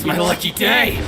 It's my lucky day!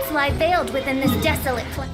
secrets lie veiled within this desolate place.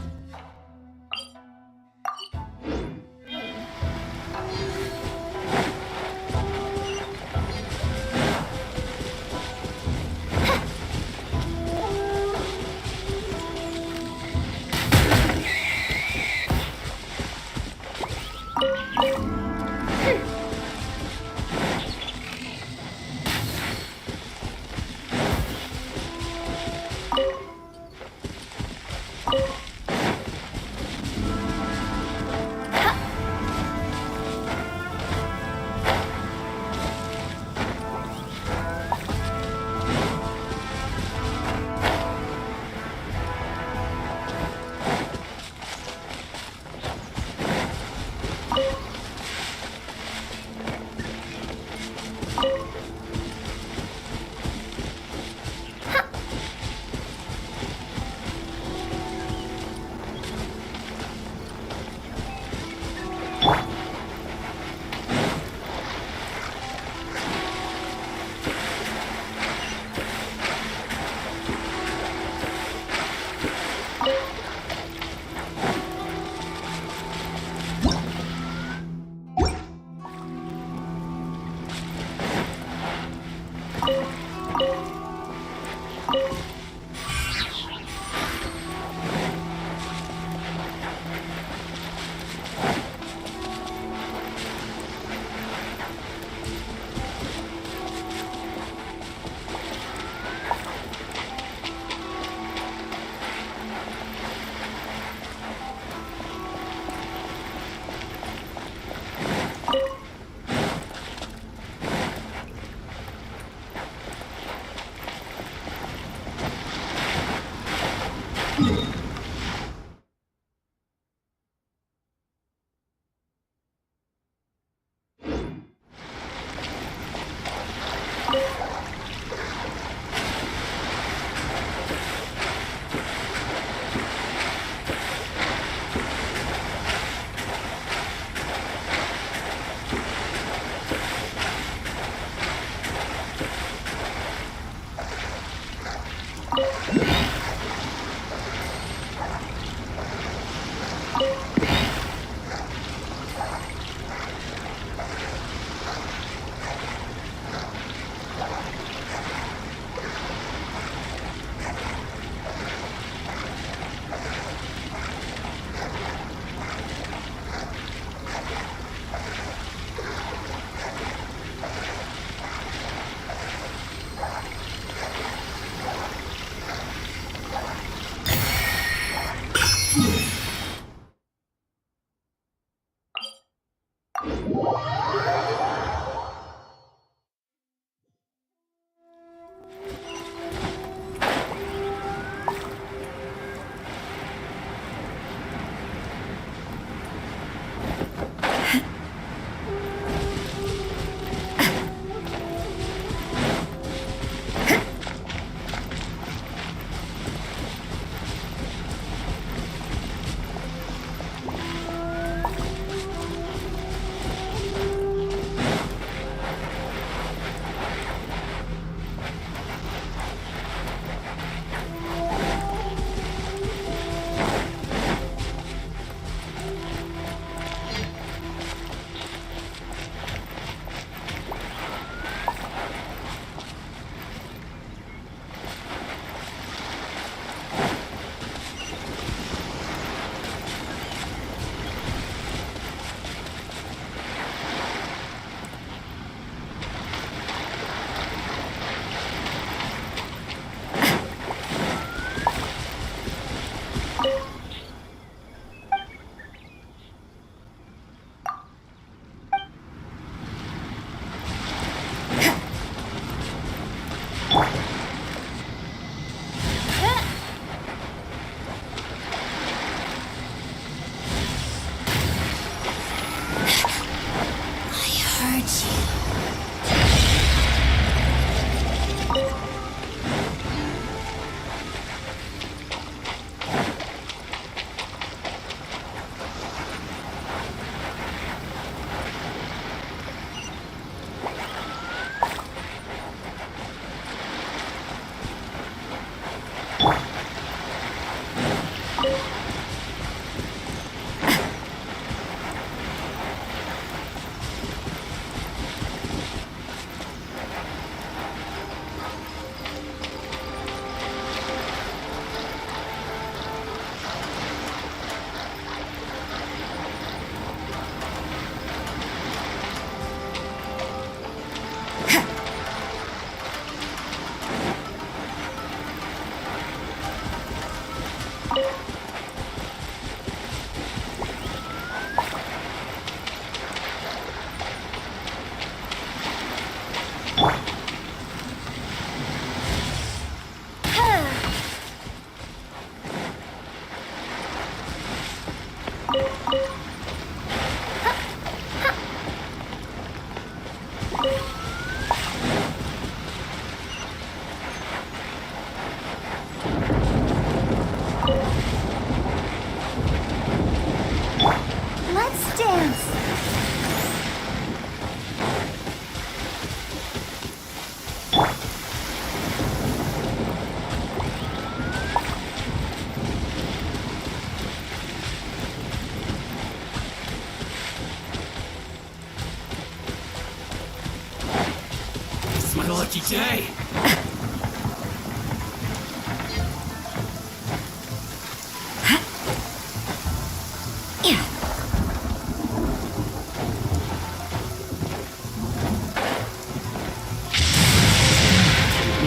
lucky day.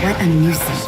What a nuisance.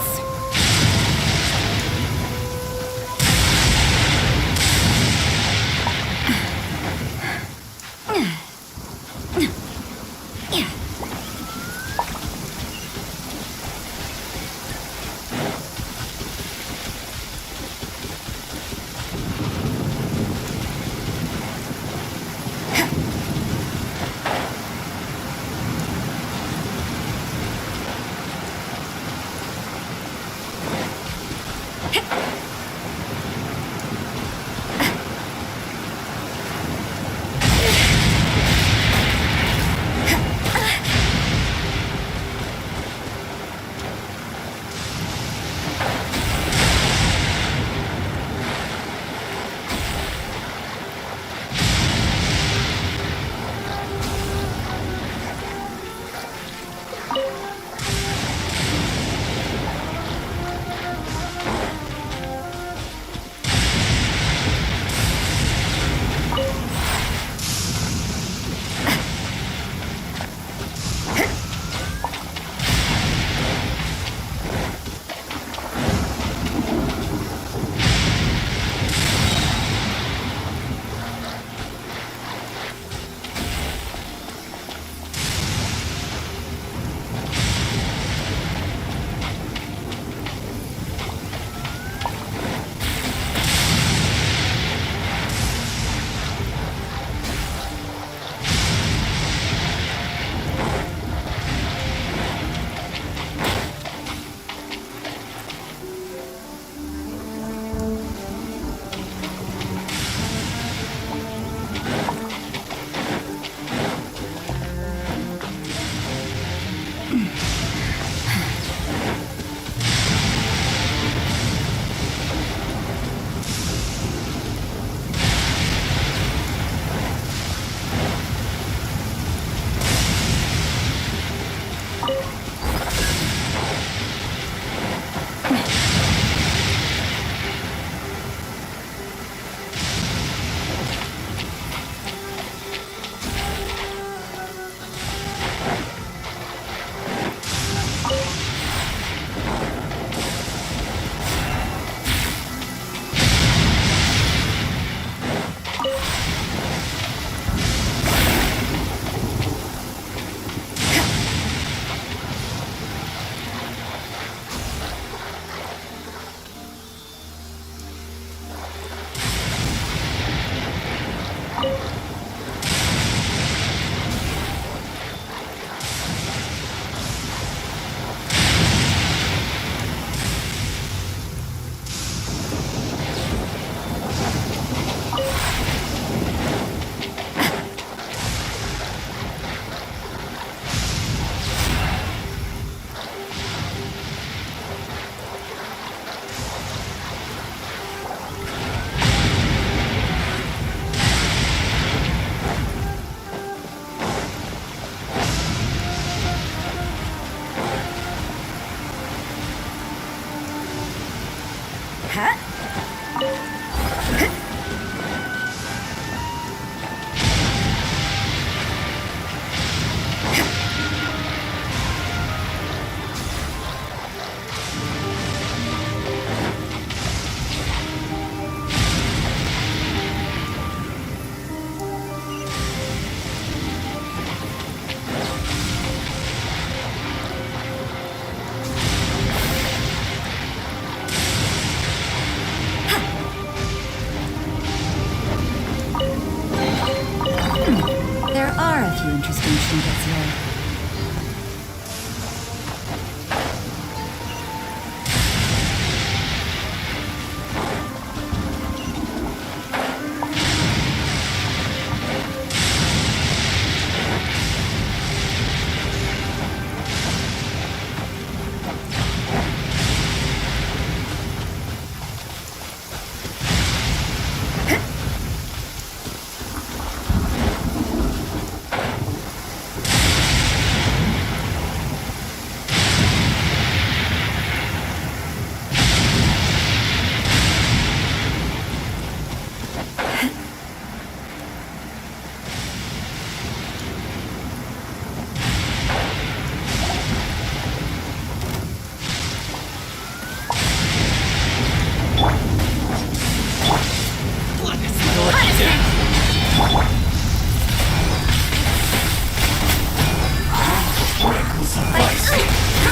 Interesting trinkets here.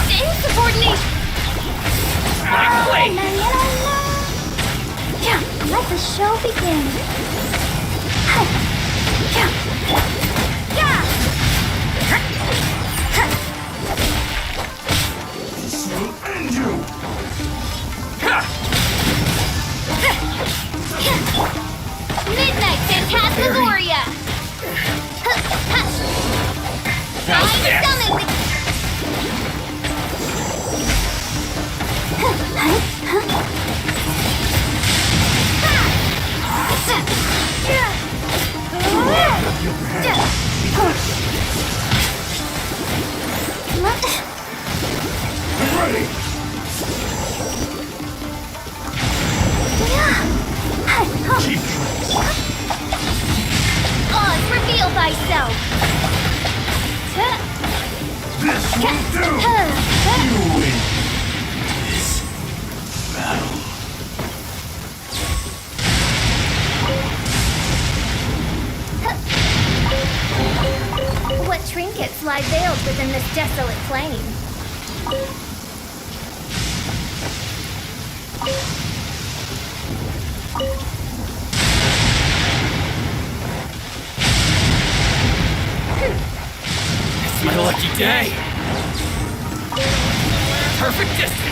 Insubordination! Wait! Yeah, let the show begin. Yeah. Yeah. This will end you! Midnight Phantasmagoria! I summon the... I'm ready! Cheap tricks! Oz, reveal thyself! This will do! You win this battle. What trinkets lie veiled within this desolate plain? It's my lucky day. Perfect distance.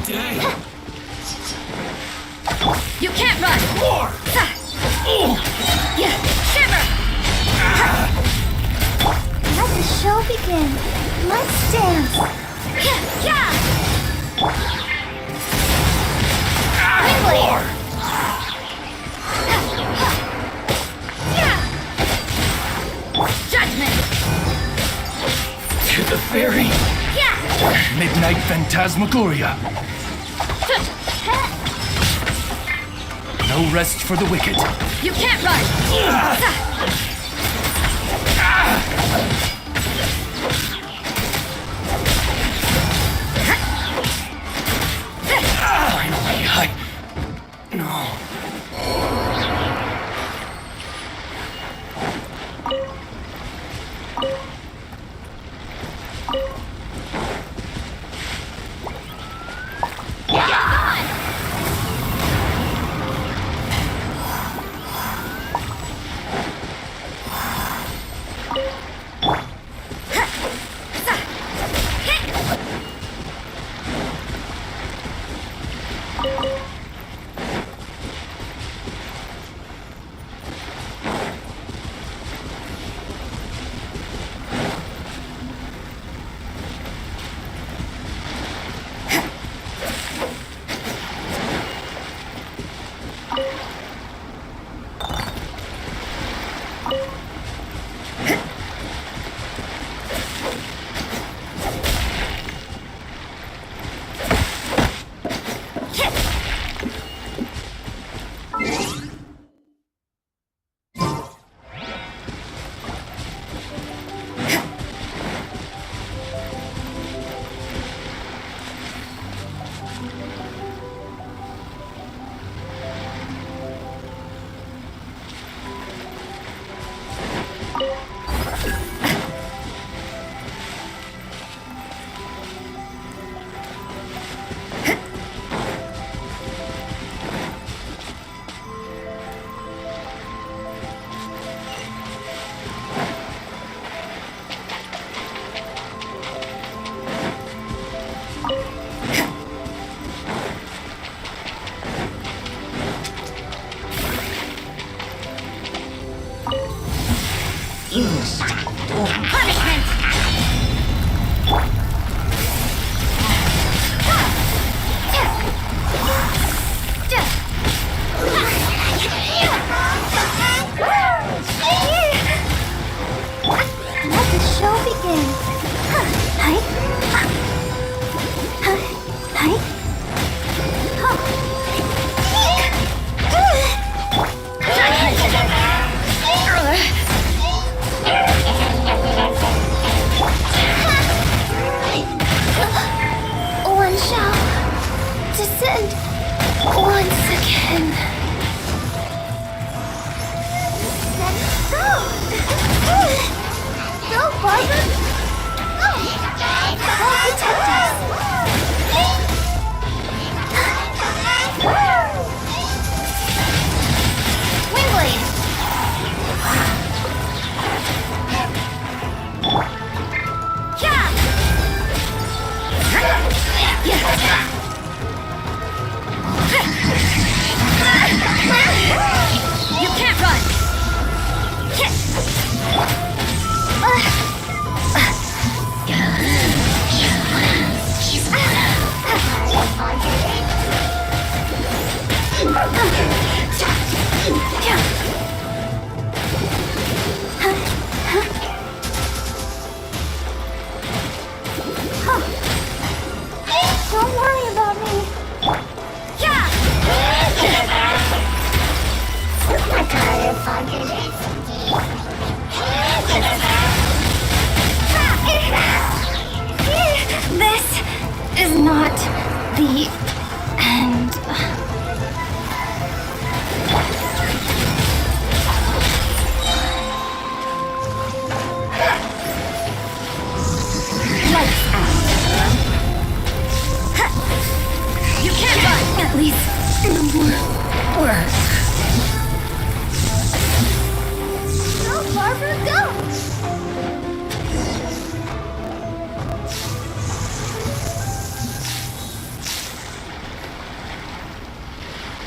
day. You can't run! More! Yeah, shiver! Let the show begin. Let's dance. Yeah! More! Judgment! To the ferry. Midnight Phantasmagoria. No rest for the wicked. You can't run! Finally, No.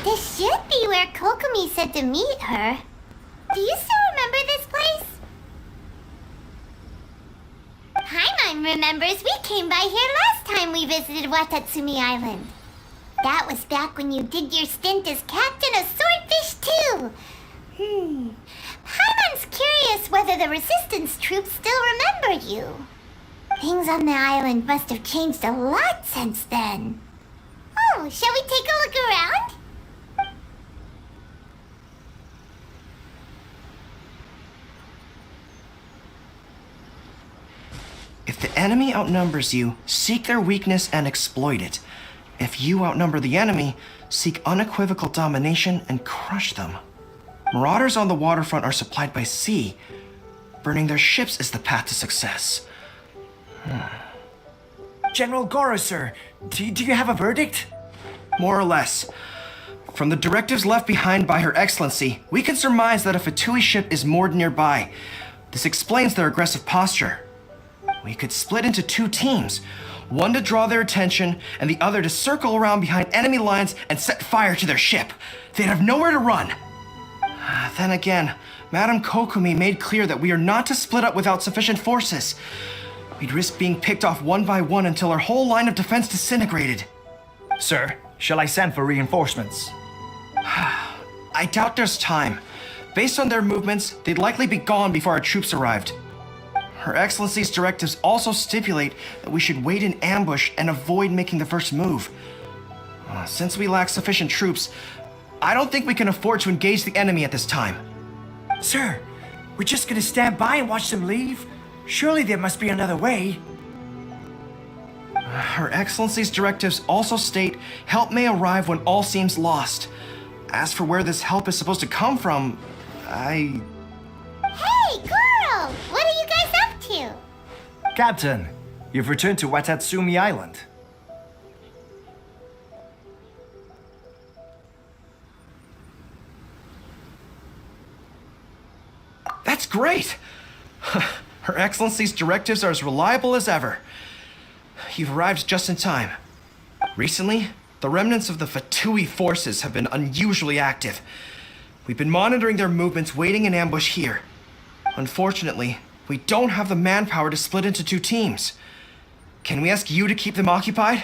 This should be where Kokomi said to meet her. Do you still remember this place? Paimon remembers we came by here last time we visited Watatsumi Island. That was back when you did your stint as captain of Swordfish too. Paimon's curious whether the resistance troops still remember you. Things on the island must have changed a lot since then. Oh, shall we take a look around? If the enemy outnumbers you, seek their weakness and exploit it. If you outnumber the enemy, seek unequivocal domination and crush them. Marauders on the waterfront are supplied by sea. Burning their ships is the path to success. General Goro, sir, do you have a verdict? More or less. From the directives left behind by Her Excellency, we can surmise that a Fatui ship is moored nearby. This explains their aggressive posture. We could split into 2 teams, one to draw their attention and the other to circle around behind enemy lines and set fire to their ship. They'd have nowhere to run. Then again, Madame Kokumi made clear that we are not to split up without sufficient forces. We'd risk being picked off one by one until our whole line of defense disintegrated. Sir, shall I send for reinforcements? I doubt there's time. Based on their movements, they'd likely be gone before our troops arrived. Her Excellency's directives also stipulate that we should wait in ambush and avoid making the first move. Since we lack sufficient troops, I don't think we can afford to engage the enemy at this time. Sir, we're just gonna stand by and watch them leave? Surely there must be another way. Her Excellency's directives also state help may arrive when all seems lost. As for where this help is supposed to come from, Hey, Goro! What are you guys up to? Captain, you've returned to Watatsumi Island. That's great! Her Excellency's directives are as reliable as ever. You've arrived just in time. Recently, the remnants of the Fatui forces have been unusually active. We've been monitoring their movements, waiting in ambush here. Unfortunately, we don't have the manpower to split into 2 teams. Can we ask you to keep them occupied?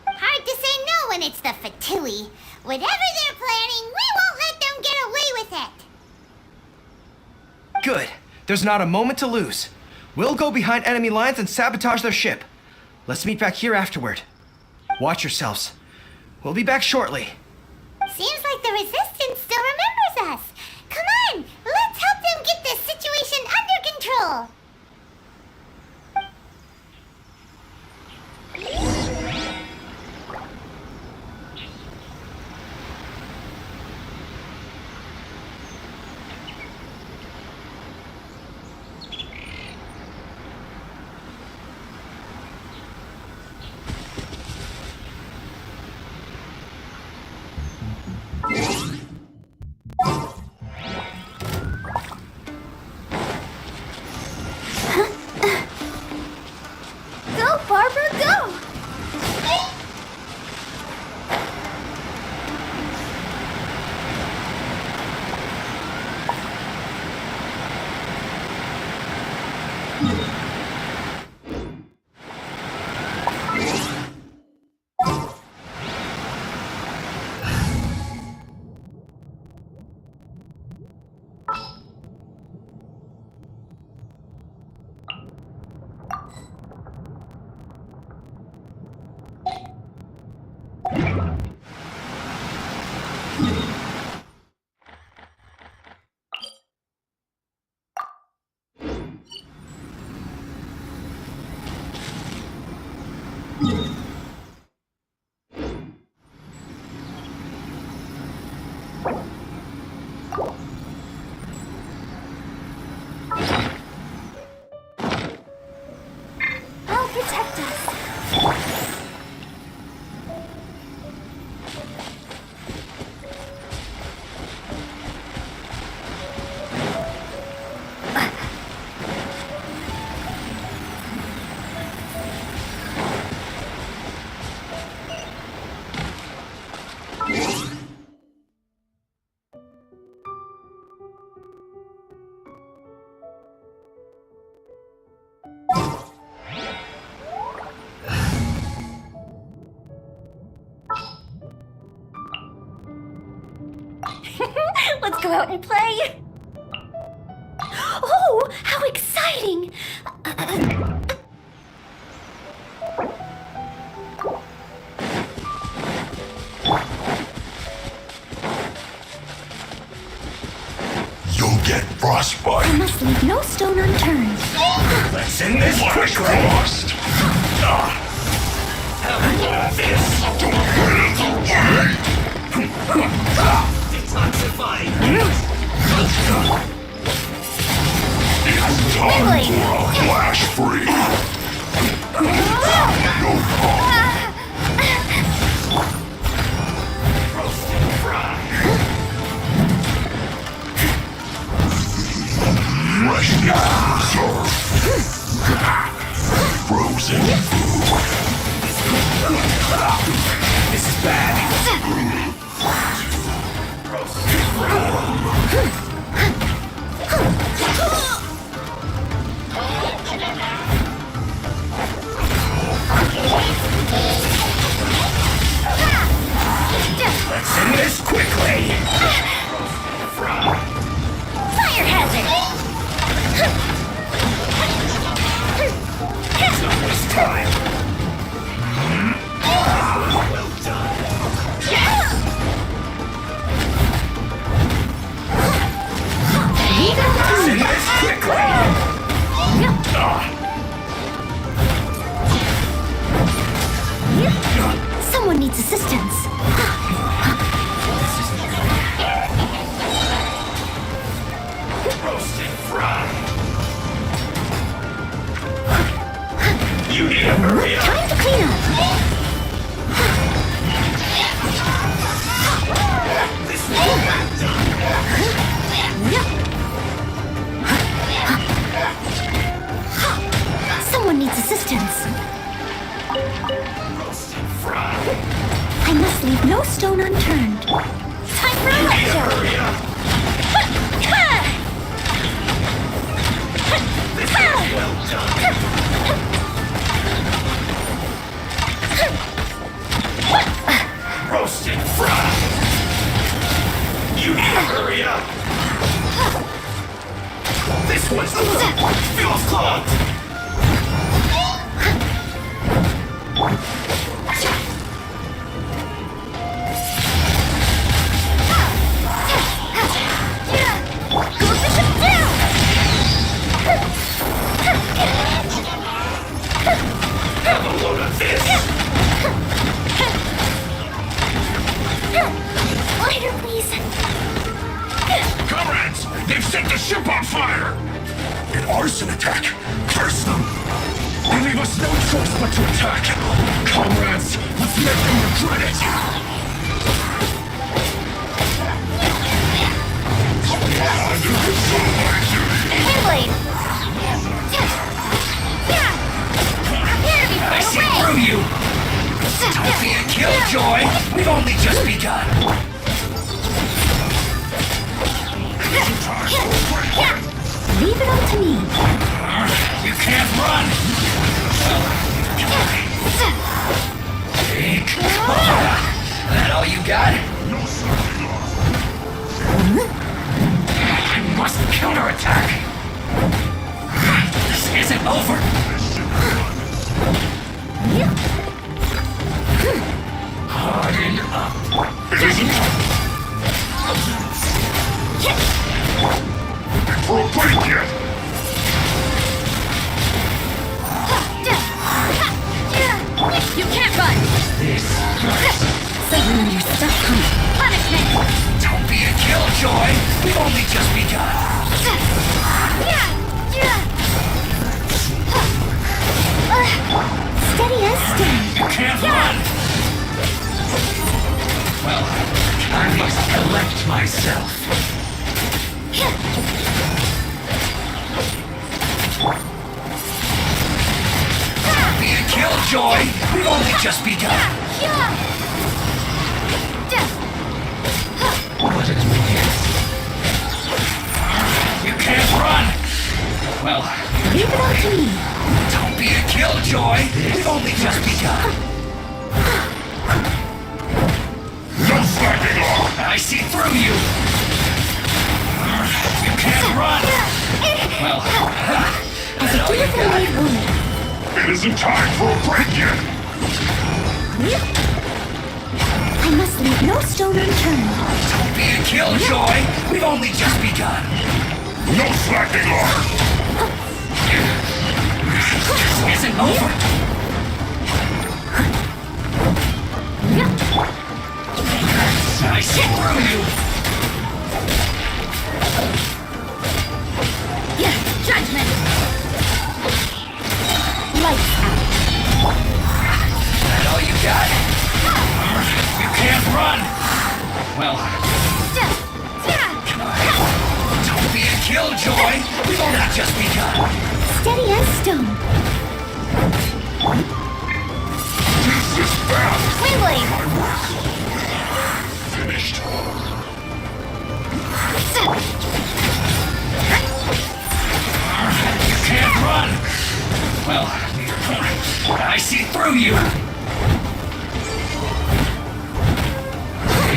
Hard to say no when it's the Fatui. Whatever they're planning, we won't let them get away with it. Good. There's not a moment to lose. We'll go behind enemy lines and sabotage their ship. Let's meet back here afterward. Watch yourselves. We'll be back shortly. Seems like the Resistance still remembers us. Come on, let's help them get this situation under control. Go, Barbara, go! I'll protect us. Let's go out and play. Oh, how exciting! boss I fight. must leave no stone unturned. Let's end this Flash quickly. Frost. Have a look at this. Detoxifying. It's time for a flash freeze. Roasted fry. Freshness reserved. Frozen food. This is bad. Roasted fry. Let's end this quickly. Fire hazard! Not this time. Well done. Let's end this quickly. Someone needs assistance. Roasted fry. You need to hurry up. Time to clean up. This will get done. Someone needs assistance. Roasted fry. I must leave no stone unturned. Time for a light show! Hurry up. This is well done. Roasted fry. You need to hurry up. This one's feels clogged. Have a load of this. Lighter, please. Comrades, they've set the ship on fire. An arson attack. Curse them. They leave us no choice but to attack. Comrades, let's make them regret it. Handblade! Prepare to be I blown see away! through you. Don't be a killjoy. We've only just begun. Leave it all to me. You can't run. Take. That all you got? I must counterattack. This isn't over. Harden up. For a break yet. You can't run! This. Suddenly your stuff coming. Punishment! Don't be a killjoy. We've only just begun. Steady as steady. You can't run. Well, I must collect myself. Don't be a killjoy. We've only just begun. What is this? You can't run. Well, Leave it all to me. don't be a killjoy. We've only just begun. No slacking off. I see through you. You can't run. Well, that's all you Beautiful got. made wood. It isn't time for a break yet. I must leave no stone unturned. Don't be a killjoy. We've only just begun. No slacking off! This isn't over. I see through you. Judgment! Lights out. That all you got? You can't run. Well, don't be a killjoy. We've only just begun. Steady as stone. This is fast! Windblade! My work. Finished. You can't run. Well, I see through you.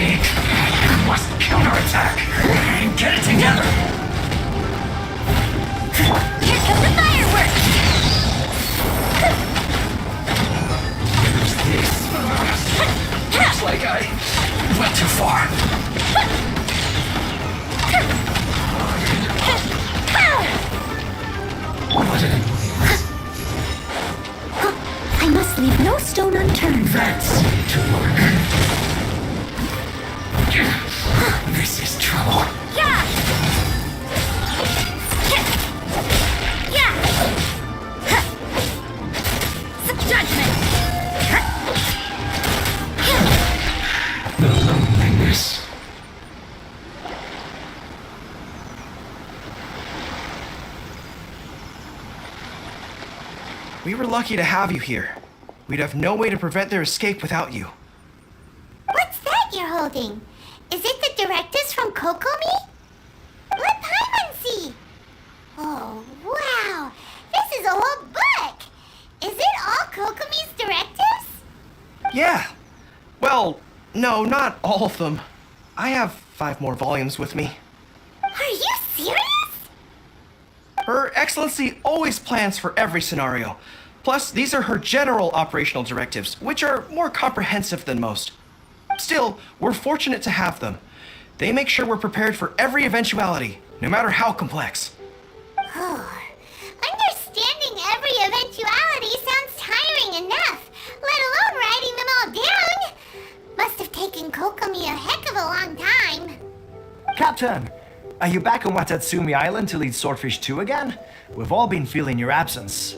You must counterattack and get it together. Here comes the fireworks! Looks like I went too far. I must leave no stone unturned. That's to work. This is trouble. Yeah! Yeah! Judgment! The loneliness. We were lucky to have you here. We'd have no way to prevent their escape without you. What's that you're holding? Is it the directives from Kokomi? Let Paimon see! Oh, wow! This is a whole book! Is it all Kokomi's directives? Yeah. Well, no, not all of them. I have 5 more volumes with me. Are you serious? Her Excellency always plans for every scenario. Plus, these are her general operational directives, which are more comprehensive than most. Still, we're fortunate to have them. They make sure we're prepared for every eventuality, no matter how complex. Understanding every eventuality sounds tiring enough, let alone writing them all down. Must have taken Kokomi a heck of a long time. Captain, are you back on Watatsumi Island to lead Swordfish 2 again? We've all been feeling your absence.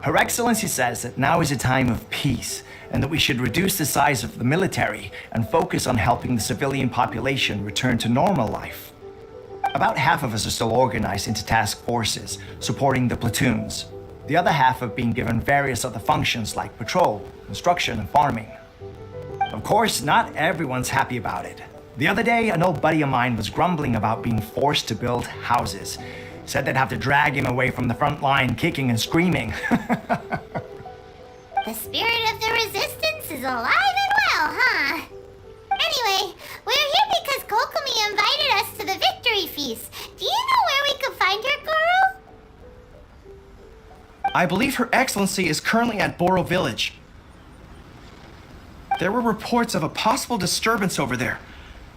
Her Excellency says that now is a time of peace, and that we should reduce the size of the military and focus on helping the civilian population return to normal life. About half of us are still organized into task forces, supporting the platoons. The other half have been given various other functions like patrol, construction, and farming. Of course, not everyone's happy about it. The other day, an old buddy of mine was grumbling about being forced to build houses. Said they'd have to drag him away from the front line, kicking and screaming. The spirit of the resistance is alive and well, huh? Anyway, we're here because Kokomi invited us to the victory feast. Do you know where we could find her, Guru? I believe Her Excellency is currently at Boro Village. There were reports of a possible disturbance over there.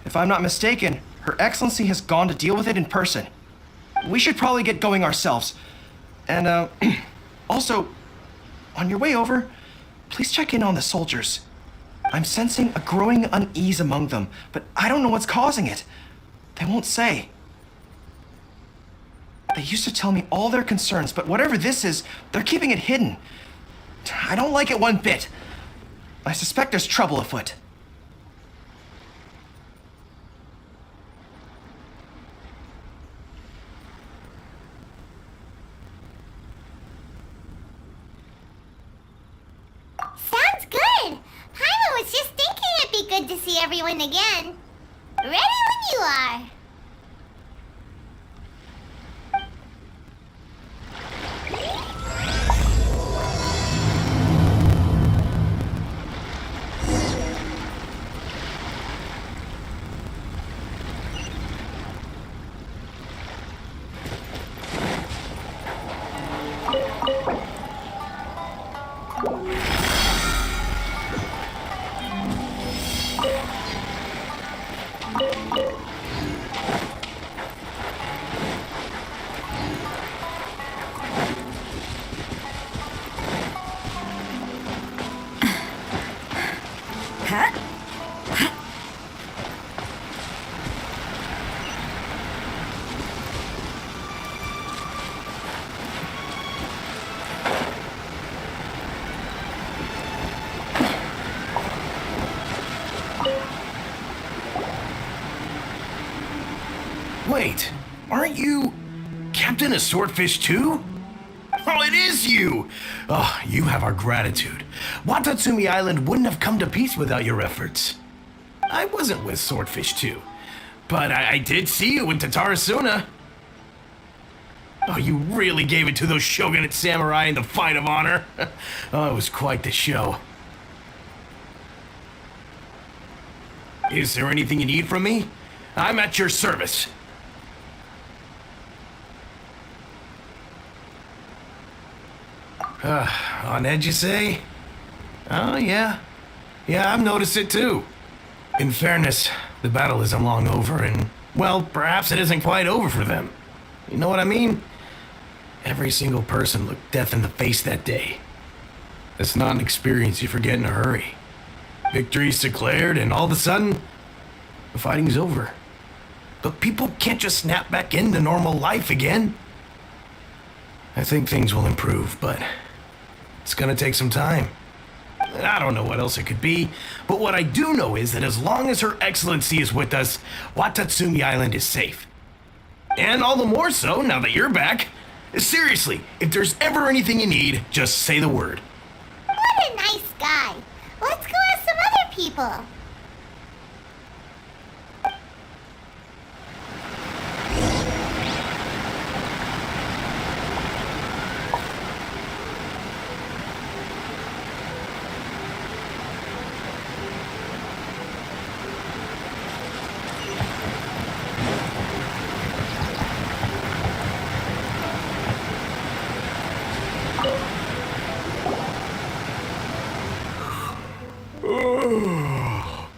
If I'm not mistaken, Her Excellency has gone to deal with it in person. We should probably get going ourselves. And, also, on your way over, please check in on the soldiers. I'm sensing a growing unease among them, but I don't know what's causing it. They won't say. They used to tell me all their concerns, but whatever this is, they're keeping it hidden. I don't like it one bit. I suspect there's trouble afoot. Sounds good. Paimon was just thinking it'd be good to see everyone again. Ready when you are. Wait, aren't you Captain of Swordfish too? Oh, it is you! Oh, you have our gratitude. Watatsumi Island wouldn't have come to peace without your efforts. I wasn't with Swordfish 2, but I did see you in Tatarasuna. Oh, you really gave it to those Shogunate samurai in the fight of honor. Oh, it was quite the show. Is there anything you need from me? I'm at your service. On edge, you say? Oh, yeah. Yeah, I've noticed it too. In fairness, the battle isn't long over, and, well, perhaps it isn't quite over for them. You know what I mean? Every single person looked death in the face that day. It's not an experience you forget in a hurry. Victory's declared, and all of a sudden, the fighting's over. But people can't just snap back into normal life again. I think things will improve, but it's gonna take some time. I don't know what else it could be, but what I do know is that as long as Her Excellency is with us, Watatsumi Island is safe. And all the more so now that you're back. Seriously, if there's ever anything you need, just say the word. What a nice guy. Let's go ask some other people.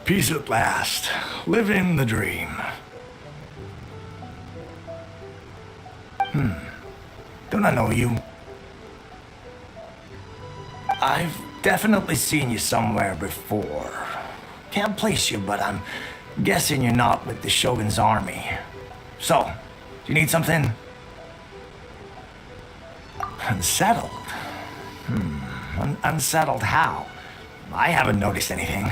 Peace at last. Living the dream. Don't I know you? I've definitely seen you somewhere before. Can't place you, but I'm guessing you're not with the Shogun's army. So, do you need something? Unsettled? Unsettled how? I haven't noticed anything.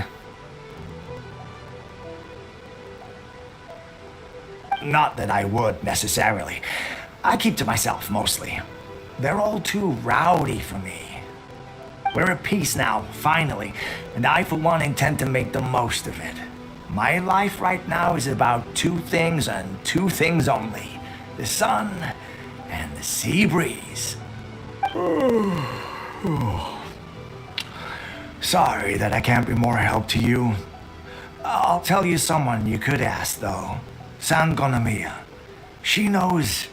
Not that I would, necessarily. I keep to myself, mostly. They're all too rowdy for me. We're at peace now, finally, and I, for one, intend to make the most of it. My life right now is about two things and two things only. The sun and the sea breeze. Sorry that I can't be more help to you. I'll tell you someone you could ask, though. Sangonomiya. She knows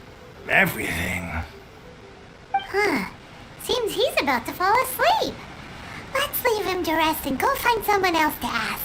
everything. Seems he's about to fall asleep. Let's leave him to rest and go find someone else to ask.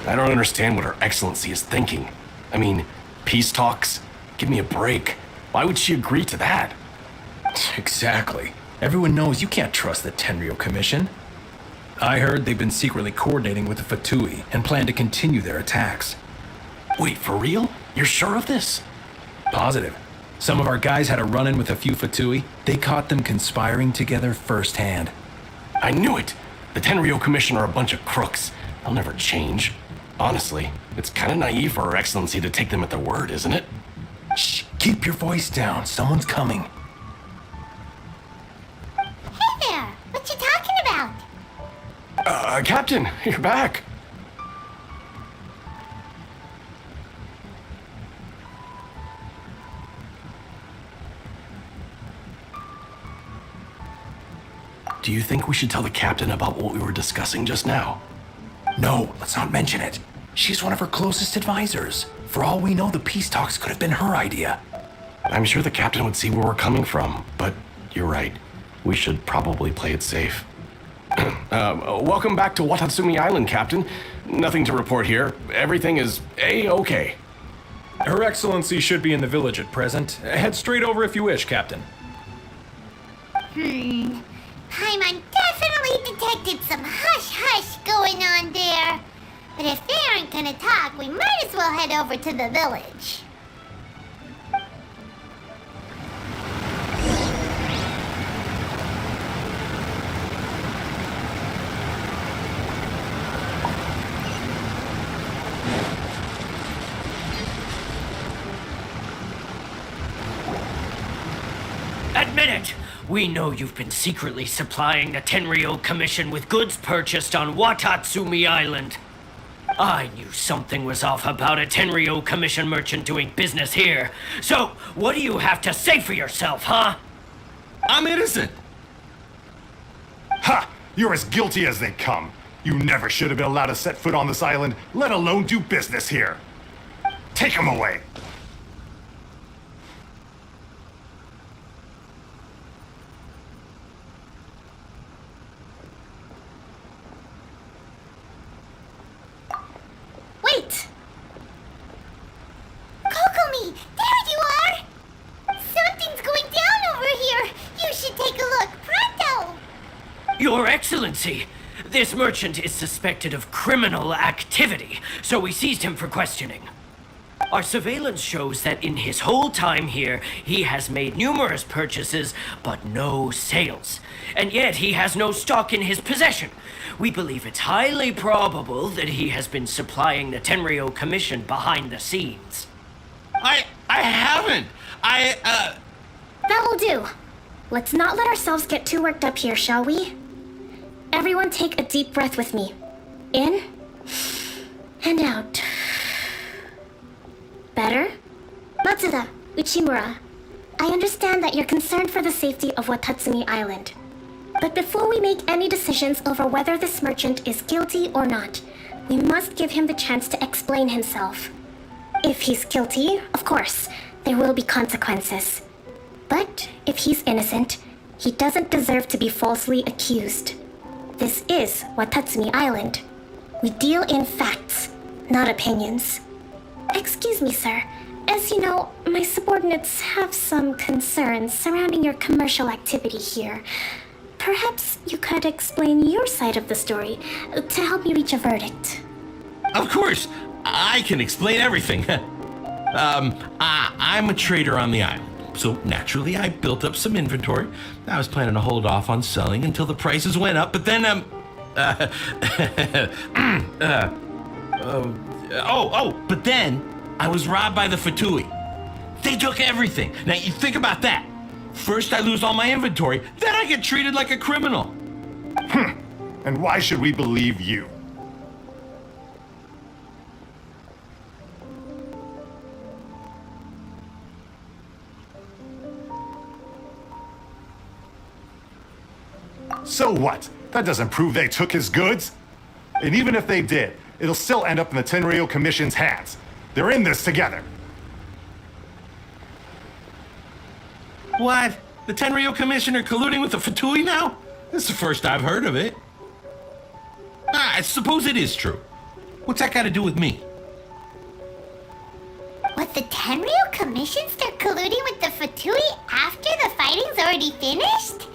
I don't understand what Her Excellency is thinking. I mean, peace talks? Give me a break. Why would she agree to that? Exactly. Everyone knows you can't trust the Tenryo Commission. I heard they've been secretly coordinating with the Fatui and plan to continue their attacks. Wait, for real? You're sure of this? Positive. Some of our guys had a run-in with a few Fatui. They caught them conspiring together firsthand. I knew it! The Tenryo Commission are a bunch of crooks. They'll never change. Honestly, it's kind of naive for Her Excellency to take them at their word, isn't it? Shh, keep your voice down. Someone's coming. Hey there! What you talking about? Captain, you're back. Do you think we should tell the captain about what we were discussing just now? No, let's not mention it. She's one of her closest advisors. For all we know, the peace talks could have been her idea. I'm sure the captain would see where we're coming from, but you're right. We should probably play it safe. Welcome back to Watatsumi Island, Captain. Nothing to report here. Everything is A-okay. Her Excellency should be in the village at present. Head straight over if you wish, Captain. Paimon definitely detected some hush-hush going on there. But if they aren't gonna talk, we might as well head over to the village. Admit it! We know you've been secretly supplying the Tenryou Commission with goods purchased on Watatsumi Island. I knew something was off about a Tenryou Commission merchant doing business here. So, what do you have to say for yourself, huh? I'm innocent. Ha! You're as guilty as they come. You never should have been allowed to set foot on this island, let alone do business here. Take him away. Wait! Kokomi, there you are! Something's going down over here! You should take a look, pronto! Your Excellency, this merchant is suspected of criminal activity, so we seized him for questioning. Our surveillance shows that in his whole time here, he has made numerous purchases, but no sales. And yet he has no stock in his possession. We believe it's highly probable that he has been supplying the Tenryou Commission behind the scenes. I haven't. That will do. Let's not let ourselves get too worked up here, shall we? Everyone take a deep breath with me. In and out. Better? Matsuda, Uchimura, I understand that you're concerned for the safety of Watatsumi Island. But before we make any decisions over whether this merchant is guilty or not, we must give him the chance to explain himself. If he's guilty, of course, there will be consequences. But if he's innocent, he doesn't deserve to be falsely accused. This is Watatsumi Island. We deal in facts, not opinions. Excuse me, sir. As you know, my subordinates have some concerns surrounding your commercial activity here. Perhaps you could explain your side of the story to help me reach a verdict. Of course, I can explain everything. I'm a trader on the island, so naturally I built up some inventory. I was planning to hold off on selling until the prices went up, but then, but then I was robbed by the Fatui. They took everything. Now you think about that. First I lose all my inventory, then I get treated like a criminal. And why should we believe you? So what? That doesn't prove they took his goods. And even if they did, it'll still end up in the Tenryou Commission's hands. They're in this together. What? The Tenryou Commissioner colluding with the Fatui now? This is the first I've heard of it. I suppose it is true. What's that got to do with me? What, the Tenryou Commission start colluding with the Fatui after the fighting's already finished?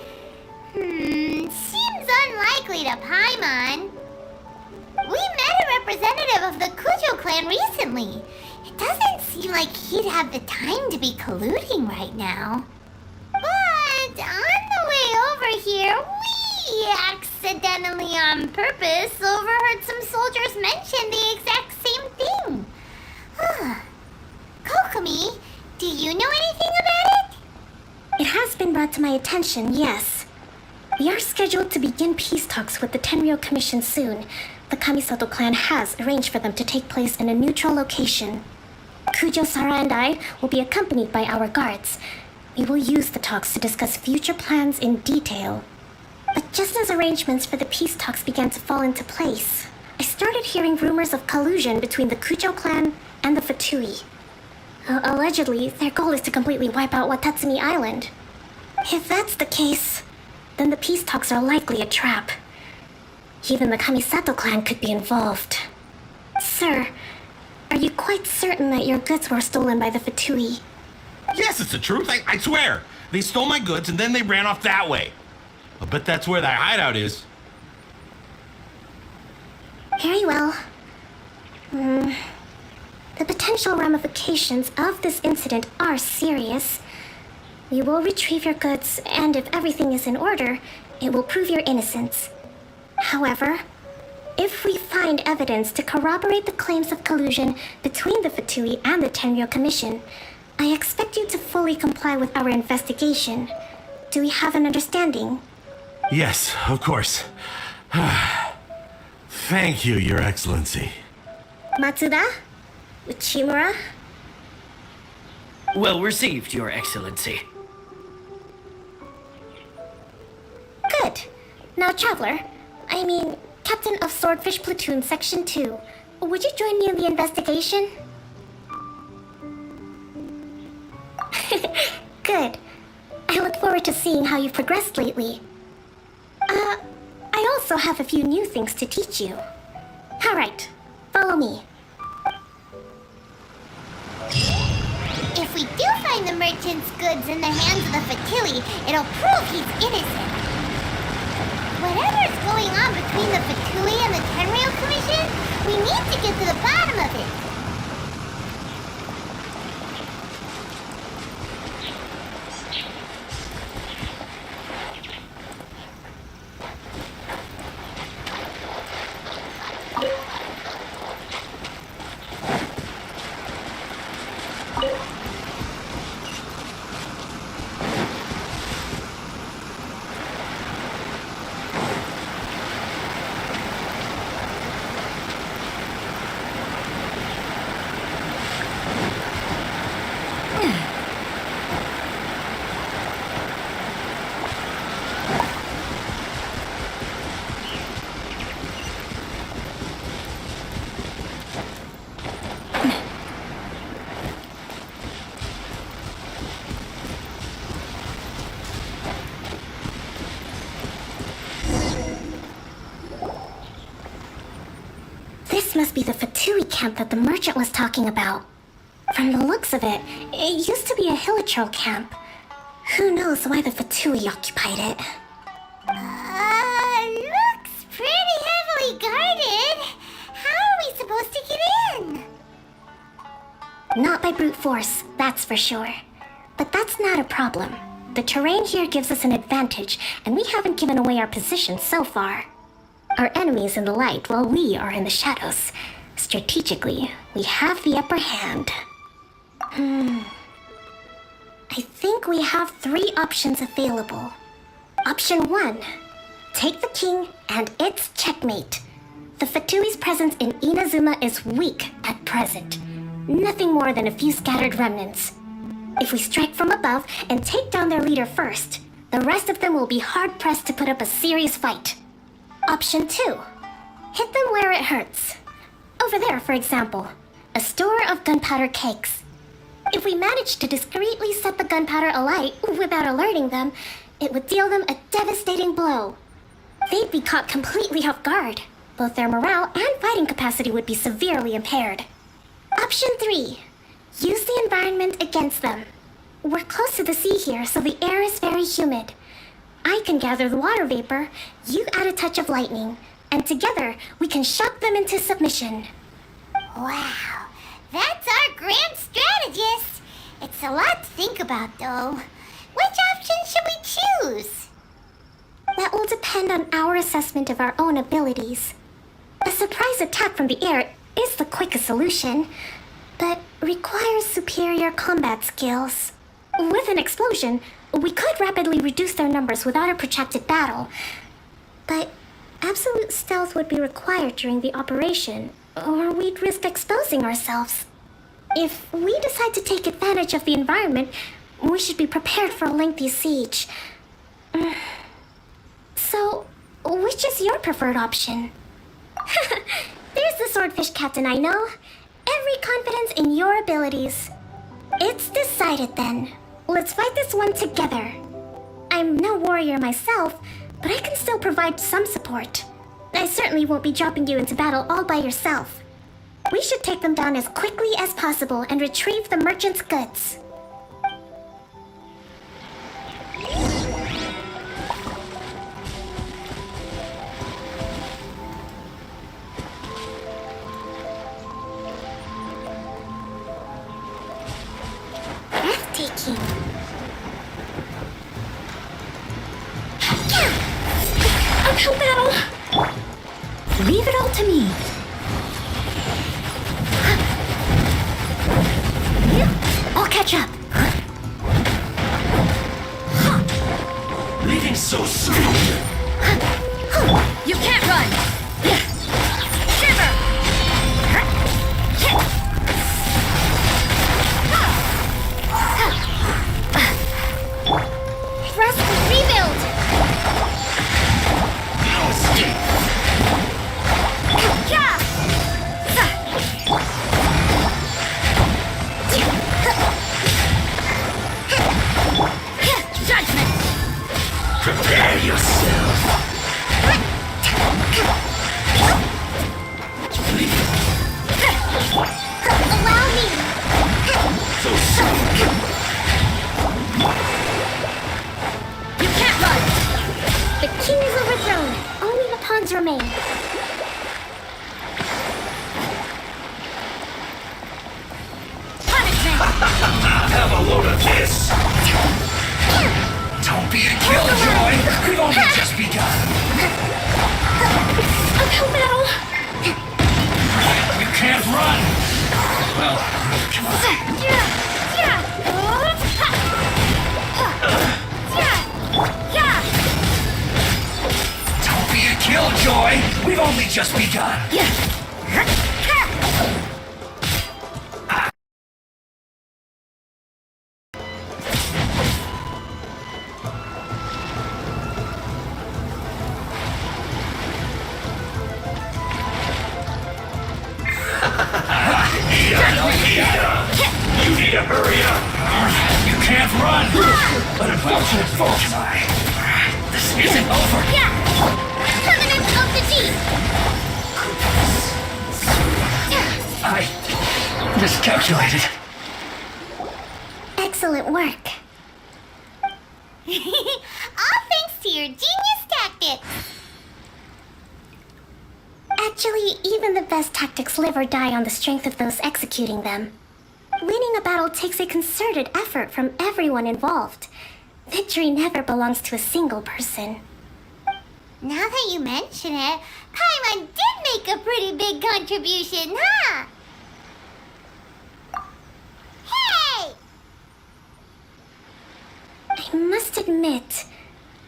Seems unlikely to Paimon. We met a representative of the Kujo clan recently. It doesn't seem like he'd have the time to be colluding right now. But on the way over here, we accidentally on purpose overheard some soldiers mention the exact same thing. Kokomi, do you know anything about it? It has been brought to my attention, yes. We are scheduled to begin peace talks with the Tenryou Commission soon. The Kamisato clan has arranged for them to take place in a neutral location. Kujo-Sara and I will be accompanied by our guards. We will use the talks to discuss future plans in detail. But just as arrangements for the peace talks began to fall into place, I started hearing rumors of collusion between the Kujo clan and the Fatui. Allegedly, their goal is to completely wipe out Watatsumi Island. If that's the case, then the peace talks are likely a trap. Even the Kamisato clan could be involved. Sir, are you quite certain that your goods were stolen by the Fatui? Yes, it's the truth. I swear. They stole my goods and then they ran off that way. I bet that's where that hideout is. Very well. The potential ramifications of this incident are serious. We will retrieve your goods, and if everything is in order, it will prove your innocence. However, if we find evidence to corroborate the claims of collusion between the Fatui and the Tenryo Commission, I expect you to fully comply with our investigation. Do we have an understanding? Yes, of course. Thank you, Your Excellency. Matsuda? Uchimura? Well received, Your Excellency. Good. Now, Traveler, Captain of Swordfish Platoon Section 2, would you join me in the investigation? Good. I look forward to seeing how you've progressed lately. I also have a few new things to teach you. Alright, follow me. If we do find the merchant's goods in the hands of the Fatui, it'll prove he's innocent. Whatever's going on between the Fatui and the Tenryo Commission, we need to get to the bottom of it. This must be the Fatui camp that the merchant was talking about. From the looks of it, it used to be a Hilichurl camp. Who knows why the Fatui occupied it? Looks pretty heavily guarded. How are we supposed to get in? Not by brute force, that's for sure. But that's not a problem. The terrain here gives us an advantage, and we haven't given away our position so far. Our enemy's in the light while we are in the shadows. Strategically, we have the upper hand. I think we have 3 options available. Option 1. Take the king and it's checkmate. The Fatui's presence in Inazuma is weak at present. Nothing more than a few scattered remnants. If we strike from above and take down their leader first, the rest of them will be hard-pressed to put up a serious fight. Option 2. Hit them where it hurts. Over there, for example, a store of gunpowder cakes. If we manage to discreetly set the gunpowder alight without alerting them, it would deal them a devastating blow. They'd be caught completely off guard. Both their morale and fighting capacity would be severely impaired. Option 3. Use the environment against them. We're close to the sea here, so the air is very humid. I can gather the water vapor, you add a touch of lightning, and together we can shock them into submission. Wow, that's our grand strategist. It's a lot to think about, though. Which option should we choose? That will depend on our assessment of our own abilities. A surprise attack from the air is the quickest solution, but requires superior combat skills. With an explosion, we could rapidly reduce their numbers without a protracted battle, but absolute stealth would be required during the operation, or we'd risk exposing ourselves. If we decide to take advantage of the environment, we should be prepared for a lengthy siege. So, which is your preferred option? There's the swordfish captain I know. Every confidence in your abilities. It's decided then. Let's fight this one together. I'm no warrior myself, but I can still provide some support. I certainly won't be dropping you into battle all by yourself. We should take them down as quickly as possible and retrieve the merchant's goods. Breathtaking. Uphill battle! Leave it all to me. I'll catch up. Leaving so soon. You can't run. Shiver! Thrust rebuild. No escape. Judgment. Prepare yourself. Allow me. So soon. You can't run. The king is overthrown. Only the pawns remain. Punishment. Have a load of this. Don't be a killjoy. We've only just begun. Uphill battle. You can't run. Well, come on. Don't be a killjoy. We've only just begun. You need to hurry up. You can't run. But unfortunate folks, this isn't over. Permanent of the deep. I miscalculated. Excellent work. All thanks to your genius tactics. Actually, even the best tactics live or die on the strength of those executing them. Winning a battle takes a concerted effort from everyone involved. Victory never belongs to a single person. Now that you mention it, Paimon did make a pretty big contribution, huh? Hey! I must admit,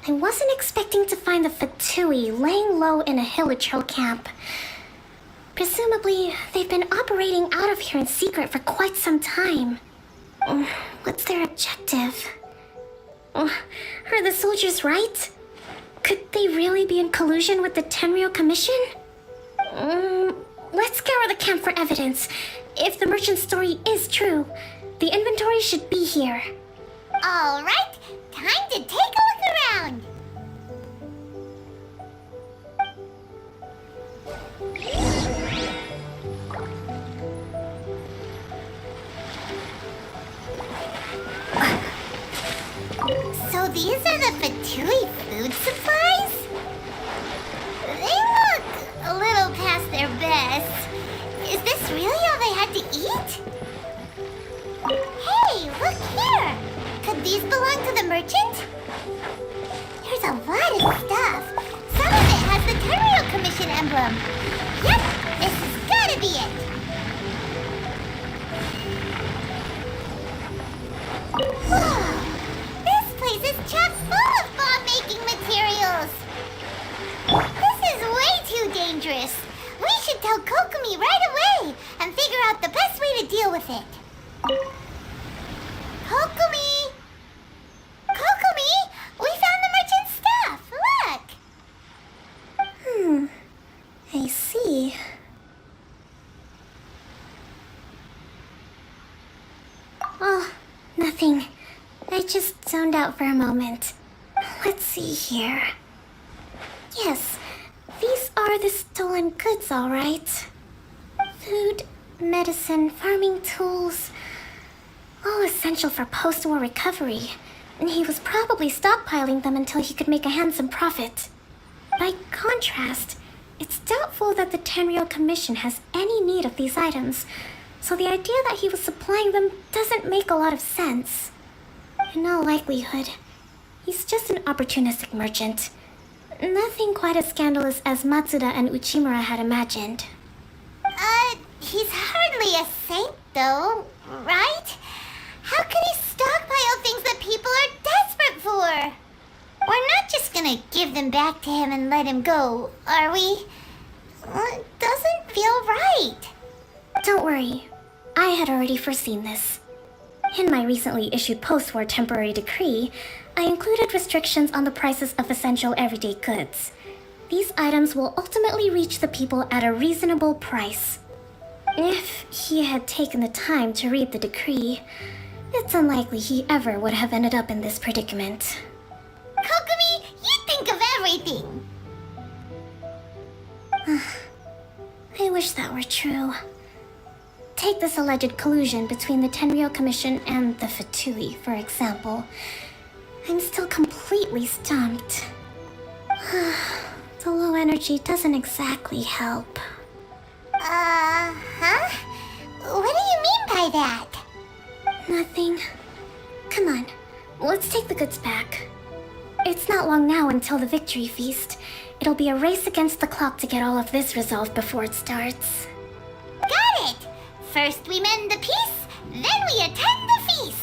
I wasn't expecting to find the Fatui laying low in a Hilichurl camp. Presumably, they've been operating out of here in secret for quite some time. What's their objective? Are the soldiers right? Could they really be in collusion with the Tenryou Commission? Let's scour the camp for evidence. If the merchant's story is true, the inventory should be here. All right, time to take a look around. So these are the Fatui food supplies? They look a little past their best. Is this really all they had to eat? Hey, look here! Could these belong to the merchant? There's a lot of stuff. Some of it has the Tenryou Commission emblem. Yep, this has gotta be it. Whoa! This place is chock full of bomb-making materials. This is way too dangerous. We should tell Kokomi right away and figure out the best way to deal with it. Kokomi! Kokomi! We found the merchant's stuff! Look! I see. Oh, nothing. I just zoned out for a moment. Let's see here. Yes, these are the stolen goods, all right. Food, medicine, farming tools, all essential for post-war recovery. And he was probably stockpiling them until he could make a handsome profit. By contrast, it's doubtful that the Tenryou Commission has any need of these items, so the idea that he was supplying them doesn't make a lot of sense. In all likelihood, he's just an opportunistic merchant. Nothing quite as scandalous as Matsuda and Uchimura had imagined. He's hardly a saint, though, right? How could he stockpile things that people are desperate for? We're not just gonna give them back to him and let him go, are we? It doesn't feel right. Don't worry, I had already foreseen this. In my recently issued post-war temporary decree, I included restrictions on the prices of essential everyday goods. These items will ultimately reach the people at a reasonable price. If he had taken the time to read the decree, it's unlikely he ever would have ended up in this predicament. Kokomi, you think of everything. I wish that were true. Take this alleged collusion between the Tenryou Commission and the Fatui, for example. I'm still completely stumped. The low energy doesn't exactly help. Huh? What do you mean by that? Nothing. Come on, let's take the goods back. It's not long now until the victory feast. It'll be a race against the clock to get all of this resolved before it starts. Got it! First we mend the peace, then we attend the feast.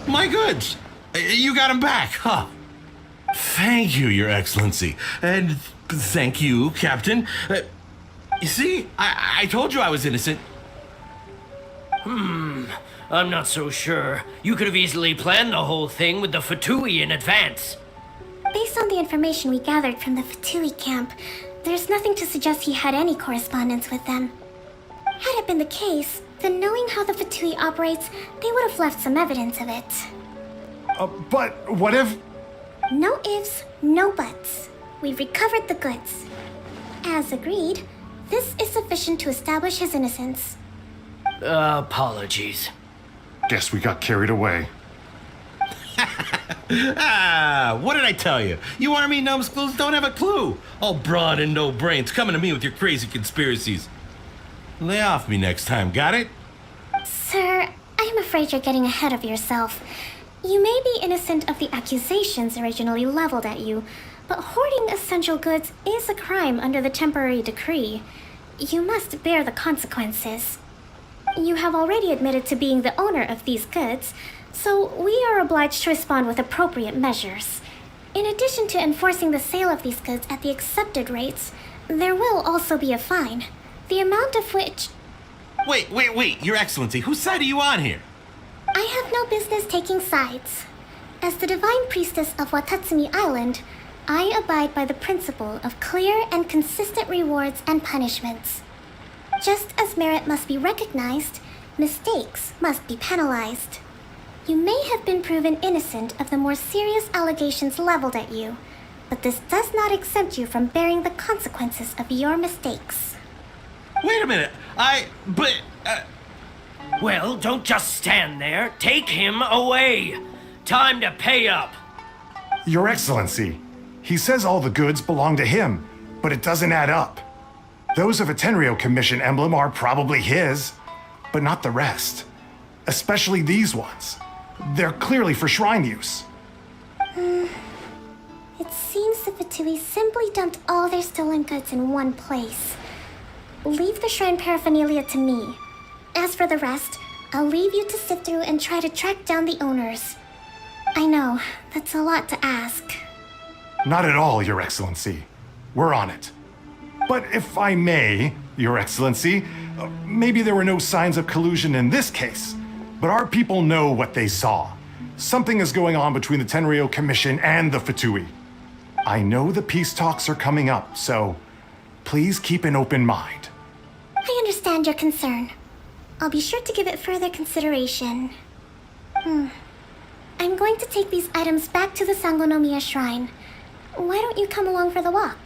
My goods! You got them back, huh? Thank you, Your Excellency. And thank you, Captain. You see, I told you I was innocent. I'm not so sure. You could have easily planned the whole thing with the Fatui in advance. Based on the information we gathered from the Fatui camp, there's nothing to suggest he had any correspondence with them. Had it been the case, then knowing how the Fatui operates, they would have left some evidence of it. But what if... No ifs, no buts. We've recovered the goods. As agreed, this is sufficient to establish his innocence. Apologies. Guess we got carried away. What did I tell you? You army numbskulls don't have a clue. All brawn and no brains coming to me with your crazy conspiracies. Lay off me next time, got it? Sir, I'm afraid you're getting ahead of yourself. You may be innocent of the accusations originally leveled at you, but hoarding essential goods is a crime under the temporary decree. You must bear the consequences. You have already admitted to being the owner of these goods, so we are obliged to respond with appropriate measures. In addition to enforcing the sale of these goods at the accepted rates, there will also be a fine, the amount of which... Wait, Your Excellency, whose side are you on here? I have no business taking sides. As the Divine Priestess of Watatsumi Island, I abide by the principle of clear and consistent rewards and punishments. Just as merit must be recognized, mistakes must be penalized. You may have been proven innocent of the more serious allegations leveled at you, but this does not exempt you from bearing the consequences of your mistakes. Wait a minute, Well, don't just stand there. Take him away. Time to pay up. Your Excellency, he says all the goods belong to him, but it doesn't add up. Those of a Tenryo Commission emblem are probably his, but not the rest. Especially these ones. They're clearly for shrine use. It seems the Fatui simply dumped all their stolen goods in one place. Leave the shrine paraphernalia to me. As for the rest, I'll leave you to sift through and try to track down the owners. I know, that's a lot to ask. Not at all, Your Excellency. We're on it. But if I may, Your Excellency, maybe there were no signs of collusion in this case, but our people know what they saw. Something is going on between the Tenryo Commission and the Fatui. I know the peace talks are coming up, so please keep an open mind. I understand your concern. I'll be sure to give it further consideration. I'm going to take these items back to the Sangonomiya Shrine. Why don't you come along for the walk?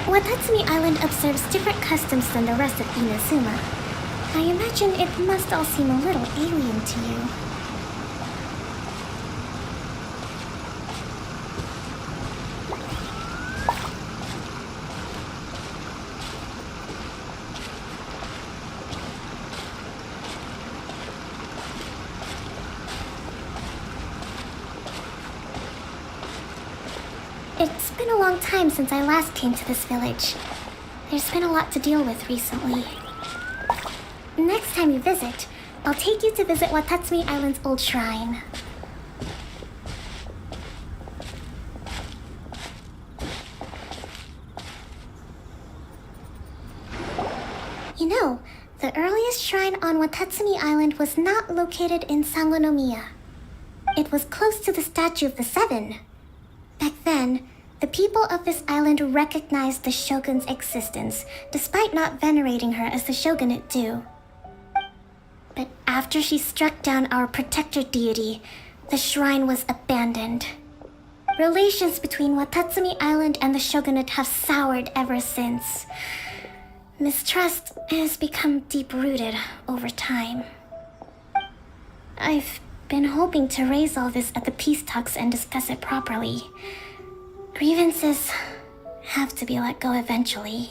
Watatsumi Island observes different customs than the rest of Inazuma. I imagine it must all seem a little alien to you. It's been a long time since I last came to this village. There's been a lot to deal with recently. Next time you visit, I'll take you to visit Watatsumi Island's old shrine. You know, the earliest shrine on Watatsumi Island was not located in Sangonomiya. It was close to the Statue of the Seven. Back then, the people of this island recognized the shogun's existence, despite not venerating her as the shogunate do. But after she struck down our protector deity, the shrine was abandoned. Relations between Watatsumi Island and the shogunate have soured ever since. Mistrust has become deep-rooted over time. I've been hoping to raise all this at the peace talks and discuss it properly. Grievances have to be let go eventually.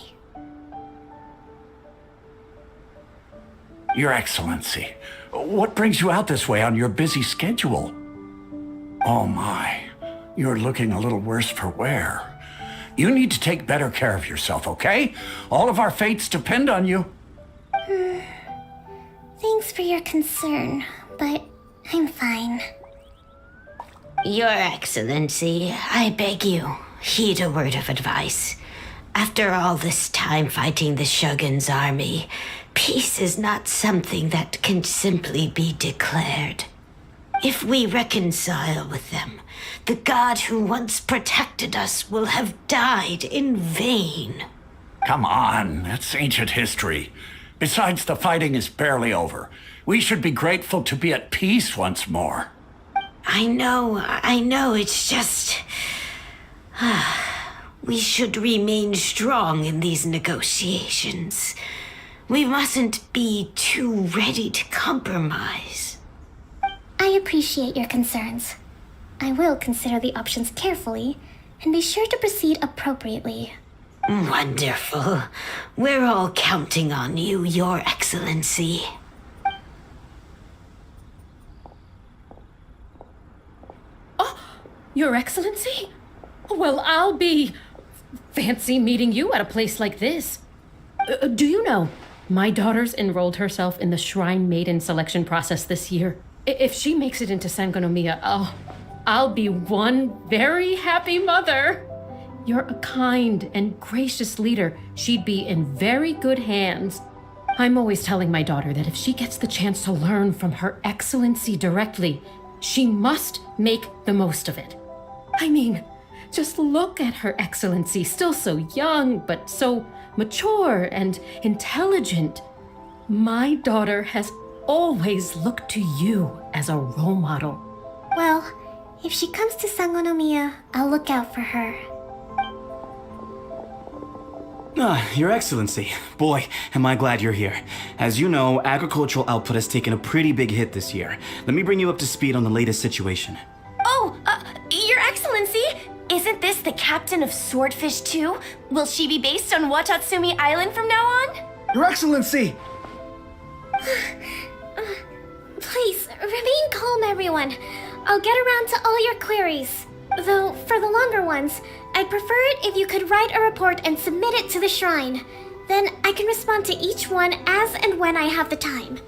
Your Excellency, what brings you out this way on your busy schedule? Oh my, you're looking a little worse for wear. You need to take better care of yourself, okay? All of our fates depend on you. Thanks for your concern, but I'm fine. Your Excellency, I beg you, heed a word of advice. After all this time fighting the Shogun's army, peace is not something that can simply be declared. If we reconcile with them, the god who once protected us will have died in vain. Come on, that's ancient history. Besides, the fighting is barely over. We should be grateful to be at peace once more. I know, it's just... We should remain strong in these negotiations. We mustn't be too ready to compromise. I appreciate your concerns. I will consider the options carefully and be sure to proceed appropriately. Wonderful. We're all counting on you, Your Excellency. Your Excellency? Well, I'll be... fancy meeting you at a place like this. Do you know, my daughter's enrolled herself in the Shrine Maiden selection process this year. If she makes it into Sangonomiya, I'll be one very happy mother. You're a kind and gracious leader. She'd be in very good hands. I'm always telling my daughter that if she gets the chance to learn from Her Excellency directly, she must make the most of it. I mean, just look at Her Excellency, still so young, but so mature and intelligent. My daughter has always looked to you as a role model. Well, if she comes to Sangonomiya, I'll look out for her. Your Excellency. Boy, am I glad you're here. As you know, agricultural output has taken a pretty big hit this year. Let me bring you up to speed on the latest situation. Your Excellency, isn't this the captain of Swordfish 2? Will she be based on Watatsumi Island from now on? Your Excellency! Please, remain calm, everyone. I'll get around to all your queries. Though, for the longer ones, I'd prefer it if you could write a report and submit it to the shrine. Then I can respond to each one as and when I have the time.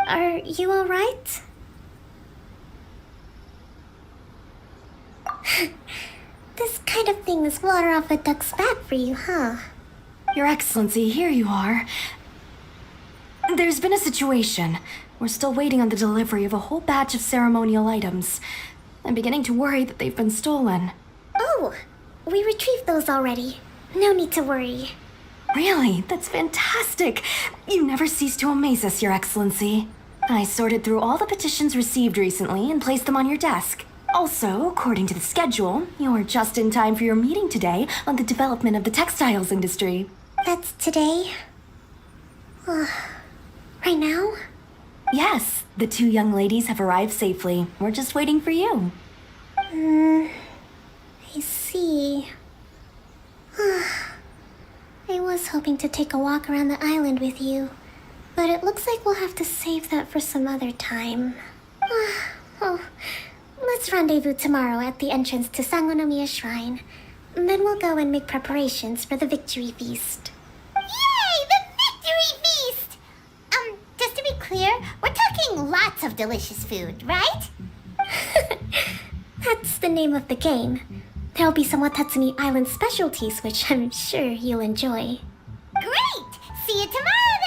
Are you alright? This kind of thing is water off a duck's back for you, huh? Your Excellency, here you are. There's been a situation. We're still waiting on the delivery of a whole batch of ceremonial items. I'm beginning to worry that they've been stolen. Oh, we retrieved those already. No need to worry. Really? That's fantastic. You never cease to amaze us, Your Excellency. I sorted through all the petitions received recently and placed them on your desk. Also, according to the schedule, you're just in time for your meeting today on the development of the textiles industry. That's today? Right now? Yes, the two young ladies have arrived safely. We're just waiting for you. I see. I was hoping to take a walk around the island with you, but it looks like we'll have to save that for some other time. Let's rendezvous tomorrow at the entrance to Sangonomiya Shrine. Then we'll go and make preparations for the victory feast. Yay! The victory feast! Just to be clear, we're talking lots of delicious food, right? That's the name of the game. There'll be some Watatsumi Island specialties, which I'm sure you'll enjoy. Great! See you tomorrow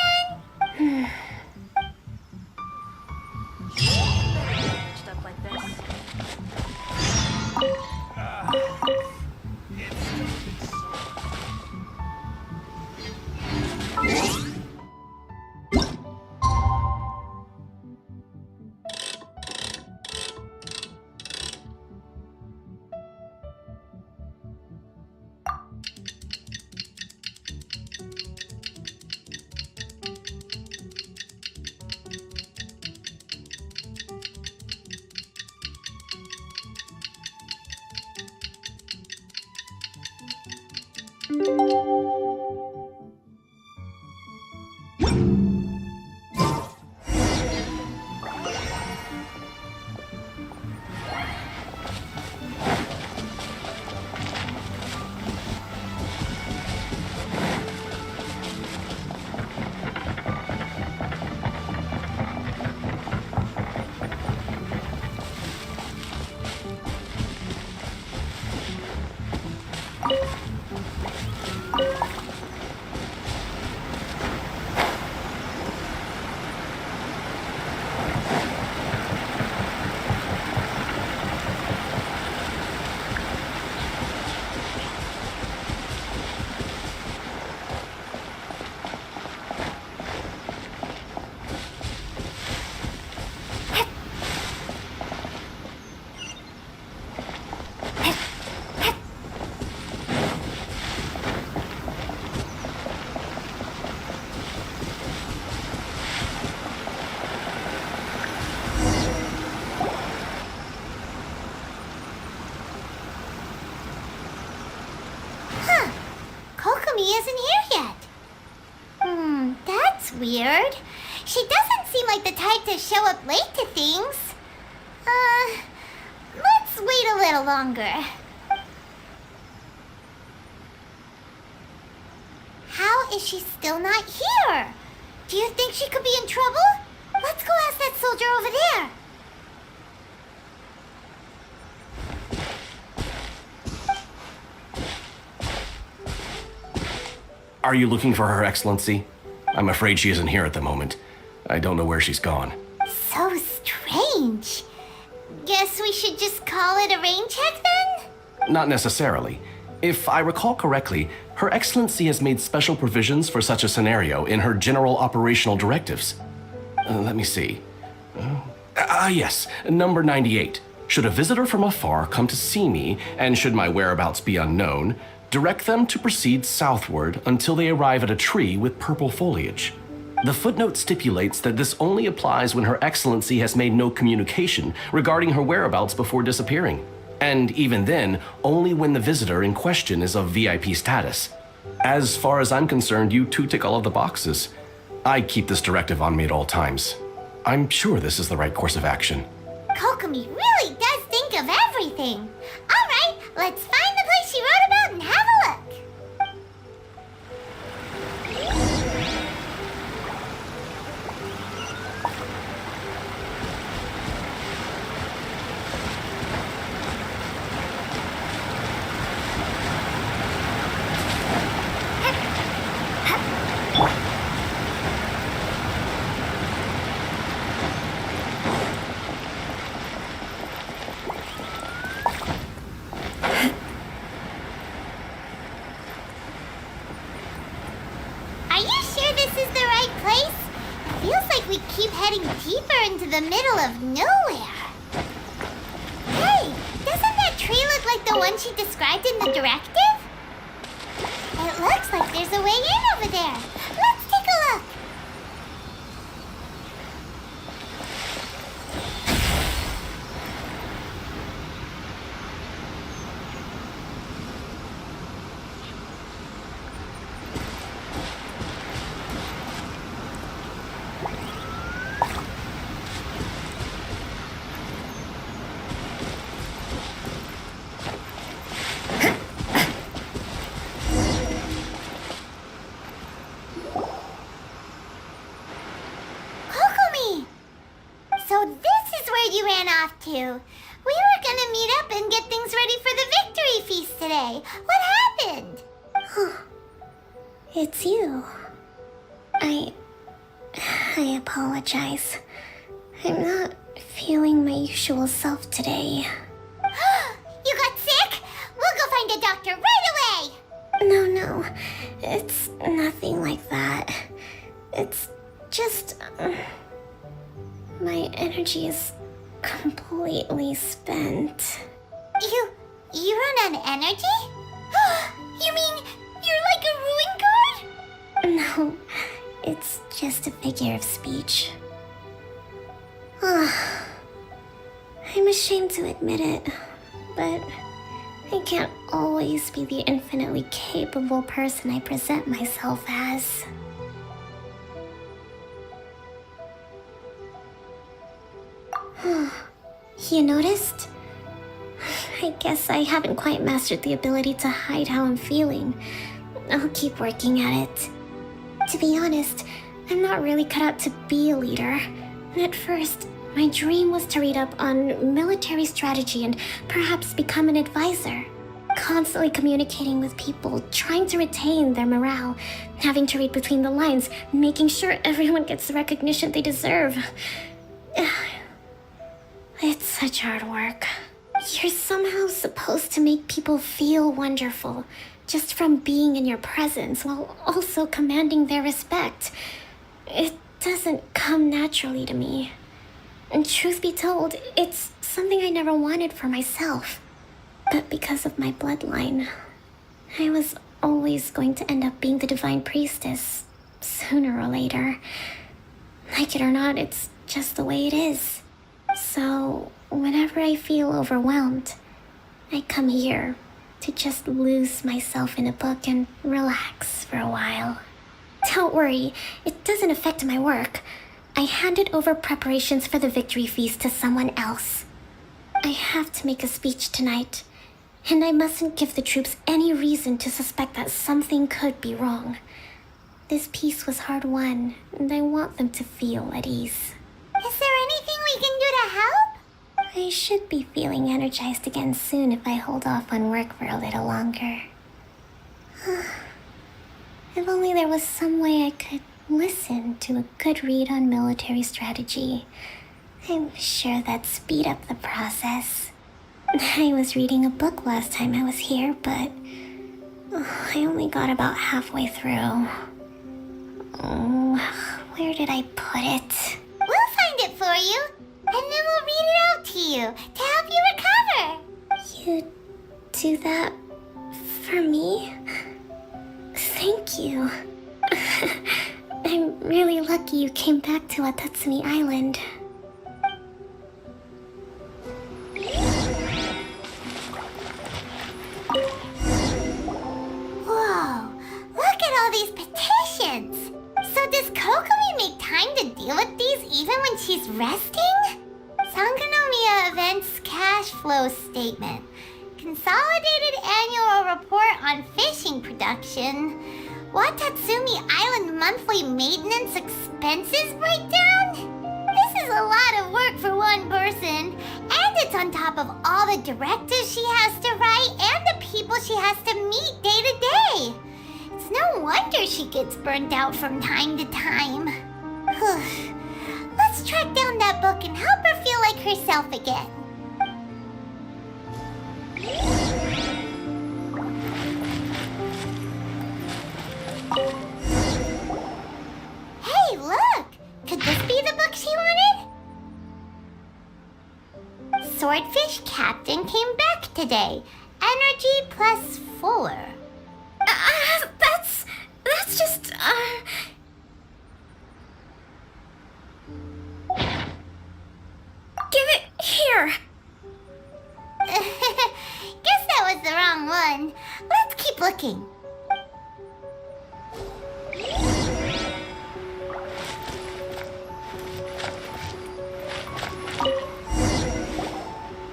then! Stuff like this. like the type to show up late to things. Let's wait a little longer. How is she still not here? Do you think she could be in trouble? Let's go ask that soldier over there. Are you looking for Her Excellency? I'm afraid she isn't here at the moment. I don't know where she's gone. So strange. Guess we should just call it a rain check then? Not necessarily. If I recall correctly, Her Excellency has made special provisions for such a scenario in her general operational directives. Let me see. Yes, number 98. Should a visitor from afar come to see me, and should my whereabouts be unknown, direct them to proceed southward until they arrive at a tree with purple foliage. The footnote stipulates that this only applies when Her Excellency has made no communication regarding her whereabouts before disappearing. And even then, only when the visitor in question is of VIP status. As far as I'm concerned, you two tick all of the boxes. I keep this directive on me at all times. I'm sure this is the right course of action. Kokomi really does think of everything. All right, let's find the place she wrote about and have a look. Are you sure this is the right place? It feels like we keep heading deeper into the middle of nowhere. Hey, doesn't that tree look like the one she described in the directive? It looks like there's a way in over there. Let's take a look. Kokomi! So this is where you ran off to. We were gonna meet up and get things ready for the victory feast today. What happened? It's you. I apologize. I'm not feeling my usual self today. You got sick? We'll go find a doctor right away! No. It's nothing like that. It's just... my energy is completely spent. You run on energy? You mean you're like a ruin guard? No, it's just a figure of speech. I'm ashamed to admit it, but I can't always be the infinitely capable person I present myself as. You noticed? I guess I haven't quite mastered the ability to hide how I'm feeling. I'll keep working at it. To be honest, I'm not really cut out to be a leader. At first, my dream was to read up on military strategy and perhaps become an advisor. Constantly communicating with people, trying to retain their morale, having to read between the lines, making sure everyone gets the recognition they deserve. It's such hard work. You're somehow supposed to make people feel wonderful just from being in your presence while also commanding their respect. It doesn't come naturally to me. And truth be told, it's something I never wanted for myself. But because of my bloodline, I was always going to end up being the divine priestess, sooner or later. Like it or not, it's just the way it is. So, whenever I feel overwhelmed, I come here to just lose myself in a book and relax for a while. Don't worry, it doesn't affect my work. I handed over preparations for the victory feast to someone else. I have to make a speech tonight, and I mustn't give the troops any reason to suspect that something could be wrong. This peace was hard won, and I want them to feel at ease. Is there anything we can do to help? I should be feeling energized again soon if I hold off on work for a little longer. If only there was some way I could listen to a good read on military strategy. I'm sure that'd speed up the process. I was reading a book last time I was here, but I only got about halfway through. Where did I put it? We'll find it for you, and then we'll read it out to you to help you recover. You do that for me? Thank you. I'm really lucky you came back to Watatsumi Island. Whoa, look at all these petitions. So does Kokomi make time to deal with these even when she's resting? Sangonomiya Events Cash Flow Statement. Consolidated Annual Report on Fishing Production. Watatsumi Island Monthly Maintenance Expenses Breakdown? This is a lot of work for one person, and it's on top of all the directives she has to write and the people she has to meet day to day. It's no wonder she gets burnt out from time to time. Let's track down that book and help her feel like herself again. Hey, look! Could this be the book she wanted? Swordfish Captain came back today. Energy +4. That's just, Give it here! Guess that was the wrong one. Let's keep looking.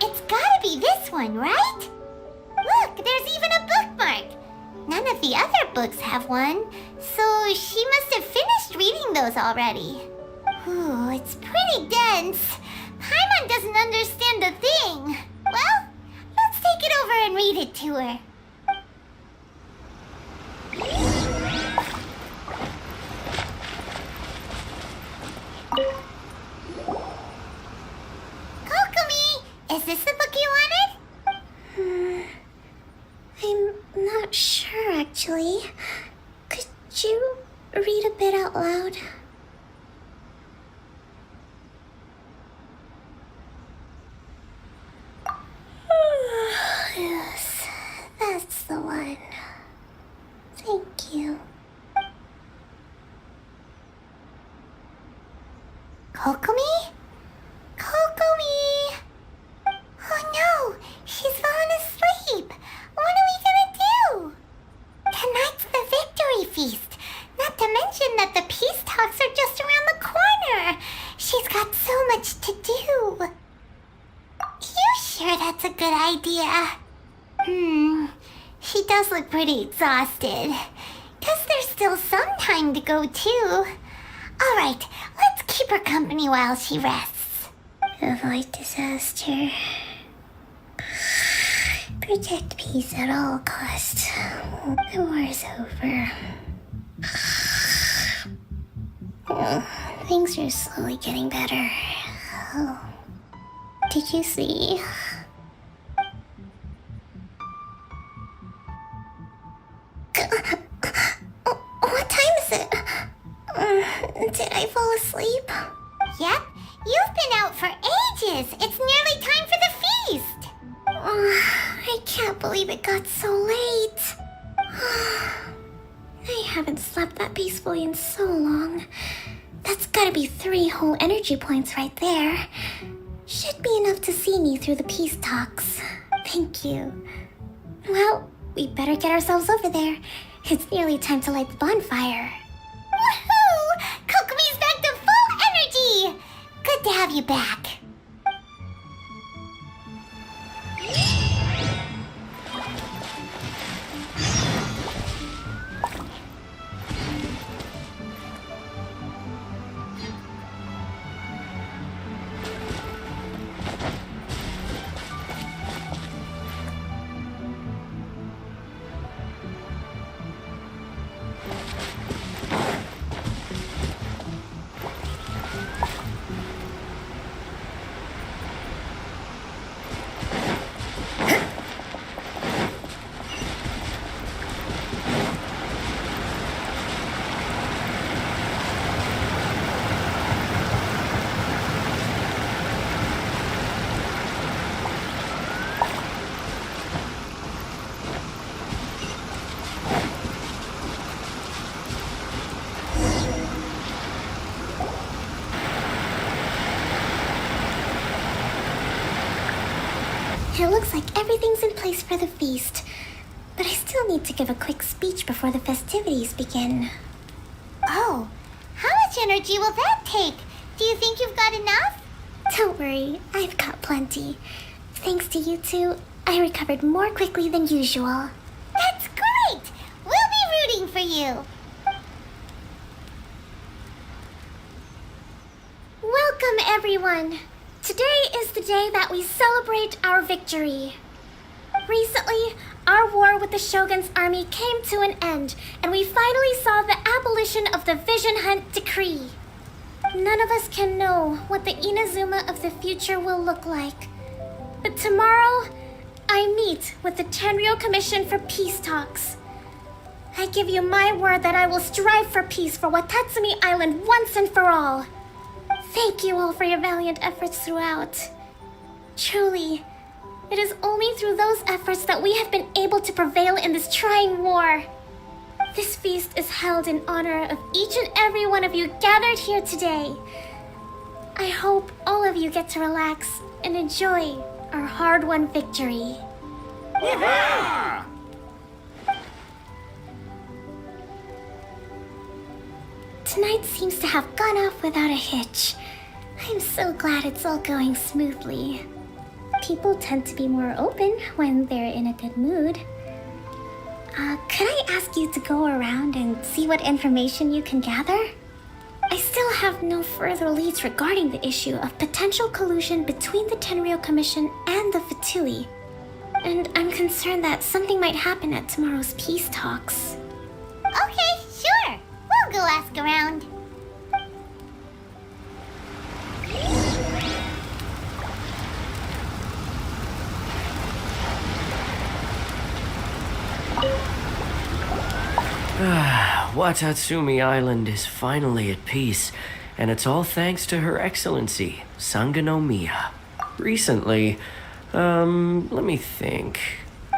It's gotta be this one, right? Look, there's even a bookmark. None of the other books have one, so she must have finished reading those already. Ooh, it's pretty dense. Paimon doesn't understand a thing. Well, let's take it over and read it to her. Kokomi, is this the book you wanted? I'm not sure, actually. Could you read a bit out loud? Yes, that's the one. Thank you. Kokomi? Kokomi! Oh no, she's fallen asleep. What are we gonna do? Tonight's the victory feast. Not to mention that the peace talks are just around the corner. She's got so much to do. You sure that's a good idea? She does look pretty exhausted. Guess there's still some time to go too. Alright, let's keep her company while she rests. Avoid disaster. Protect peace at all costs. The war's over. Things are slowly getting better. Oh. Did you see? What time is it? Did I fall asleep? Yep, you've been out for ages. It's nearly time for the feast. I can't believe it got so late. I haven't slept that peacefully in so long. That's gotta be 3 whole energy points right there. Should be enough to see me through the peace talks. Thank you. Well, we better get ourselves over there. It's nearly time to light the bonfire. Woohoo! Kokomi's back to full energy have you back. It looks like everything's in place for the feast, but I still need to give a quick speech before the festivities begin. Oh, how much energy will that take? Do you think you've got enough? Don't worry, I've got plenty. Thanks to you two, I recovered more quickly than usual. That's great! We'll be rooting for you. Welcome, everyone! Today is the day that we celebrate our victory. Recently, our war with the Shogun's army came to an end, and we finally saw the abolition of the Vision Hunt Decree. None of us can know what the Inazuma of the future will look like. But tomorrow, I meet with the Tenryou Commission for peace talks. I give you my word that I will strive for peace for Watatsumi Island once and for all. Thank you all for your valiant efforts throughout. Truly, it is only through those efforts that we have been able to prevail in this trying war. This feast is held in honor of each and every one of you gathered here today. I hope all of you get to relax and enjoy our hard-won victory. Tonight seems to have gone off without a hitch. I'm so glad it's all going smoothly. People tend to be more open when they're in a good mood. Could I ask you to go around and see what information you can gather? I still have no further leads regarding the issue of potential collusion between the Tenryou Commission and the Fatui. And I'm concerned that something might happen at tomorrow's peace talks. Okay, sure. We'll go ask around. Watatsumi Island is finally at peace, and it's all thanks to Her Excellency, Sangonomiya. Recently, let me think.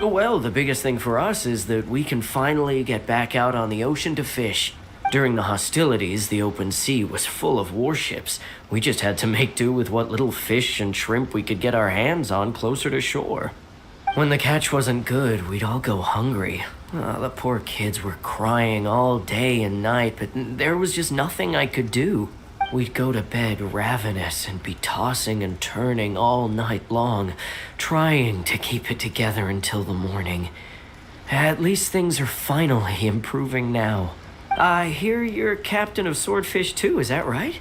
Well, the biggest thing for us is that we can finally get back out on the ocean to fish. During the hostilities, the open sea was full of warships. We just had to make do with what little fish and shrimp we could get our hands on closer to shore. When the catch wasn't good, we'd all go hungry. The poor kids were crying all day and night, but there was just nothing I could do. We'd go to bed ravenous and be tossing and turning all night long, trying to keep it together until the morning. At least things are finally improving now. I hear you're captain of Swordfish too, is that right?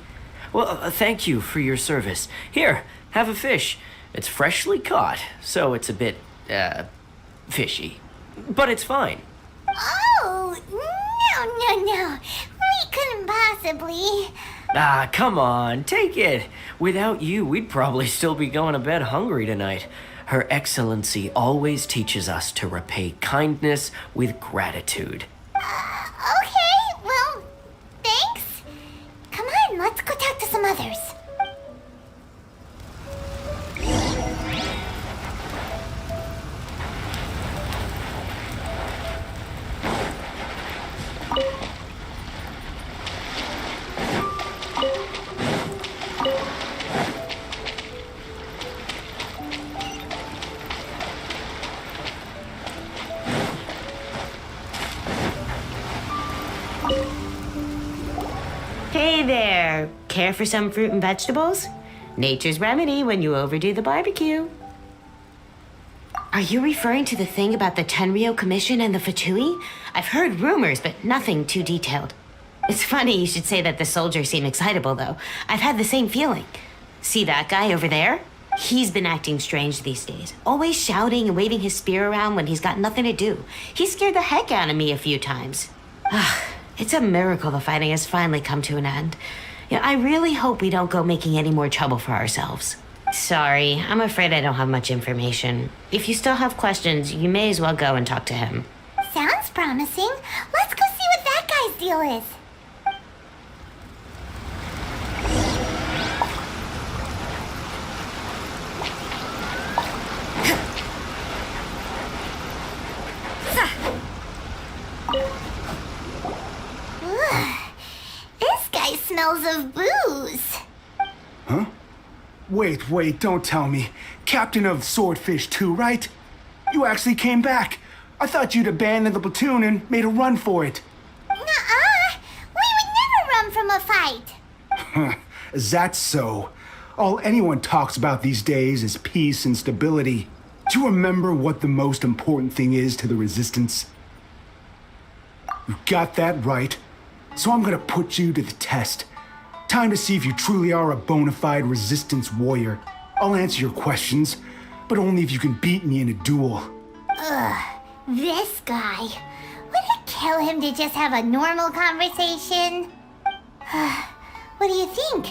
Well, thank you for your service. Here, have a fish. It's freshly caught, so it's a bit, fishy. But it's fine. Oh, no. We couldn't possibly. Come on, take it. Without you, we'd probably still be going to bed hungry tonight. Her Excellency always teaches us to repay kindness with gratitude. Okay, well, thanks. Come on, let's go talk to some others. Hey there. Care for some fruit and vegetables? Nature's remedy when you overdo the barbecue. Are you referring to the thing about the Tenryo Commission and the Fatui? I've heard rumors, but nothing too detailed. It's funny you should say that the soldiers seem excitable, though. I've had the same feeling. See that guy over there? He's been acting strange these days. Always shouting and waving his spear around when he's got nothing to do. He scared the heck out of me a few times. It's a miracle the fighting has finally come to an end. I really hope we don't go making any more trouble for ourselves. Sorry, I'm afraid I don't have much information. If you still have questions, you may as well go and talk to him. Sounds promising. Let's go see what that guy's deal is. This guy smells of booze. Huh? Wait, don't tell me. Captain of Swordfish 2, right? You actually came back. I thought you'd abandoned the platoon and made a run for it. Nuh-uh. We would never run from a fight. Is that so? All anyone talks about these days is peace and stability. Do you remember what the most important thing is to the Resistance? You got that right. So I'm gonna put you to the test. Time to see if you truly are a bona fide Resistance warrior. I'll answer your questions, but only if you can beat me in a duel. Ugh, this guy. Would it kill him to just have a normal conversation? What do you think?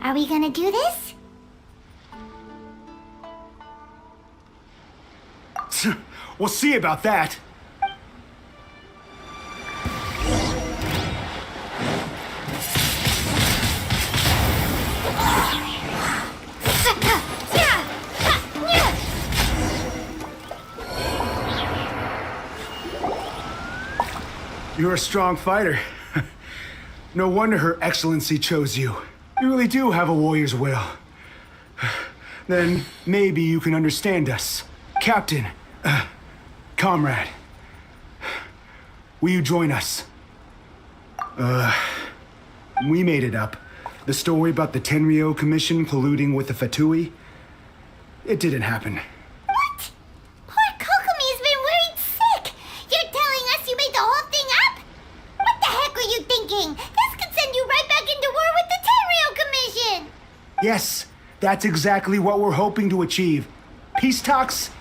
Are we gonna do this? We'll see about that. You're a strong fighter. No wonder Her Excellency chose you. You really do have a warrior's will. Then maybe you can understand us. Captain, comrade, will you join us? We made it up. The story about the Tenryo Commission colluding with the Fatui, it didn't happen. What? Poor Kokomi's been worried sick. You're telling us you made the whole thing up? What the heck were you thinking? This could send you right back into war with the Tenryo Commission. Yes, that's exactly what we're hoping to achieve. Peace talks?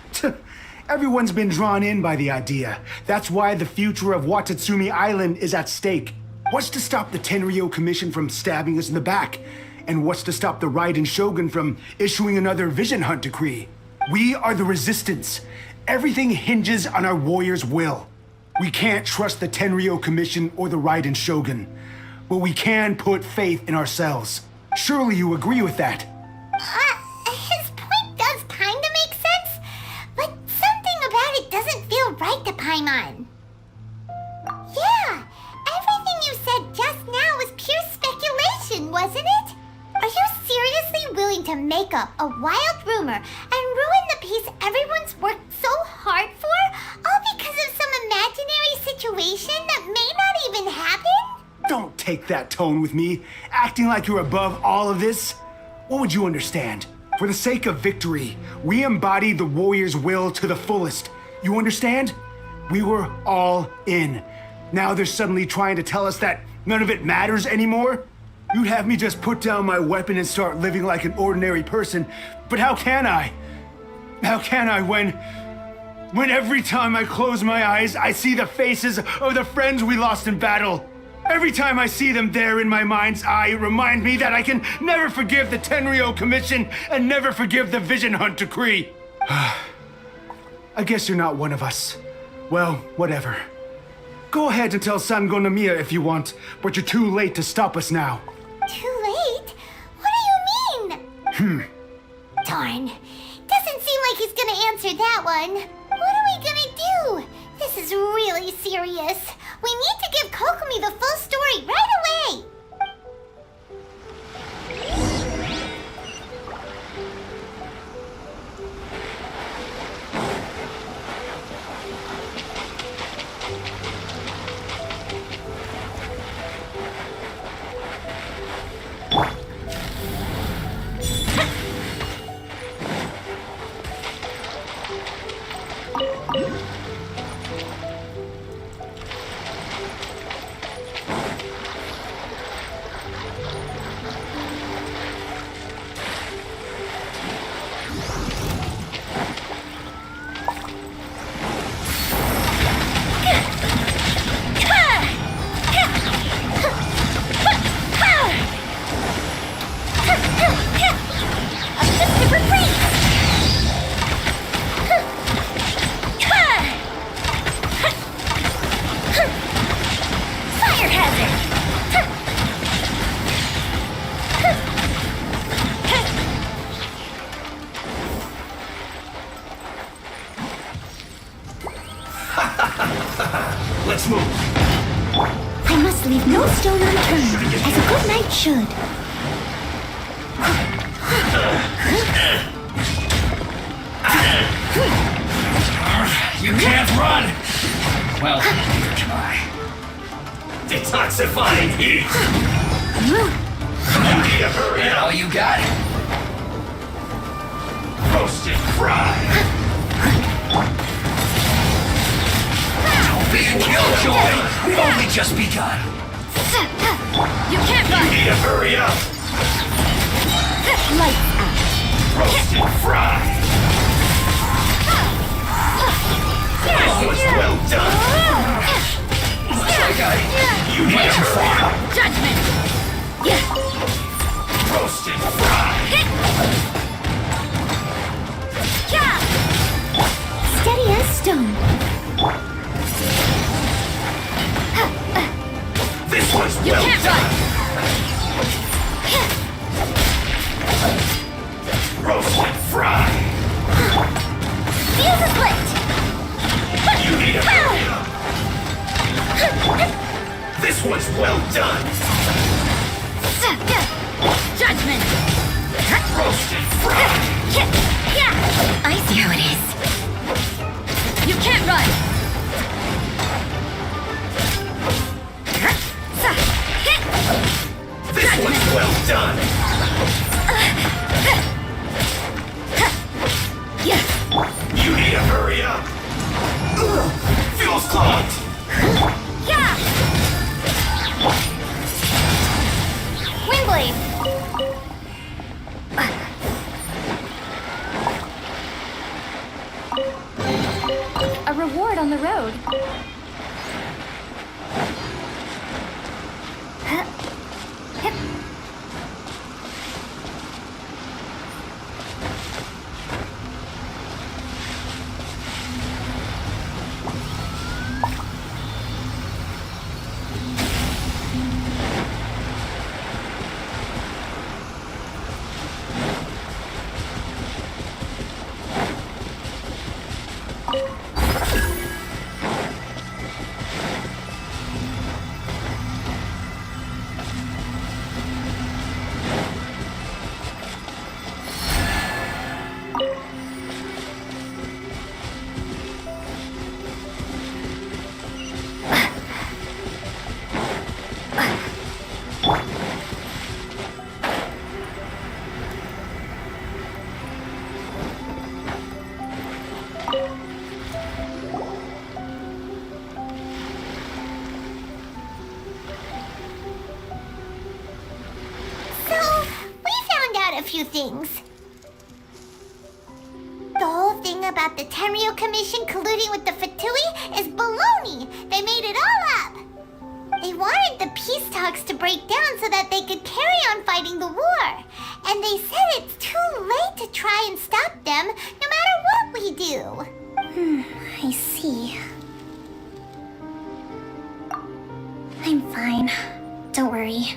Everyone's been drawn in by the idea. That's why the future of Watatsumi Island is at stake. What's to stop the Tenryo Commission from stabbing us in the back? And what's to stop the Raiden Shogun from issuing another Vision Hunt decree? We are the Resistance. Everything hinges on our warrior's will. We can't trust the Tenryo Commission or the Raiden Shogun, but we can put faith in ourselves. Surely you agree with that? His point does kind of make sense, but something about it doesn't feel right to Paimon. Yeah, everything you said just now was pure speculation, wasn't it? Are you seriously willing to make up a wild rumor and ruin the peace everyone's worked so hard for, all because of some imaginary situation that may not even happen? Don't take that tone with me, acting like you're above all of this. What would you understand? For the sake of victory, we embodied the warrior's will to the fullest. You understand? We were all in. Now they're suddenly trying to tell us that none of it matters anymore? You'd have me just put down my weapon and start living like an ordinary person, but how can I? How can I when every time I close my eyes, I see the faces of the friends we lost in battle? Every time I see them there in my mind's eye, it reminds me that I can never forgive the Tenryo Commission and never forgive the Vision Hunt decree. I guess you're not one of us. Well, whatever. Go ahead and tell Sango Nomiya if you want, but you're too late to stop us now. Too late? What do you mean? Darn. Doesn't seem like he's gonna answer that one. What are we gonna do? This is really serious. We need to give Kokomi the full story right away! Let's move. I must leave no stone unturned, as a good knight should. You can't run! Well, try. Detoxifying heat! You need to hurry up! All you got? Roasted fried! Don't be a killjoy! We've only just begun! You can't run! You need to hurry up! Lights out. Roasted fried! This was well done! Looks like you need to far! Judgment! Roasted fried! Steady as stone. This was You well can't done! Roasted fried! Fuse is lit! You need to hurry up! This one's well done! Judgment! Roasted fried! I see how it is. You can't run! This one's well done! You need to hurry up! Fuel's clogged! Wingblade! A reward on the road. A few things. The whole thing about the Tenryo Commission colluding with the Fatui is baloney. They made it all up. They wanted the peace talks to break down so that they could carry on fighting the war. And they said it's too late to try and stop them, no matter what we do. I see. I'm fine. Don't worry.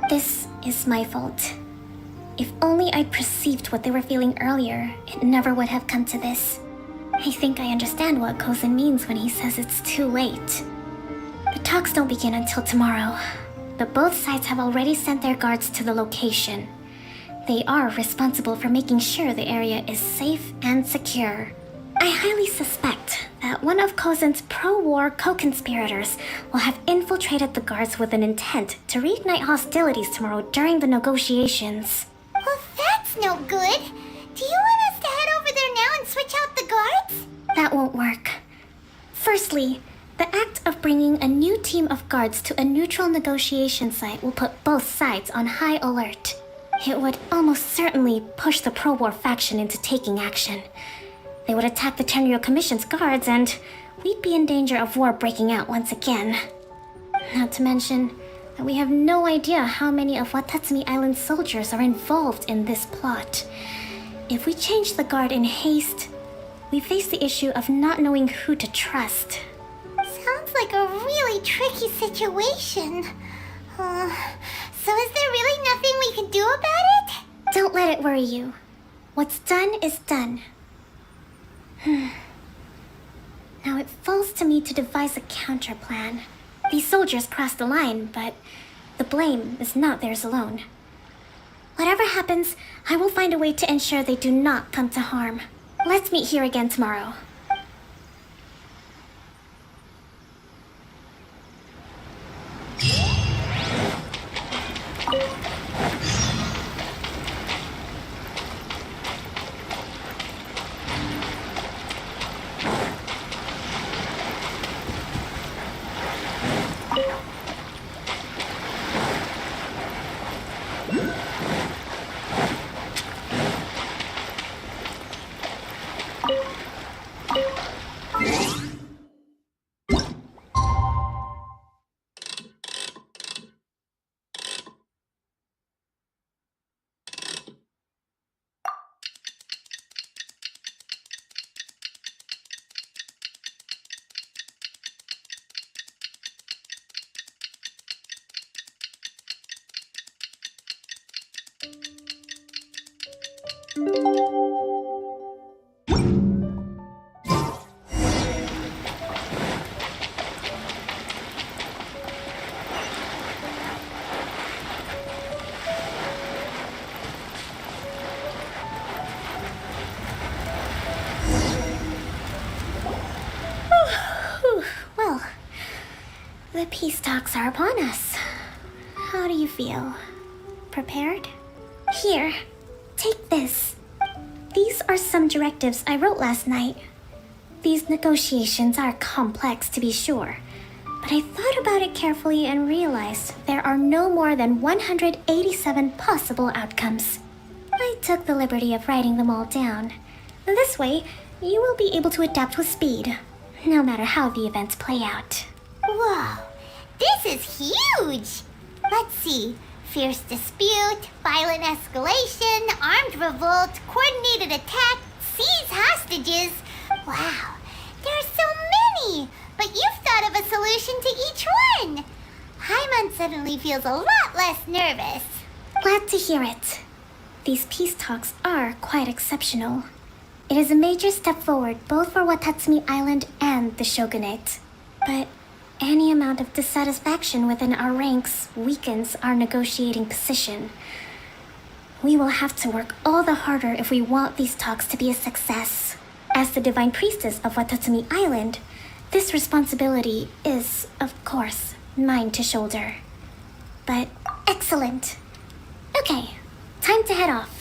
This is my fault. If only I'd perceived what they were feeling earlier, it never would have come to this. I think I understand what Kozan means when he says it's too late. The talks don't begin until tomorrow, but both sides have already sent their guards to the location. They are responsible for making sure the area is safe and secure. I highly suspect that one of Kozan's pro-war co-conspirators will have infiltrated the guards with an intent to reignite hostilities tomorrow during the negotiations. Well, that's no good. Do you want us to head over there now and switch out the guards? That won't work. Firstly, the act of bringing a new team of guards to a neutral negotiation site will put both sides on high alert. It would almost certainly push the pro-war faction into taking action. They would attack the Tenryo Commission's guards, and we'd be in danger of war breaking out once again. Not to mention that we have no idea how many of Watatsumi Island's soldiers are involved in this plot. If we change the guard in haste, we face the issue of not knowing who to trust. Sounds like a really tricky situation. So is there really nothing we can do about it? Don't let it worry you. What's done is done. Now it falls to me to devise a counter plan. These soldiers crossed the line, but the blame is not theirs alone. Whatever happens, I will find a way to ensure they do not come to harm. Let's meet here again tomorrow. Well, the peace talks are upon us. How do you feel? Prepared? Here, take this. These are some directives I wrote last night. These negotiations are complex, to be sure, but I thought about it carefully and realized there are no more than 187 possible outcomes. I took the liberty of writing them all down. This way, you will be able to adapt with speed, no matter how the events play out. Whoa, this is huge! Let's see. Fierce dispute, violent escalation, armed revolt, coordinated attack, seize hostages. Wow, there are so many! But you've thought of a solution to each one! Hyman suddenly feels a lot less nervous. Glad to hear it. These peace talks are quite exceptional. It is a major step forward both for Watatsumi Island and the Shogunate. But any amount of dissatisfaction within our ranks weakens our negotiating position. We will have to work all the harder if we want these talks to be a success. As the Divine Priestess of Watatsumi Island, this responsibility is, of course, mine to shoulder. But excellent. Okay, time to head off.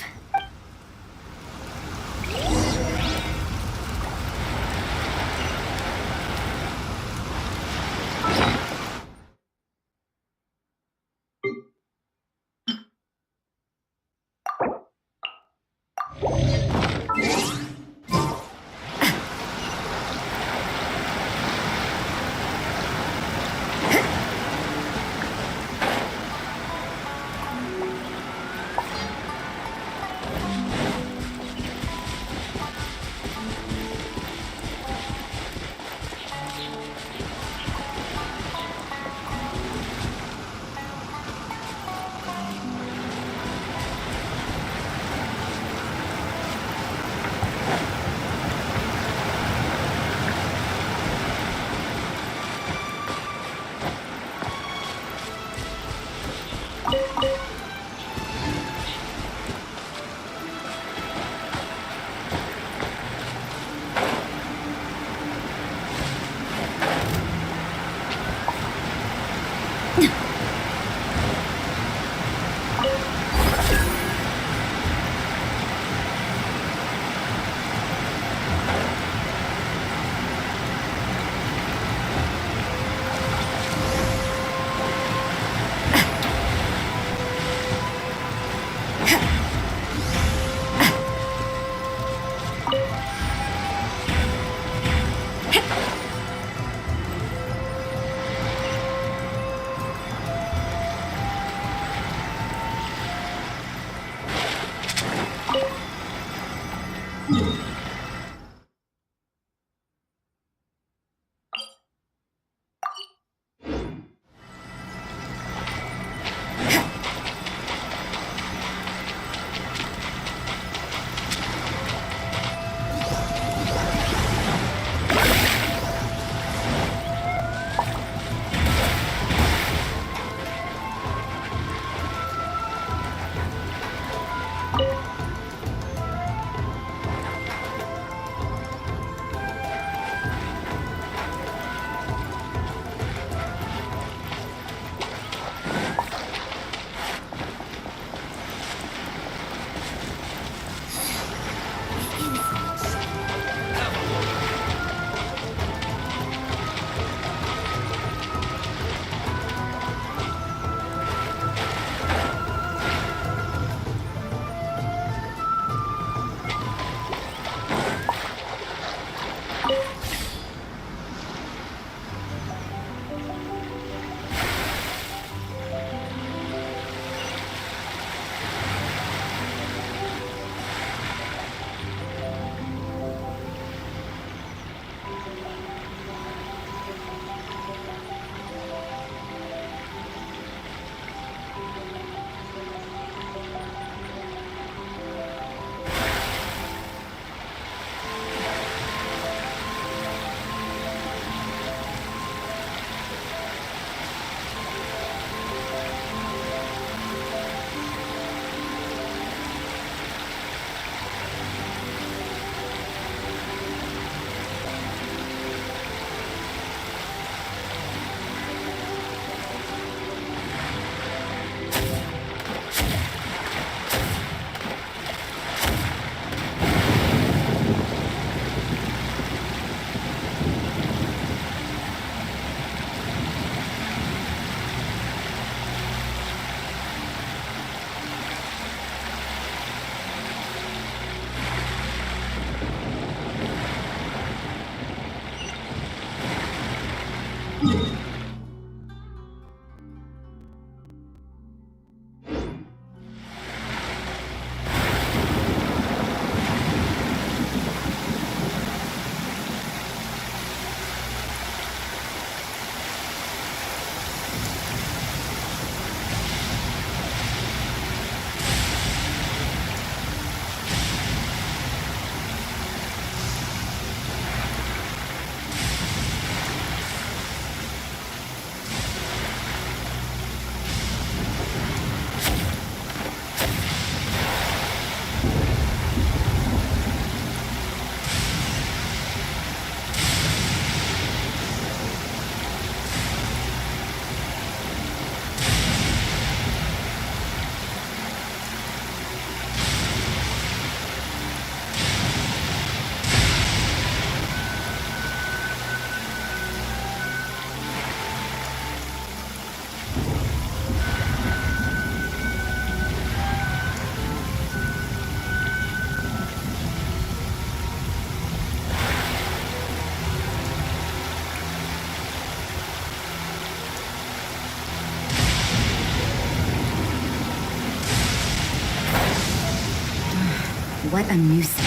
What a nuisance.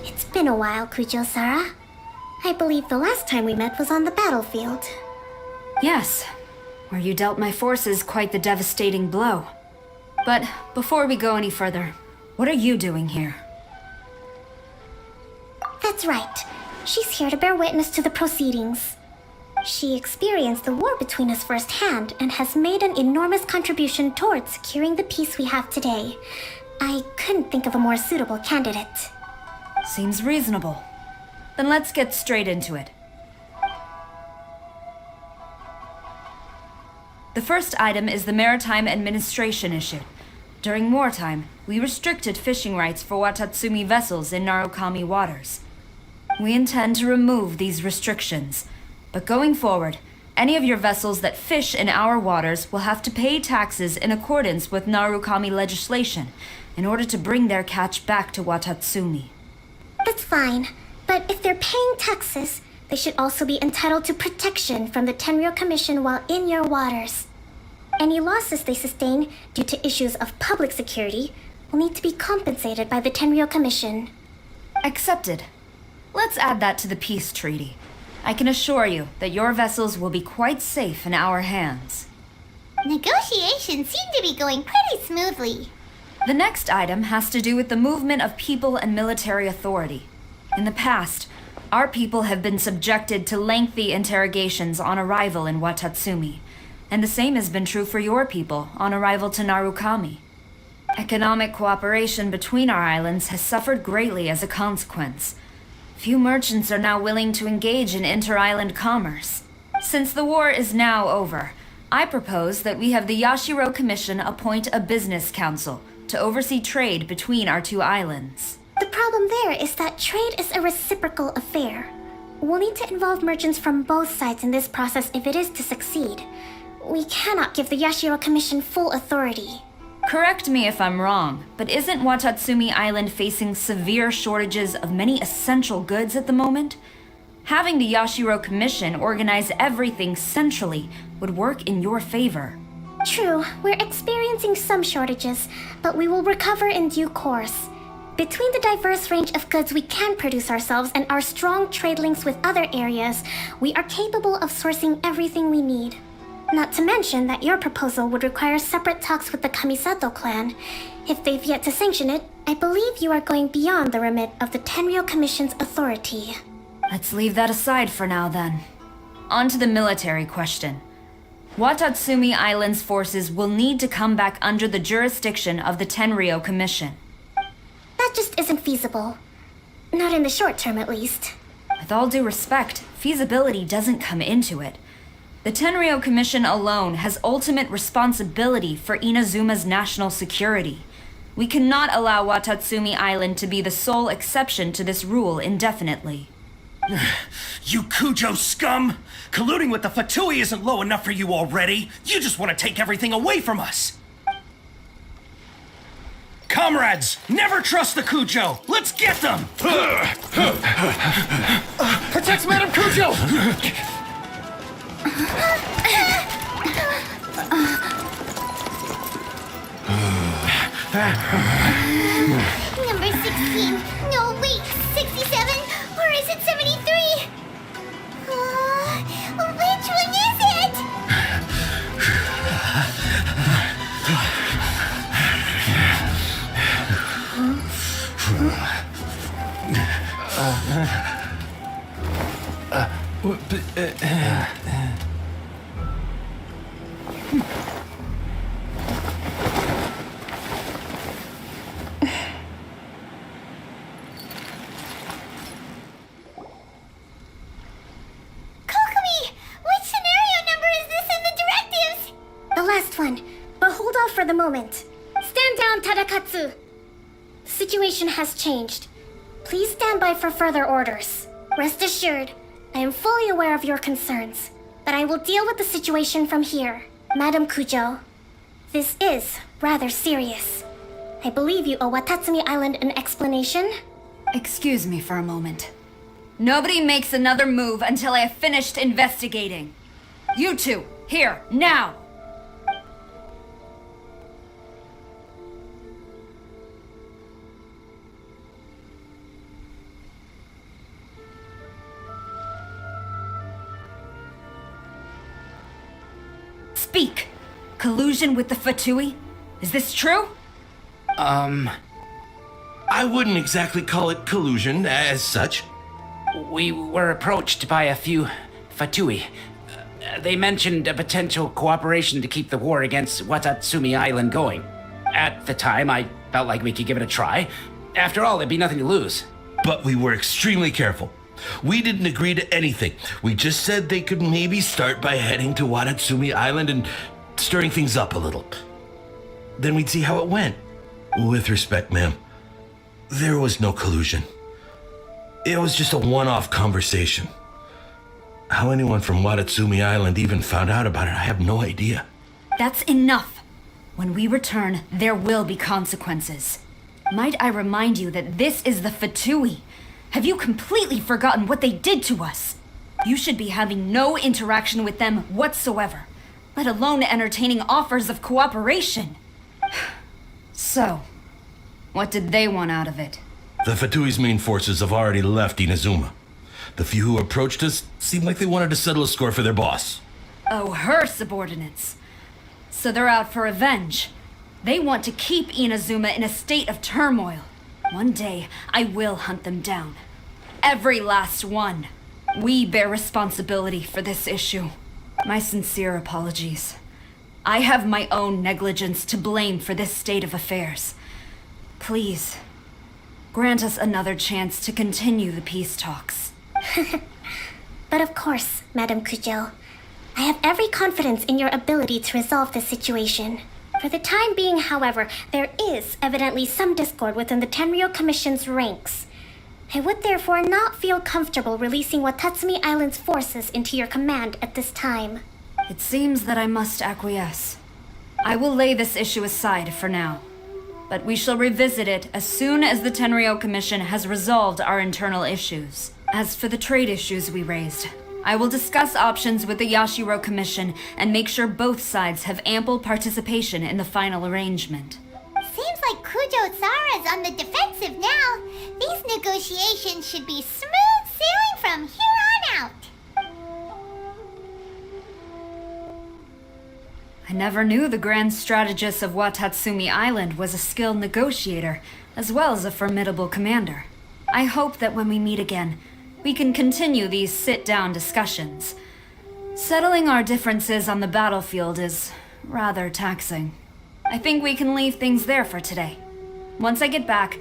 It's been a while, Kujo-Sara. I believe the last time we met was on the battlefield. Yes, where you dealt my forces quite the devastating blow. But before we go any further, what are you doing here? That's right. She's here to bear witness to the proceedings. She experienced the war between us firsthand and has made an enormous contribution towards securing the peace we have today. I couldn't think of a more suitable candidate. Seems reasonable. Then let's get straight into it. The first item is the Maritime Administration issue. During wartime, we restricted fishing rights for Watatsumi vessels in Narukami waters. We intend to remove these restrictions, but going forward, any of your vessels that fish in our waters will have to pay taxes in accordance with Narukami legislation in order to bring their catch back to Watatsumi. That's fine, but if they're paying taxes, they should also be entitled to protection from the Tenryou Commission while in your waters. Any losses they sustain due to issues of public security will need to be compensated by the Tenryou Commission. Accepted. Let's add that to the peace treaty. I can assure you that your vessels will be quite safe in our hands. Negotiations seem to be going pretty smoothly. The next item has to do with the movement of people and military authority. In the past, our people have been subjected to lengthy interrogations on arrival in Watatsumi, and the same has been true for your people on arrival to Narukami. Economic cooperation between our islands has suffered greatly as a consequence. Few merchants are now willing to engage in inter-island commerce. Since the war is now over, I propose that we have the Yashiro Commission appoint a business council to oversee trade between our two islands. The problem there is that trade is a reciprocal affair. We'll need to involve merchants from both sides in this process if it is to succeed. We cannot give the Yashiro Commission full authority. Correct me if I'm wrong, but isn't Watatsumi Island facing severe shortages of many essential goods at the moment? Having the Yashiro Commission organize everything centrally would work in your favor. True, we're experiencing some shortages, but we will recover in due course. Between the diverse range of goods we can produce ourselves and our strong trade links with other areas, we are capable of sourcing everything we need. Not to mention that your proposal would require separate talks with the Kamisato clan. If they've yet to sanction it, I believe you are going beyond the remit of the Tenryou Commission's authority. Let's leave that aside for now then. On to the military question. Watatsumi Island's forces will need to come back under the jurisdiction of the Tenryou Commission. That just isn't feasible. Not in the short term, at least. With all due respect, feasibility doesn't come into it. The Tenryou Commission alone has ultimate responsibility for Inazuma's national security. We cannot allow Watatsumi Island to be the sole exception to this rule indefinitely. You Kujo scum! Colluding with the Fatui isn't low enough for you already. You just want to take everything away from us. Comrades, never trust the Kujo. Let's get them! Protect Madame Kujo! Number 16. No, wait. 67? Or is it 73? Which one is it? One, but hold off for the moment. Stand down, Tadakatsu. The situation has changed. Please stand by for further orders. Rest assured, I am fully aware of your concerns, but I will deal with the situation from here. Madam Kujo, this is rather serious. I believe you owe Watatsumi Island an explanation. Excuse me for a moment. Nobody makes another move until I have finished investigating. You two, here, now! Speak! Collusion with the Fatui? Is this true? I wouldn't exactly call it collusion as such. We were approached by a few Fatui. They mentioned a potential cooperation to keep the war against Watatsumi Island going. At the time, I felt like we could give it a try. After all, there'd be nothing to lose. But we were extremely careful. We didn't agree to anything. We just said they could maybe start by heading to Watatsumi Island and stirring things up a little. Then we'd see how it went. With respect, ma'am, there was no collusion. It was just a one-off conversation. How anyone from Watatsumi Island even found out about it, I have no idea. That's enough. When we return, there will be consequences. Might I remind you that this is the Fatui? Have you completely forgotten what they did to us? You should be having no interaction with them whatsoever, let alone entertaining offers of cooperation. So, what did they want out of it? The Fatui's main forces have already left Inazuma. The few who approached us seemed like they wanted to settle a score for their boss. Oh, her subordinates. So they're out for revenge. They want to keep Inazuma in a state of turmoil. One day, I will hunt them down. Every last one. We bear responsibility for this issue. My sincere apologies. I have my own negligence to blame for this state of affairs. Please, grant us another chance to continue the peace talks. But of course, Madam Kujo. I have every confidence in your ability to resolve this situation. For the time being, however, there is evidently some discord within the Tenryou Commission's ranks. I would therefore not feel comfortable releasing Watatsumi Island's forces into your command at this time. It seems that I must acquiesce. I will lay this issue aside for now, but we shall revisit it as soon as the Tenryou Commission has resolved our internal issues. As for the trade issues we raised, I will discuss options with the Yashiro Commission and make sure both sides have ample participation in the final arrangement. Seems like Kujo-Sara's on the defensive now. These negotiations should be smooth sailing from here on out. I never knew the grand strategist of Watatsumi Island was a skilled negotiator, as well as a formidable commander. I hope that when we meet again, we can continue these sit-down discussions. Settling our differences on the battlefield is rather taxing. I think we can leave things there for today. Once I get back,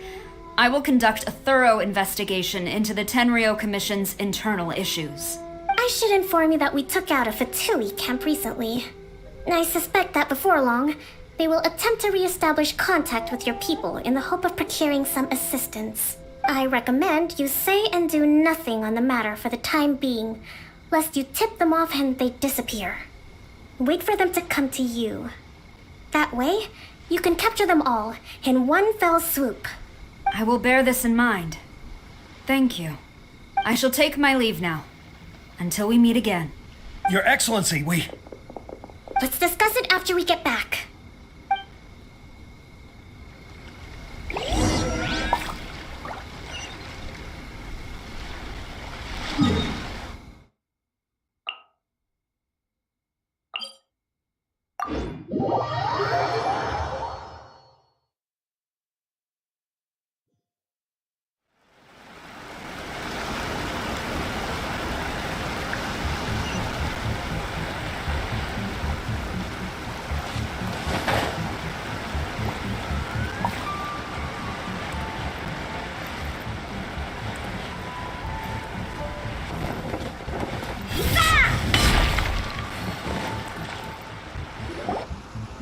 I will conduct a thorough investigation into the Tenryo Commission's internal issues. I should inform you that we took out a Fatui camp recently. I suspect that before long, they will attempt to re-establish contact with your people in the hope of procuring some assistance. I recommend you say and do nothing on the matter for the time being, lest you tip them off and they disappear. Wait for them to come to you. That way, you can capture them all in one fell swoop. I will bear this in mind. Thank you. I shall take my leave now. Until we meet again. Your Excellency, we... Let's discuss it after we get back.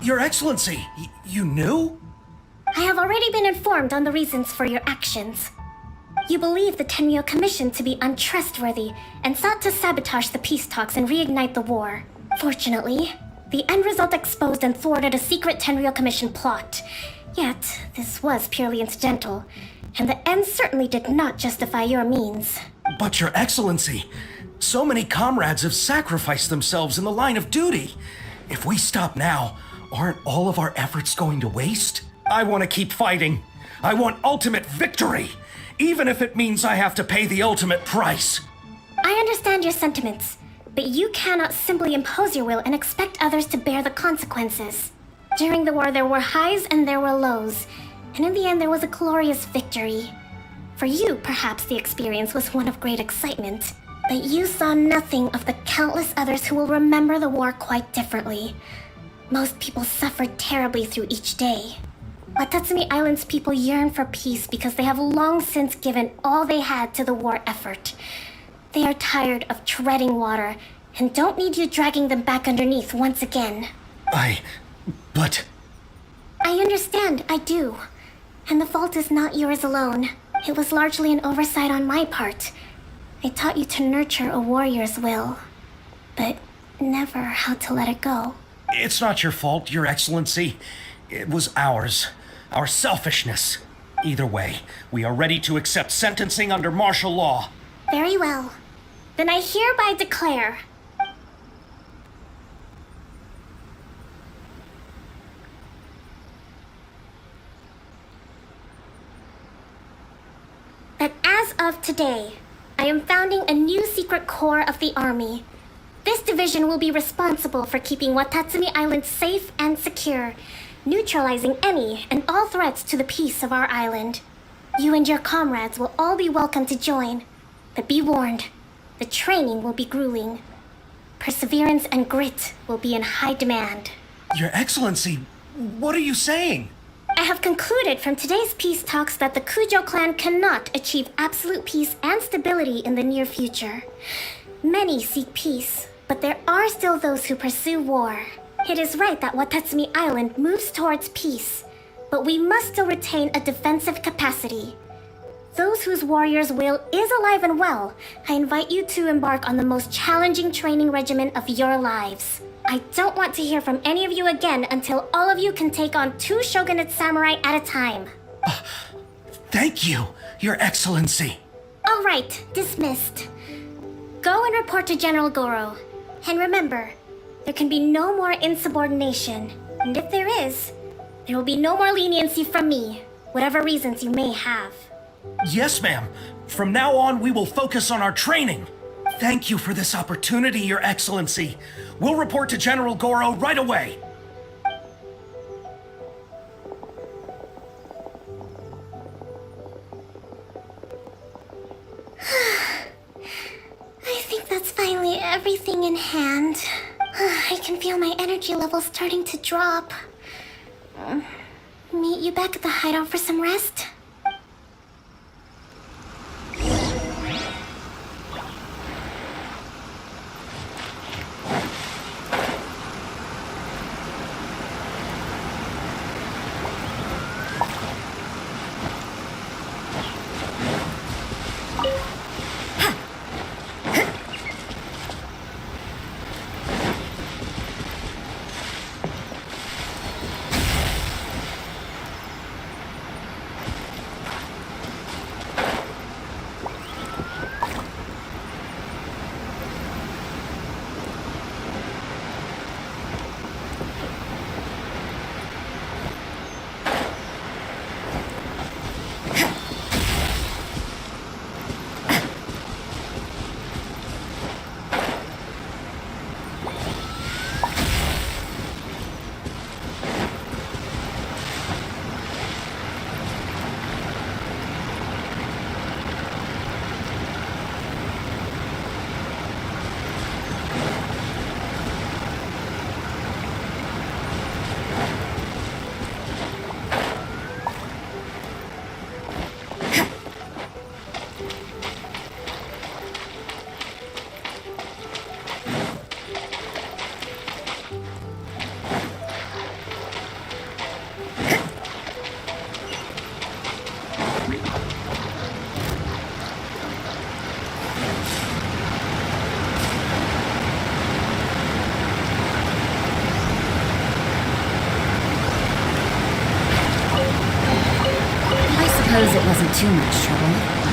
Your Excellency, you knew? I have already been informed on the reasons for your actions. You believe the Tenryo Commission to be untrustworthy and sought to sabotage the peace talks and reignite the war. Fortunately, the end result exposed and thwarted a secret Tenryo Commission plot. Yet, this was purely incidental, and the end certainly did not justify your means. But Your Excellency, so many comrades have sacrificed themselves in the line of duty. If we stop now, aren't all of our efforts going to waste? I want to keep fighting. I want ultimate victory, even if it means I have to pay the ultimate price. I understand your sentiments, but you cannot simply impose your will and expect others to bear the consequences. During the war, there were highs and there were lows, and in the end, there was a glorious victory. For you, perhaps the experience was one of great excitement, but you saw nothing of the countless others who will remember the war quite differently. Most people suffered terribly through each day. Watatsumi Island's people yearn for peace because they have long since given all they had to the war effort. They are tired of treading water and don't need you dragging them back underneath once again. But... I understand, I do. And the fault is not yours alone. It was largely an oversight on my part. I taught you to nurture a warrior's will, but never how to let it go. It's not your fault, Your Excellency. It was ours. Our selfishness. Either way, we are ready to accept sentencing under martial law. Very well. Then I hereby declare... that as of today, I am founding a new secret corps of the army. This division will be responsible for keeping Watatsumi Island safe and secure, neutralizing any and all threats to the peace of our island. You and your comrades will all be welcome to join, but be warned, the training will be grueling. Perseverance and grit will be in high demand. Your Excellency, what are you saying? I have concluded from today's peace talks that the Kujo clan cannot achieve absolute peace and stability in the near future. Many seek peace, but there are still those who pursue war. It is right that Watatsumi Island moves towards peace, but we must still retain a defensive capacity. Those whose warrior's will is alive and well, I invite you to embark on the most challenging training regimen of your lives. I don't want to hear from any of you again until all of you can take on 2 shogunate samurai at a time. Thank you, Your Excellency. All right, dismissed. Go and report to General Goro. And remember, there can be no more insubordination. And if there is, there will be no more leniency from me, whatever reasons you may have. Yes, ma'am. From now on, we will focus on our training. Thank you for this opportunity, Your Excellency. We'll report to General Goro right away. I think that's finally everything in hand. I can feel my energy levels starting to drop. Meet you back at the hideout for some rest? Suppose it wasn't too much trouble.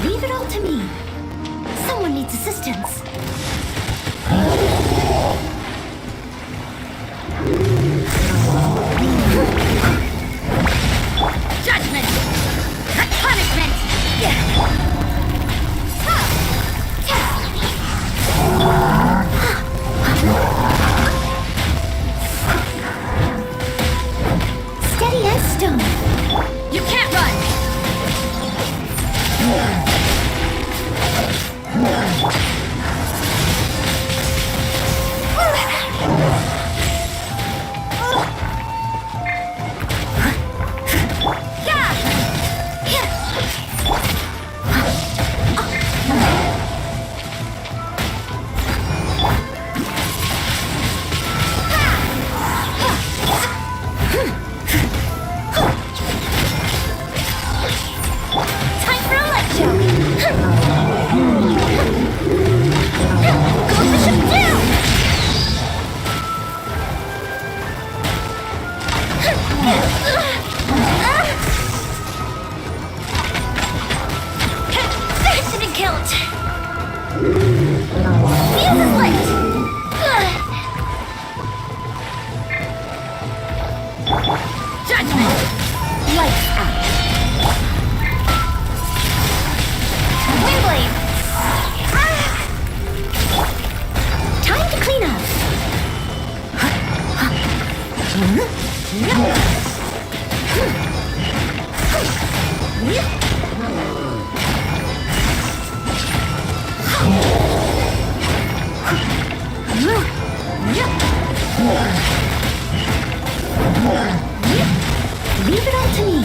Leave it all to me. Someone needs assistance. Judgment! Punishment! Steady as stone. You can't run! Time for a light show! Go Bishop down! Should have killed. Fuse is lit. Judgment. Lights out. Windblade. Time to clean up. Leave it all to me.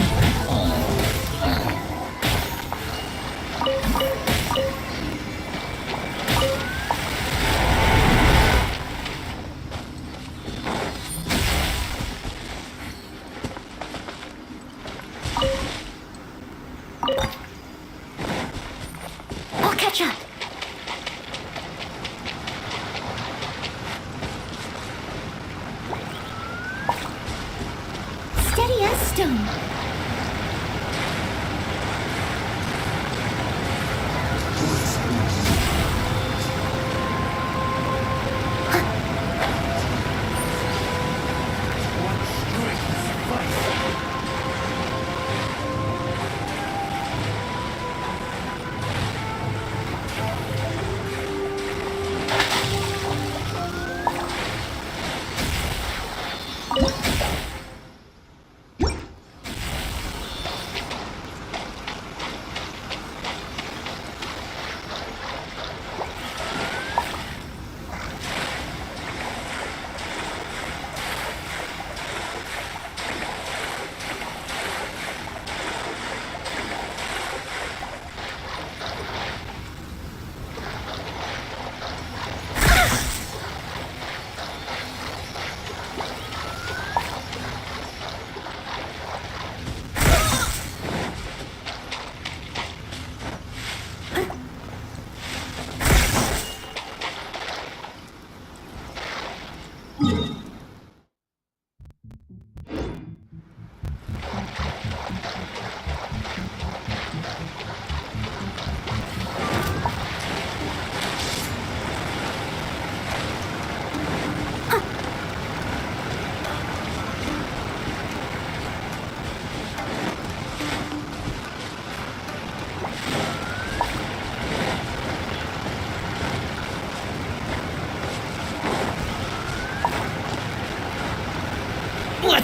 I'll catch up. Steady as stone.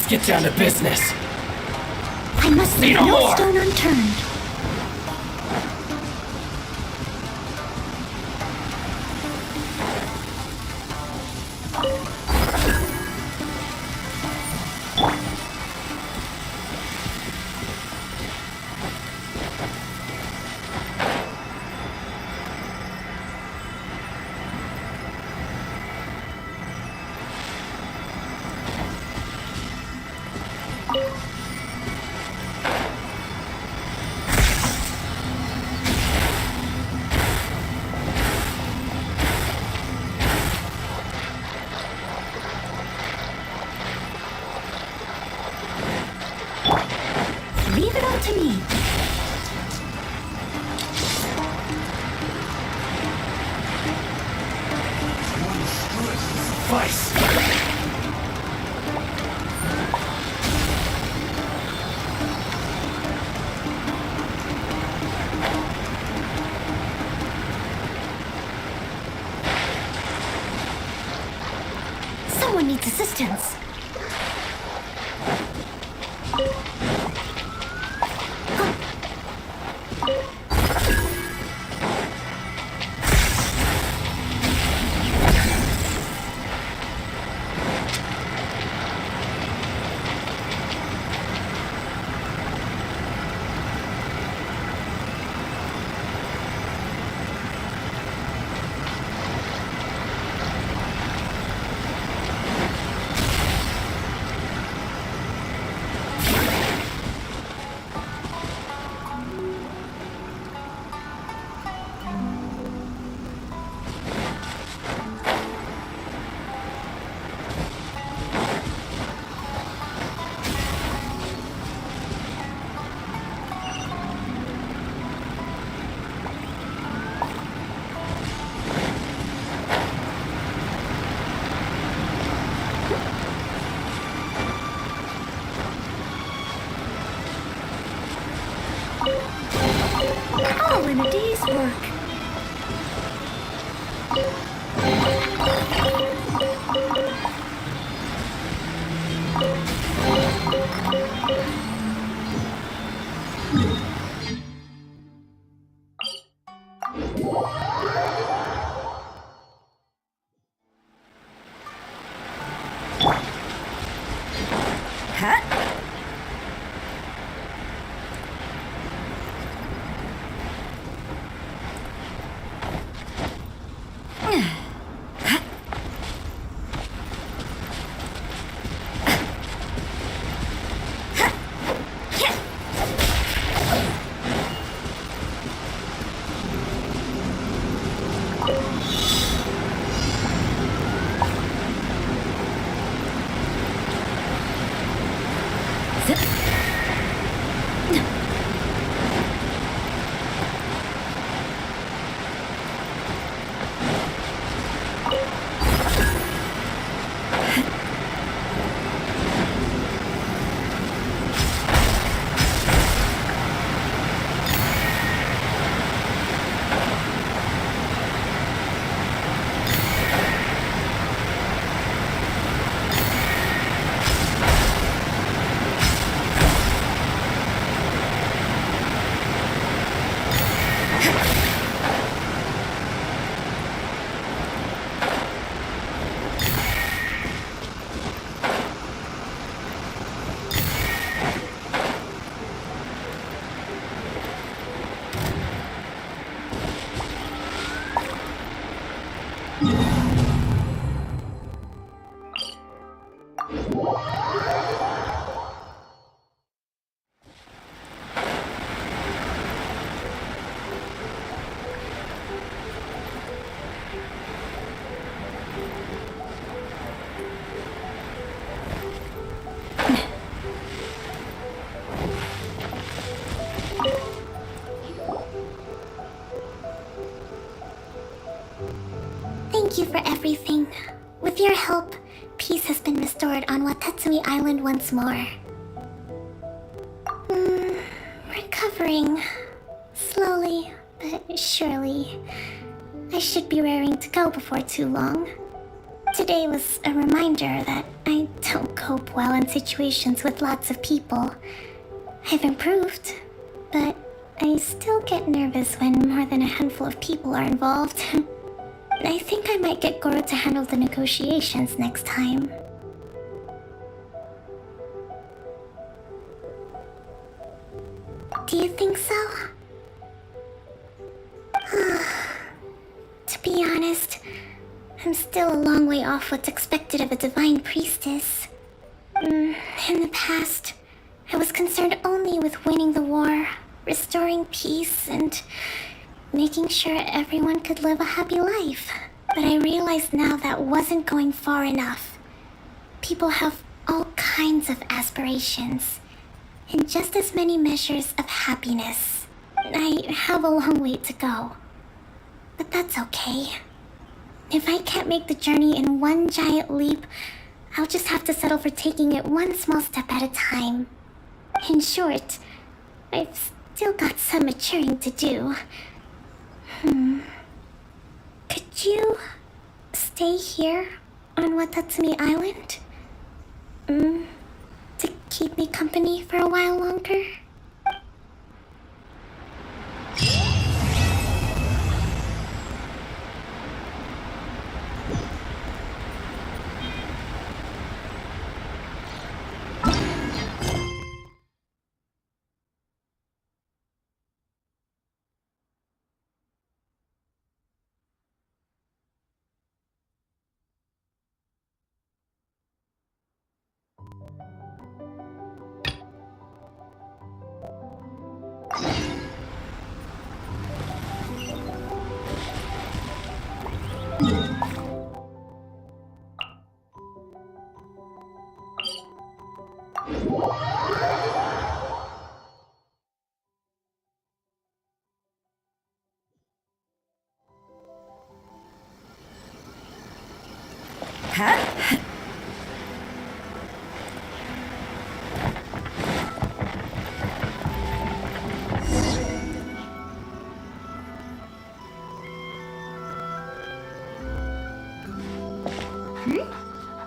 Let's get down to business. I must leave no no more. stone unturned. Leave it all to me. Vice. Someone needs assistance. All in a day's work. Thank you for everything. With your help, peace has been restored on Watatsumi Island once more. Recovering. Slowly, but surely. I should be raring to go before too long. Today was a reminder that I don't cope well in situations with lots of people. I've improved, but I still get nervous when more than a handful of people are involved. I think I might get Goro to handle the negotiations next time. Do you think so? To be honest, I'm still a long way off what's expected of a divine priestess. In the past, I was concerned only with winning the war, restoring peace, and making sure everyone could live a happy life. But I realized now that wasn't going far enough. People have all kinds of aspirations, and just as many measures of happiness. I have a long way to go. But that's okay. If I can't make the journey in one giant leap, I'll just have to settle for taking it one small step at a time. In short, I've still got some maturing to do. Could you stay here on Watatsumi Island? To keep me company for a while longer?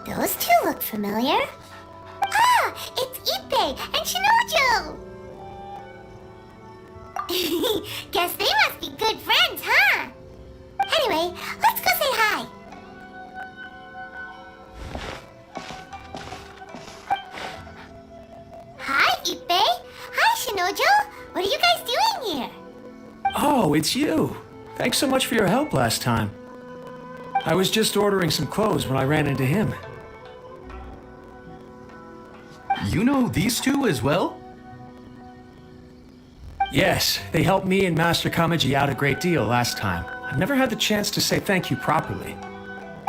Those two look familiar. Ah, it's Ippei and Shinojo! Guess they must be good friends, huh? Anyway, let's go say hi. Hi, Ippei. Hi, Shinojo. What are you guys doing here? Oh, it's you. Thanks so much for your help last time. I was just ordering some clothes when I ran into him. You know these two as well? Yes, they helped me and Master Kamaji out a great deal last time. I've never had the chance to say thank you properly.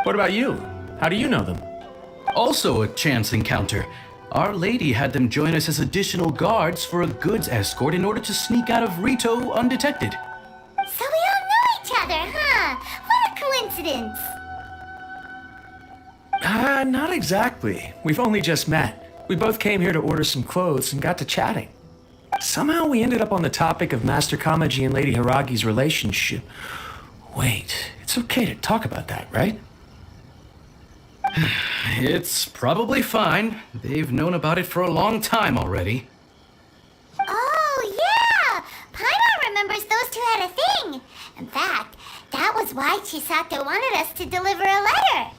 What about you? How do you know them? Also a chance encounter. Our lady had them join us as additional guards for a goods escort in order to sneak out of Rito undetected. So we all know each other, huh? What a coincidence. Not exactly. We've only just met. We both came here to order some clothes and got to chatting. Somehow we ended up on the topic of Master Kamaji and Lady Hiragi's relationship. Wait, it's okay to talk about that, right? It's probably fine. They've known about it for a long time already. Oh, yeah! Paimon remembers those two had a thing. In fact, that was why Chisato wanted us to deliver a letter.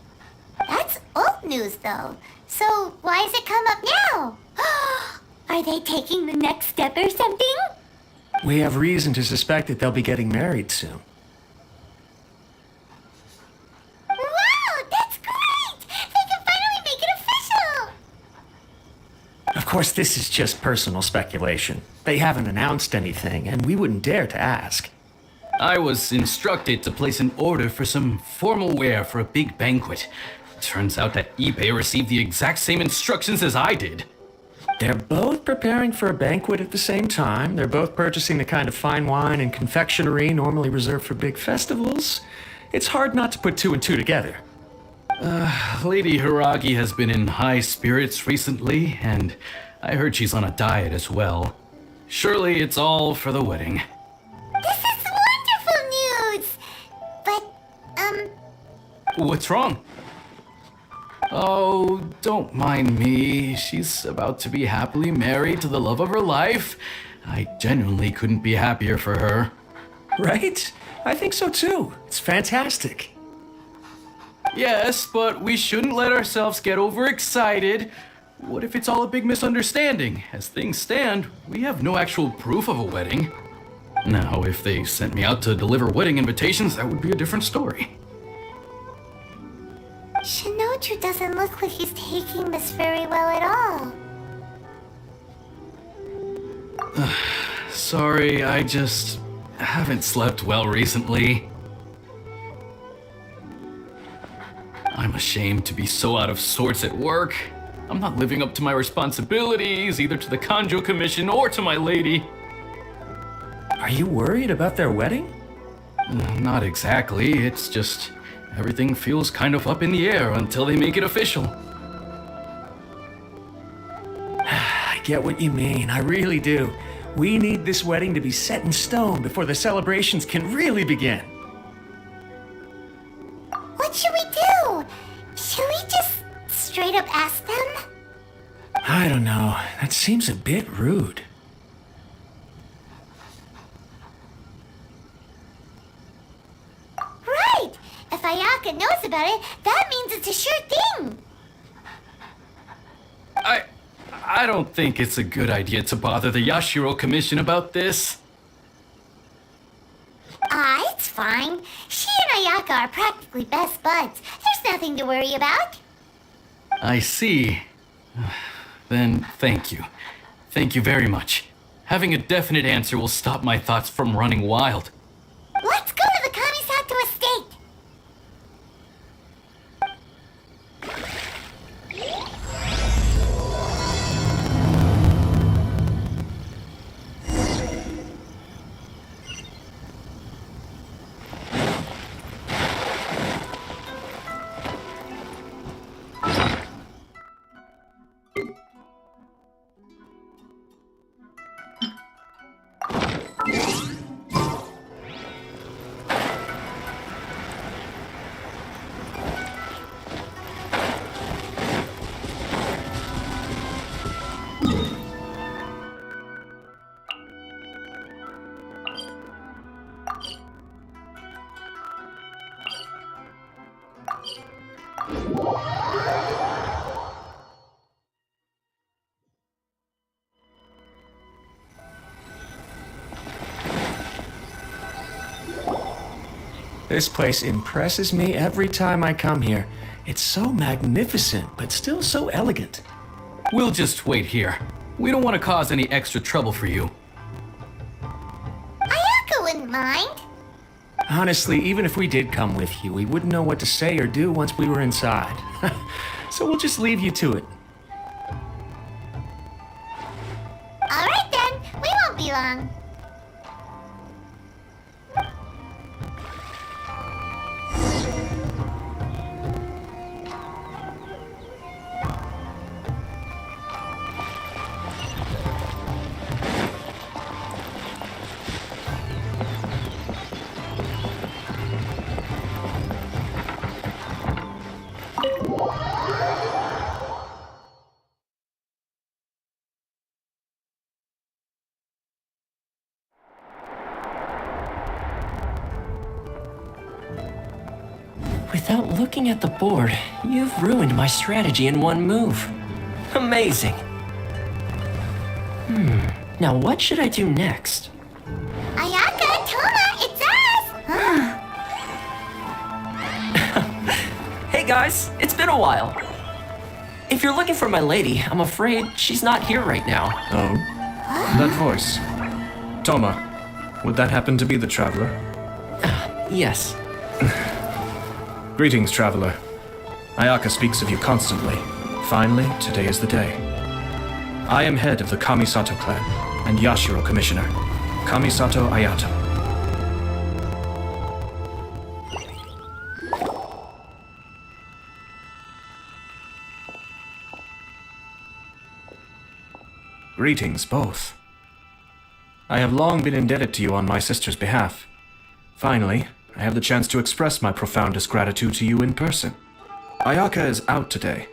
That's old news, though. So why has it come up now? Are they taking the next step or something? We have reason to suspect that they'll be getting married soon. Wow, that's great! They can finally make it official! Of course, this is just personal speculation. They haven't announced anything, and we wouldn't dare to ask. I was instructed to place an order for some formal wear for a big banquet. Turns out that Ippei received the exact same instructions as I did. They're both preparing for a banquet at the same time. They're both purchasing the kind of fine wine and confectionery normally reserved for big festivals. It's hard not to put two and two together. Lady Hiragi has been in high spirits recently, and I heard she's on a diet as well. Surely it's all for the wedding. This is wonderful news! But, What's wrong? Oh, don't mind me. She's about to be happily married to the love of her life. I genuinely couldn't be happier for her. Right? I think so too. It's fantastic. Yes, but we shouldn't let ourselves get overexcited. What if it's all a big misunderstanding? As things stand, we have no actual proof of a wedding. Now, if they sent me out to deliver wedding invitations, that would be a different story. Shinoju doesn't look like he's taking this very well at all. Sorry, I just haven't slept well recently. I'm ashamed to be so out of sorts at work. I'm not living up to my responsibilities, either to the Kanjo Commission or to my lady. Are you worried about their wedding? Not exactly. It's just everything feels kind of up in the air until they make it official. I get what you mean. I really do. We need this wedding to be set in stone before the celebrations can really begin. What should we do? Should we just straight up ask them? I don't know. That seems a bit rude. Right! If Ayaka knows about it, that means it's a sure thing! I don't think it's a good idea to bother the Yashiro Commission about this. It's fine. She and Ayaka are practically best buds. There's nothing to worry about. I see. Then thank you. Thank you very much. Having a definite answer will stop my thoughts from running wild. Let's go to the Kamisato estate! This place impresses me every time I come here. It's so magnificent, but still so elegant. We'll just wait here. We don't want to cause any extra trouble for you. Ayaka wouldn't mind. Honestly, even if we did come with you, we wouldn't know what to say or do once we were inside. So we'll just leave you to it. Alright then, we won't be long. Without looking at the board, you've ruined my strategy in one move. Amazing. Now what should I do next? Ayaka, Toma, it's us! Hey guys, it's been a while. If you're looking for my lady, I'm afraid she's not here right now. Oh? That voice. Toma, would that happen to be the traveler? Yes. Greetings, traveler. Ayaka speaks of you constantly. Finally, today is the day. I am head of the Kamisato clan and Yashiro commissioner, Kamisato Ayato. Greetings, both. I have long been indebted to you on my sister's behalf. Finally, I have the chance to express my profoundest gratitude to you in person. Ayaka is out today.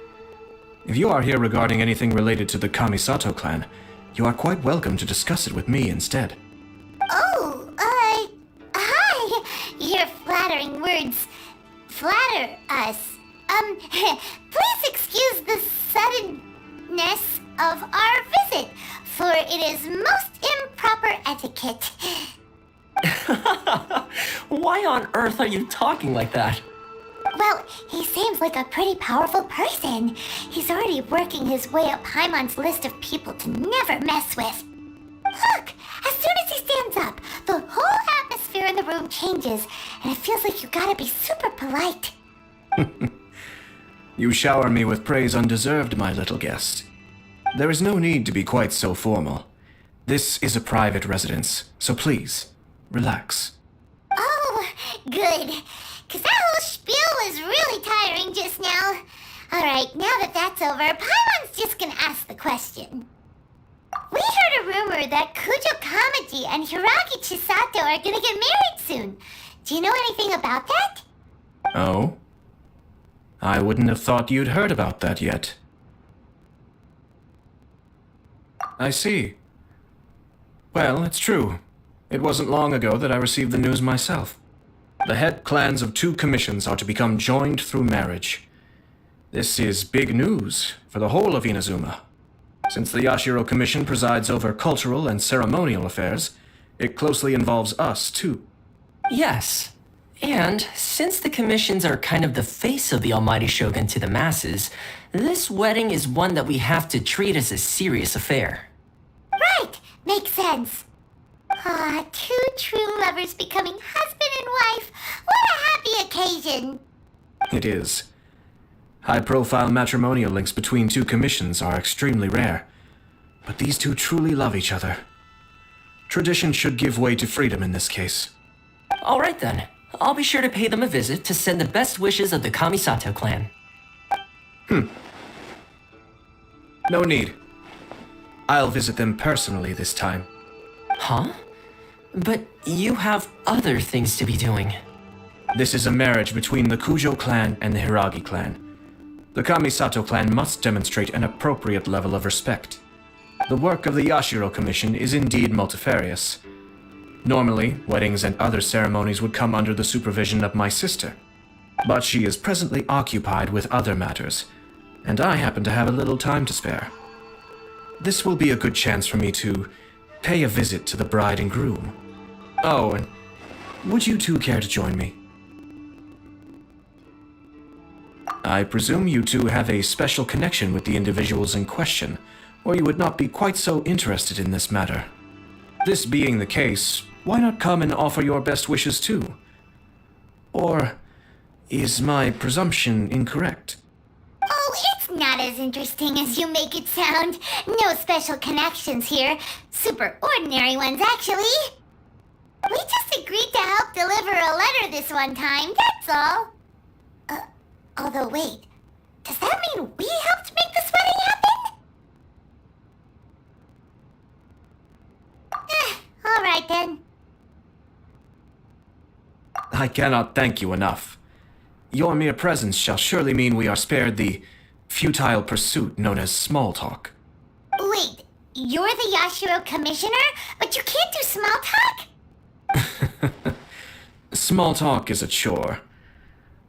If you are here regarding anything related to the Kamisato clan, you are quite welcome to discuss it with me instead. Oh, hi. Your flattering words flatter us. Please excuse the suddenness of our visit, for it is most improper etiquette. Why on earth are you talking like that? Well, he seems like a pretty powerful person. He's already working his way up Paimon's list of people to never mess with. Look, as soon as he stands up, the whole atmosphere in the room changes, and it feels like you gotta be super polite. You shower me with praise undeserved, my little guest. There is no need to be quite so formal. This is a private residence, so please, relax. Oh, good. Because that whole spiel was really tiring just now. Alright, now that that's over, Paimon's just gonna ask the question. We heard a rumor that Kujo Kamaji and Hiragi Chisato are gonna get married soon. Do you know anything about that? Oh? I wouldn't have thought you'd heard about that yet. I see. Well, it's true. It wasn't long ago that I received the news myself. The head clans of 2 commissions are to become joined through marriage. This is big news for the whole of Inazuma. Since the Yashiro Commission presides over cultural and ceremonial affairs, it closely involves us, too. Yes. And since the commissions are kind of the face of the Almighty Shogun to the masses, this wedding is one that we have to treat as a serious affair. Right, makes sense. Ah, 2 true lovers becoming husband and wife. What a happy occasion. It is. High-profile matrimonial links between 2 commissions are extremely rare, but these 2 truly love each other. Tradition should give way to freedom in this case. All right then. I'll be sure to pay them a visit to send the best wishes of the Kamisato clan. No need. I'll visit them personally this time. Huh? But you have other things to be doing. This is a marriage between the Kujo clan and the Hiragi clan. The Kamisato clan must demonstrate an appropriate level of respect. The work of the Yashiro Commission is indeed multifarious. Normally, weddings and other ceremonies would come under the supervision of my sister. But she is presently occupied with other matters, and I happen to have a little time to spare. This will be a good chance for me to pay a visit to the bride and groom. Oh, and would you 2 care to join me? I presume you 2 have a special connection with the individuals in question, or you would not be quite so interested in this matter. This being the case, why not come and offer your best wishes too? Or is my presumption incorrect? Oh, it's not as interesting as you make it sound. No special connections here. Super ordinary ones, actually. We just agreed to help deliver a letter this one time, that's all. Although wait, does that mean we helped make this wedding happen? Alright then. I cannot thank you enough. Your mere presence shall surely mean we are spared the futile pursuit known as small talk. Wait, you're the Yashiro Commissioner, but you can't do small talk? Small talk is a chore.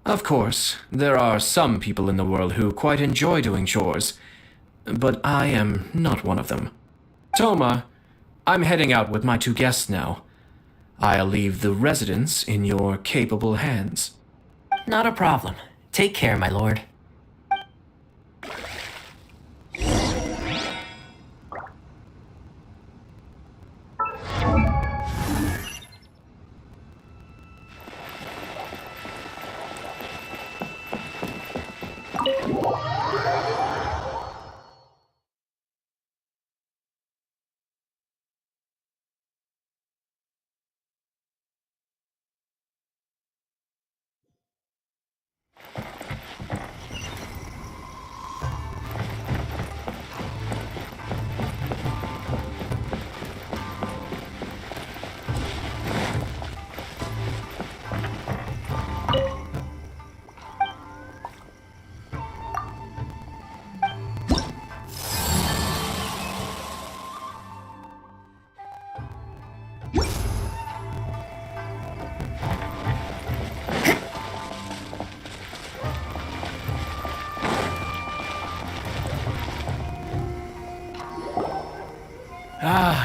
Of course, there are some people in the world who quite enjoy doing chores, but I am not one of them. Toma, I'm heading out with my 2 guests now. I'll leave the residence in your capable hands. Not a problem. Take care, my lord.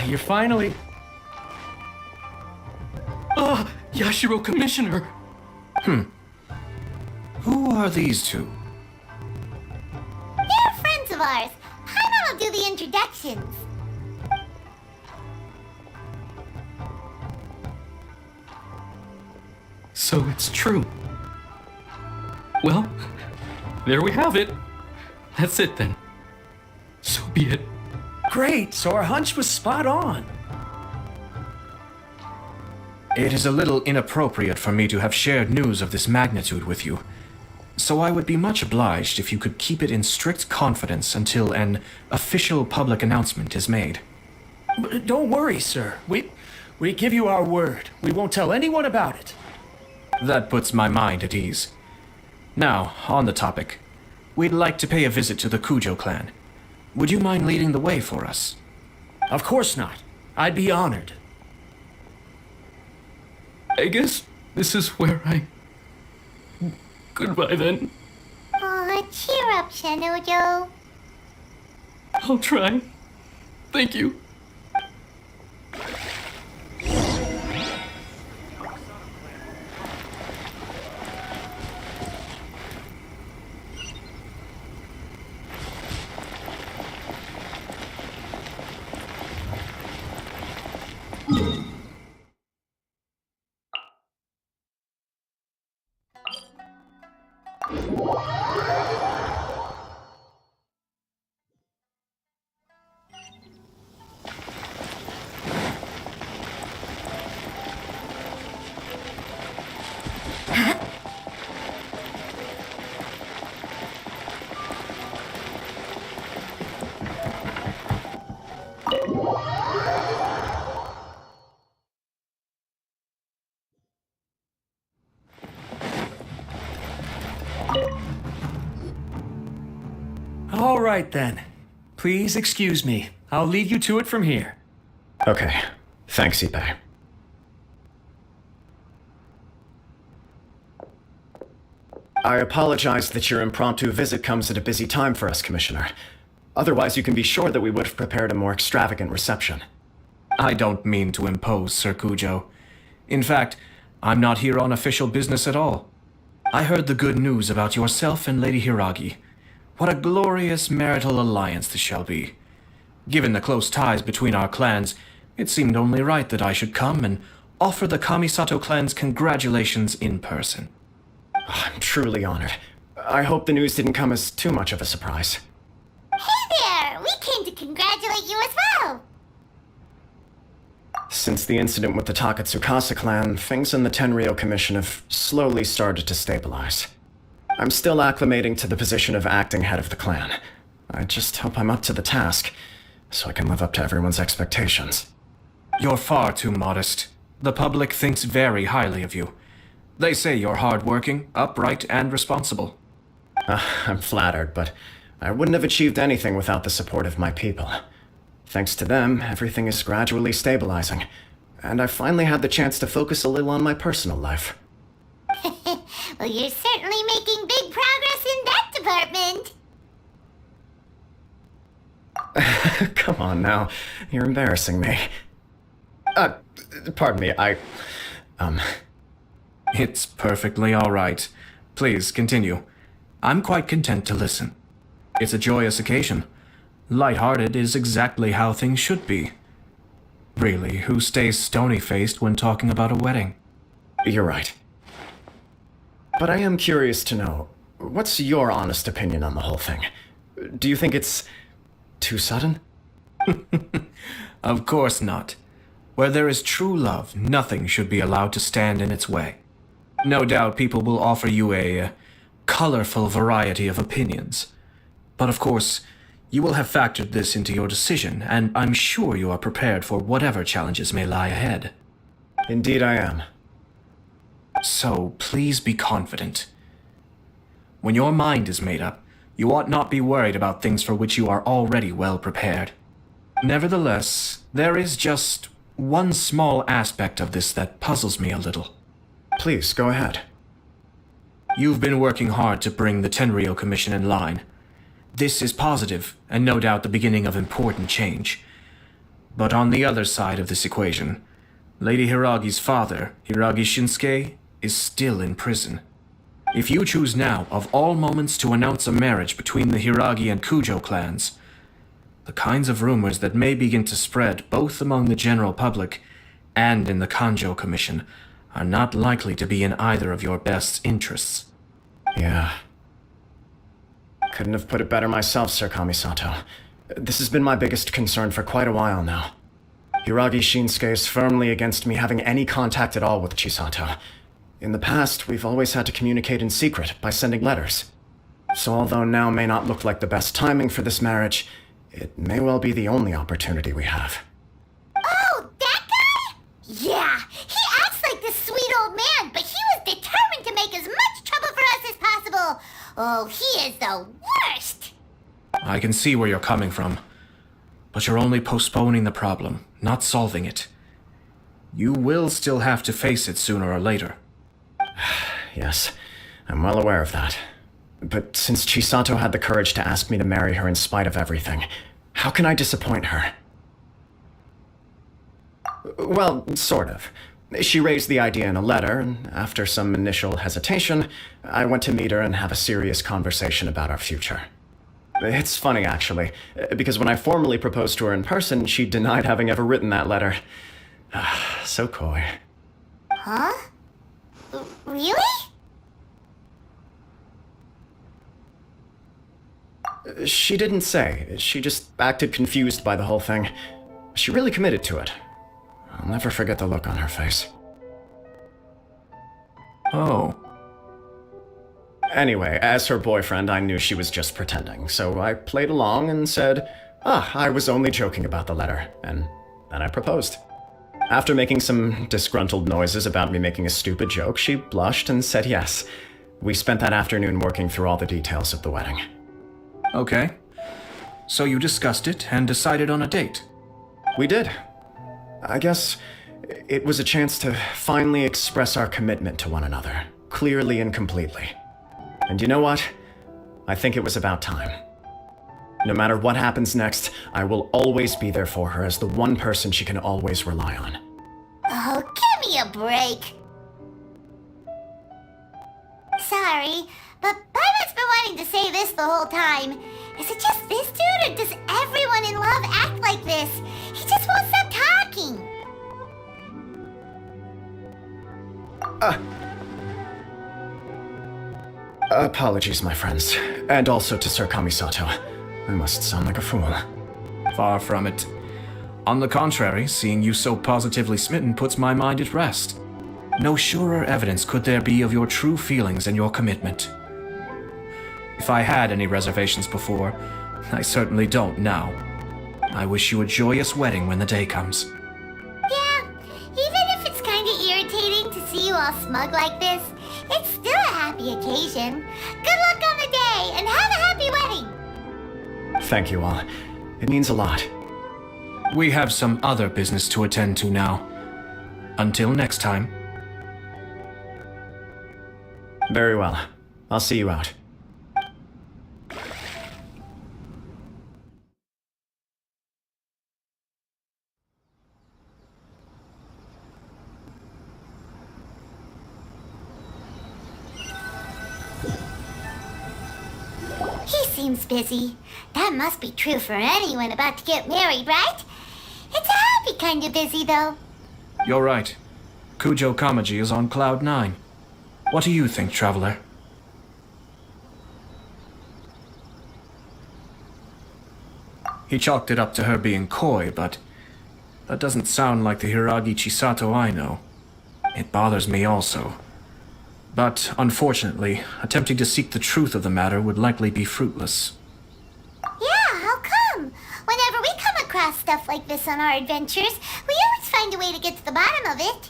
You're finally... Ah, Yashiro Commissioner! Who are these two? They're friends of ours. Paimon will do the introductions. So it's true. Well, there we have it. That's it then. So be it. Great, so our hunch was spot on. It is a little inappropriate for me to have shared news of this magnitude with you, so I would be much obliged if you could keep it in strict confidence until an official public announcement is made. But don't worry, sir. We give you our word. We won't tell anyone about it. That puts my mind at ease. Now, on the topic. We'd like to pay a visit to the Kujo clan. Would you mind leading the way for us? Of course not. I'd be honored. I guess this is where I... Goodbye then. Aw, cheer up, Shanojo. I'll try. Thank you. All right then. Please excuse me. I'll leave you to it from here. Okay. Thanks, Ippei. I apologize that your impromptu visit comes at a busy time for us, Commissioner. Otherwise, you can be sure that we would have prepared a more extravagant reception. I don't mean to impose, Sir Kujo. In fact, I'm not here on official business at all. I heard the good news about yourself and Lady Hiragi. What a glorious marital alliance this shall be. Given the close ties between our clans, it seemed only right that I should come and offer the Kamisato clan's congratulations in person. I'm truly honored. I hope the news didn't come as too much of a surprise. Hey there! We came to congratulate you as well! Since the incident with the Takatsukasa clan, things in the Tenryou Commission have slowly started to stabilize. I'm still acclimating to the position of acting head of the clan. I just hope I'm up to the task, so I can live up to everyone's expectations. You're far too modest. The public thinks very highly of you. They say you're hardworking, upright, and responsible. I'm flattered, but I wouldn't have achieved anything without the support of my people. Thanks to them, everything is gradually stabilizing, and I finally had the chance to focus a little on my personal life. Well, you're certainly making big progress in that department. Come on now, you're embarrassing me. Pardon me, It's perfectly all right. Please, continue. I'm quite content to listen. It's a joyous occasion. Light-hearted is exactly how things should be. Really, who stays stony-faced when talking about a wedding? You're right. But I am curious to know, what's your honest opinion on the whole thing? Do you think it's too sudden? Of course not. Where there is true love, nothing should be allowed to stand in its way. No doubt people will offer you a colorful variety of opinions. But of course, you will have factored this into your decision, and I'm sure you are prepared for whatever challenges may lie ahead. Indeed I am. So please be confident. When your mind is made up, you ought not be worried about things for which you are already well prepared. Nevertheless, there is just one small aspect of this that puzzles me a little. Please, go ahead. You've been working hard to bring the Tenryou Commission in line. This is positive, and no doubt the beginning of important change. But on the other side of this equation, Lady Hiragi's father, Hiragi Shinsuke, is still in prison. If you choose now, of all moments, to announce a marriage between the Hiragi and Kujo clans, the kinds of rumors that may begin to spread both among the general public and in the Kanjo Commission are not likely to be in either of your best interests. Yeah. Couldn't have put it better myself, Sir Kamisato. This has been my biggest concern for quite a while now. Hiragi Shinsuke is firmly against me having any contact at all with Chisato. In the past, we've always had to communicate in secret by sending letters. So although now may not look like the best timing for this marriage, it may well be the only opportunity we have. Oh, that guy? Yeah, he acts like this sweet old man, but he was determined to make as much trouble for us as possible. Oh, he is the worst. I can see where you're coming from, but you're only postponing the problem, not solving it. You will still have to face it sooner or later. Yes, I'm well aware of that. But since Chisato had the courage to ask me to marry her in spite of everything, how can I disappoint her? Well, sort of. She raised the idea in a letter, and after some initial hesitation, I went to meet her and have a serious conversation about our future. It's funny, actually, because when I formally proposed to her in person, she denied having ever written that letter. So coy. Huh? Really? She didn't say. She just acted confused by the whole thing. She really committed to it. I'll never forget the look on her face. Oh. Anyway, as her boyfriend, I knew she was just pretending, so I played along and said, I was only joking about the letter, and then I proposed. After making some disgruntled noises about me making a stupid joke, she blushed and said yes. We spent that afternoon working through all the details of the wedding. Okay. So you discussed it and decided on a date? We did. I guess it was a chance to finally express our commitment to one another, clearly and completely. And you know what? I think it was about time. No matter what happens next, I will always be there for her as the one person she can always rely on. Oh, give me a break. Sorry, but Paimon's been wanting to say this the whole time. Is it just this dude, or does everyone in love act like this? He just won't stop talking. Apologies, my friends. And also to Sir Kamisato. I must sound like a fool. Far from it. On the contrary, seeing you so positively smitten puts my mind at rest. No surer evidence could there be of your true feelings and your commitment. If I had any reservations before, I certainly don't now. I wish you a joyous wedding when the day comes. Yeah, even if it's kind of irritating to see you all smug like this, it's still a happy occasion. Good luck on the day, and have a happy wedding! Thank you all. It means a lot. We have some other business to attend to now. Until next time. Very well. I'll see you out. He seems busy. That must be true for anyone about to get married, right? It's a happy kind of busy, though. You're right. Kujo Kamaji is on Cloud 9. What do you think, Traveler? He chalked it up to her being coy, but that doesn't sound like the Hiragi Chisato I know. It bothers me also. But, unfortunately, attempting to seek the truth of the matter would likely be fruitless. Yeah, how come? Whenever we come across stuff like this on our adventures, we always find a way to get to the bottom of it.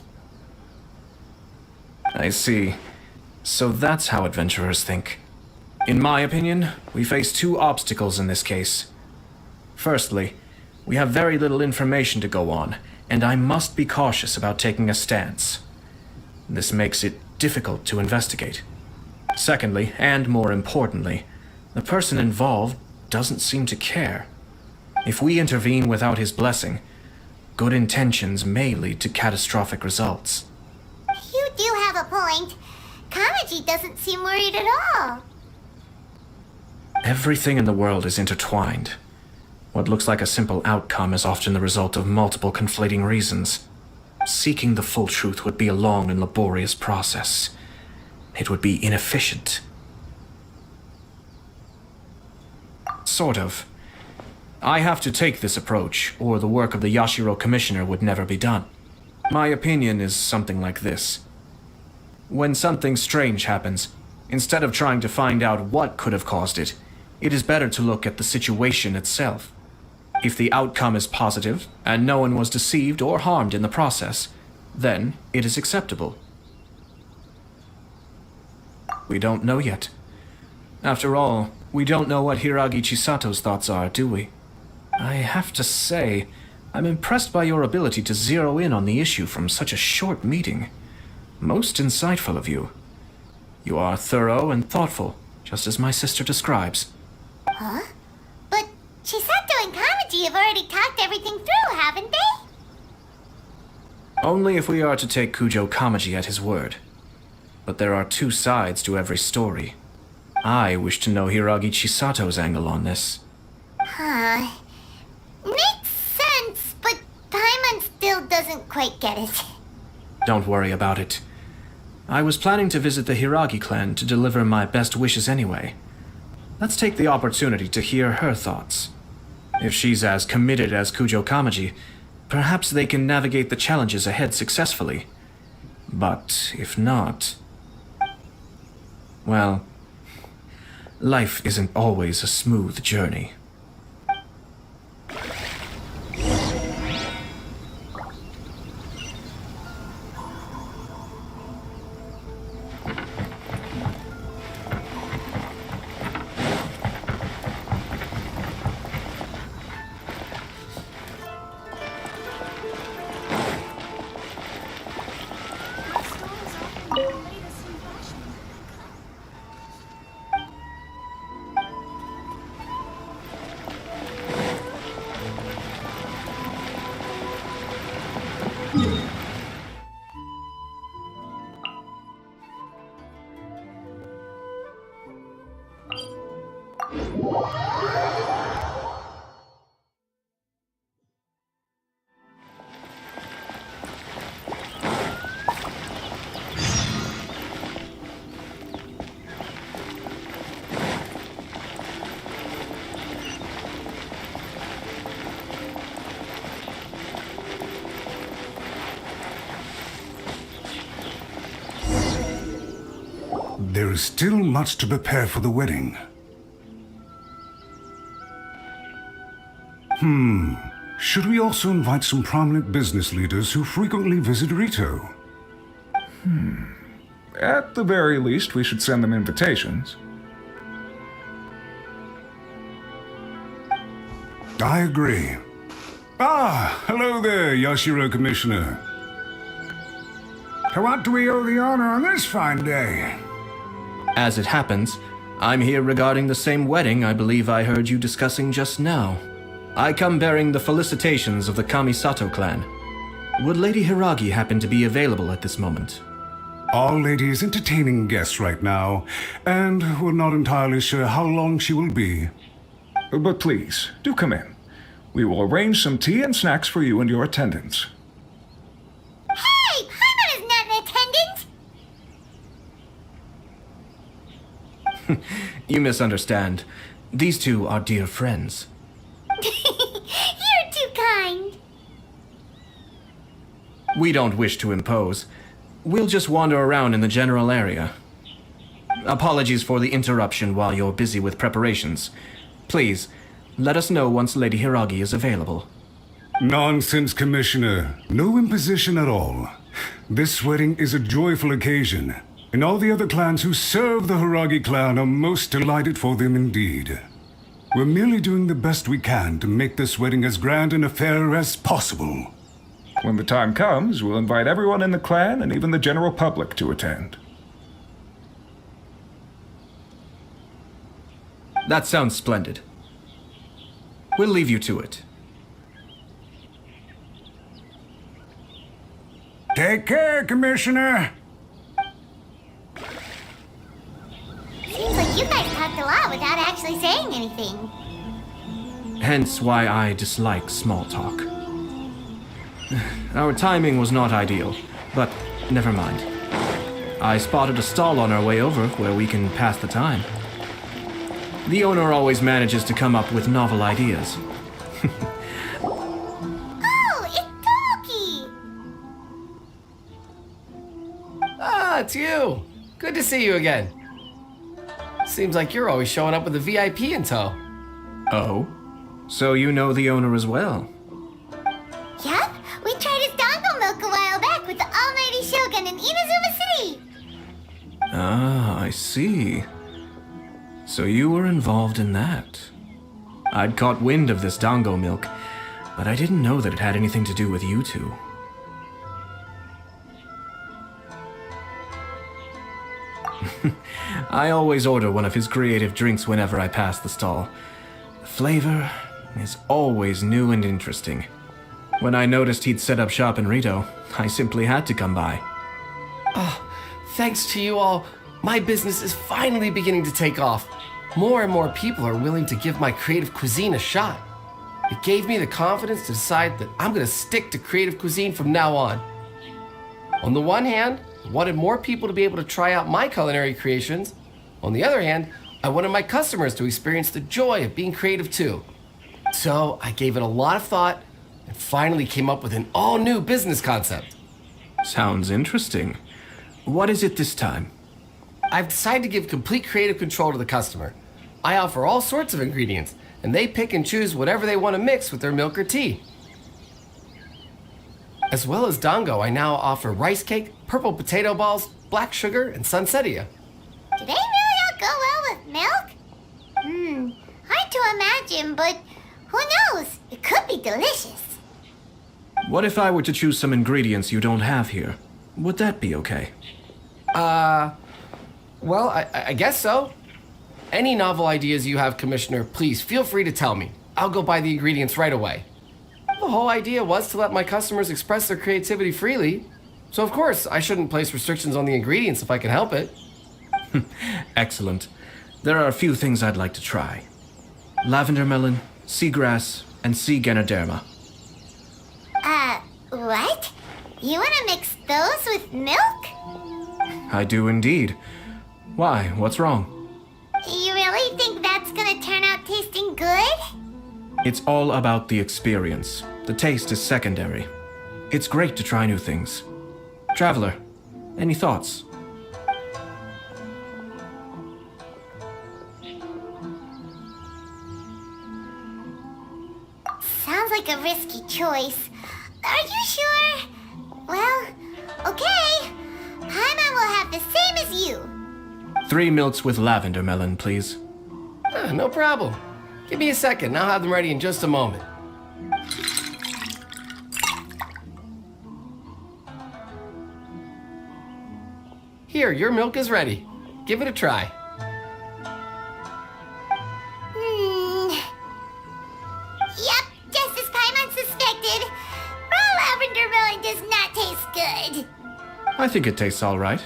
I see. So that's how adventurers think. In my opinion, we face two obstacles in this case. Firstly, we have very little information to go on, and I must be cautious about taking a stance. This makes it difficult to investigate. Secondly, and more importantly, the person involved doesn't seem to care. If we intervene without his blessing, good intentions may lead to catastrophic results. You do have a point. Kamaji doesn't seem worried at all. Everything in the world is intertwined. What looks like a simple outcome is often the result of multiple conflating reasons. Seeking the full truth would be a long and laborious process. It would be inefficient. Sort of. I have to take this approach, or the work of the Yashiro Commissioner would never be done. My opinion is something like this. When something strange happens, instead of trying to find out what could have caused it, it is better to look at the situation itself. If the outcome is positive, and no one was deceived or harmed in the process, then it is acceptable. We don't know yet. After all, we don't know what Hiragi Chisato's thoughts are, do we? I have to say, I'm impressed by your ability to zero in on the issue from such a short meeting. Most insightful of you. You are thorough and thoughtful, just as my sister describes. Huh? But Chisato and Kamaji have already talked everything through, haven't they? Only if we are to take Kujo Kamaji at his word. But there are two sides to every story. I wish to know Hiragi Chisato's angle on this. Huh. Makes sense, but Paimon still doesn't quite get it. Don't worry about it. I was planning to visit the Hiragi clan to deliver my best wishes anyway. Let's take the opportunity to hear her thoughts. If she's as committed as Kujo Kamaji, perhaps they can navigate the challenges ahead successfully. But if not... well, life isn't always a smooth journey. There is still much to prepare for the wedding. Should we also invite some prominent business leaders who frequently visit Rito? At the very least, we should send them invitations. I agree. Ah, hello there, Yashiro Commissioner. To what do we owe the honor on this fine day? As it happens, I'm here regarding the same wedding I believe I heard you discussing just now. I come bearing the felicitations of the Kamisato clan. Would Lady Hiragi happen to be available at this moment? Our lady is entertaining guests right now, and we're not entirely sure how long she will be. But please, do come in. We will arrange some tea and snacks for you and your attendants. Hey! Paimon is not in attendance! You misunderstand. These two are dear friends. You're too kind. We don't wish to impose. We'll just wander around in the general area. Apologies for the interruption while you're busy with preparations. Please, let us know once Lady Hiragi is available. Nonsense, Commissioner. No imposition at all. This wedding is a joyful occasion, and all the other clans who serve the Hiragi clan are most delighted for them indeed. We're merely doing the best we can to make this wedding as grand an affair as possible. When the time comes, we'll invite everyone in the clan and even the general public to attend. That sounds splendid. We'll leave you to it. Take care, Commissioner. Seems like you guys talked a lot without actually saying anything. Hence why I dislike small talk. Our timing was not ideal, but never mind. I spotted a stall on our way over where we can pass the time. The owner always manages to come up with novel ideas. Oh, it's Toki! Ah, it's you. Good to see you again. Seems like you're always showing up with a VIP in tow. Oh? So you know the owner as well? Yup, we tried his dango milk a while back with the almighty Shogun in Inazuma City. Ah, I see. So you were involved in that. I'd caught wind of this dango milk, but I didn't know that it had anything to do with you two. I always order one of his creative drinks whenever I pass the stall. The flavor is always new and interesting. When I noticed he'd set up shop in Rito, I simply had to come by. Oh, thanks to you all, my business is finally beginning to take off. More and more people are willing to give my creative cuisine a shot. It gave me the confidence to decide that I'm going to stick to creative cuisine from now on. On the one hand, I wanted more people to be able to try out my culinary creations. On the other hand, I wanted my customers to experience the joy of being creative too. So I gave it a lot of thought and finally came up with an all-new business concept. Sounds interesting. What is it this time? I've decided to give complete creative control to the customer. I offer all sorts of ingredients, and they pick and choose whatever they want to mix with their milk or tea. As well as dango, I now offer rice cake, purple potato balls, black sugar, and sunsettia. Do they really all go well with milk? Hard to imagine, but who knows? It could be delicious. What if I were to choose some ingredients you don't have here? Would that be okay? Well, I guess so. Any novel ideas you have, Commissioner, please feel free to tell me. I'll go buy the ingredients right away. The whole idea was to let my customers express their creativity freely. So of course, I shouldn't place restrictions on the ingredients if I can help it. Excellent. There are a few things I'd like to try. Lavender melon, seagrass, and sea ganoderma. What? You want to mix those with milk? I do indeed. Why? What's wrong? You really think that's gonna turn out tasting good? It's all about the experience. The taste is secondary. It's great to try new things. Traveler, any thoughts? Sounds like a risky choice. Are you sure? Well, okay. Paimon will have the same as you. 3 milks with lavender melon, please. No problem. Give me a second, I'll have them ready in just a moment. Here, your milk is ready. Give it a try. Yep, just as Paimon suspected. Raw lavender melon does not taste good. I think it tastes all right.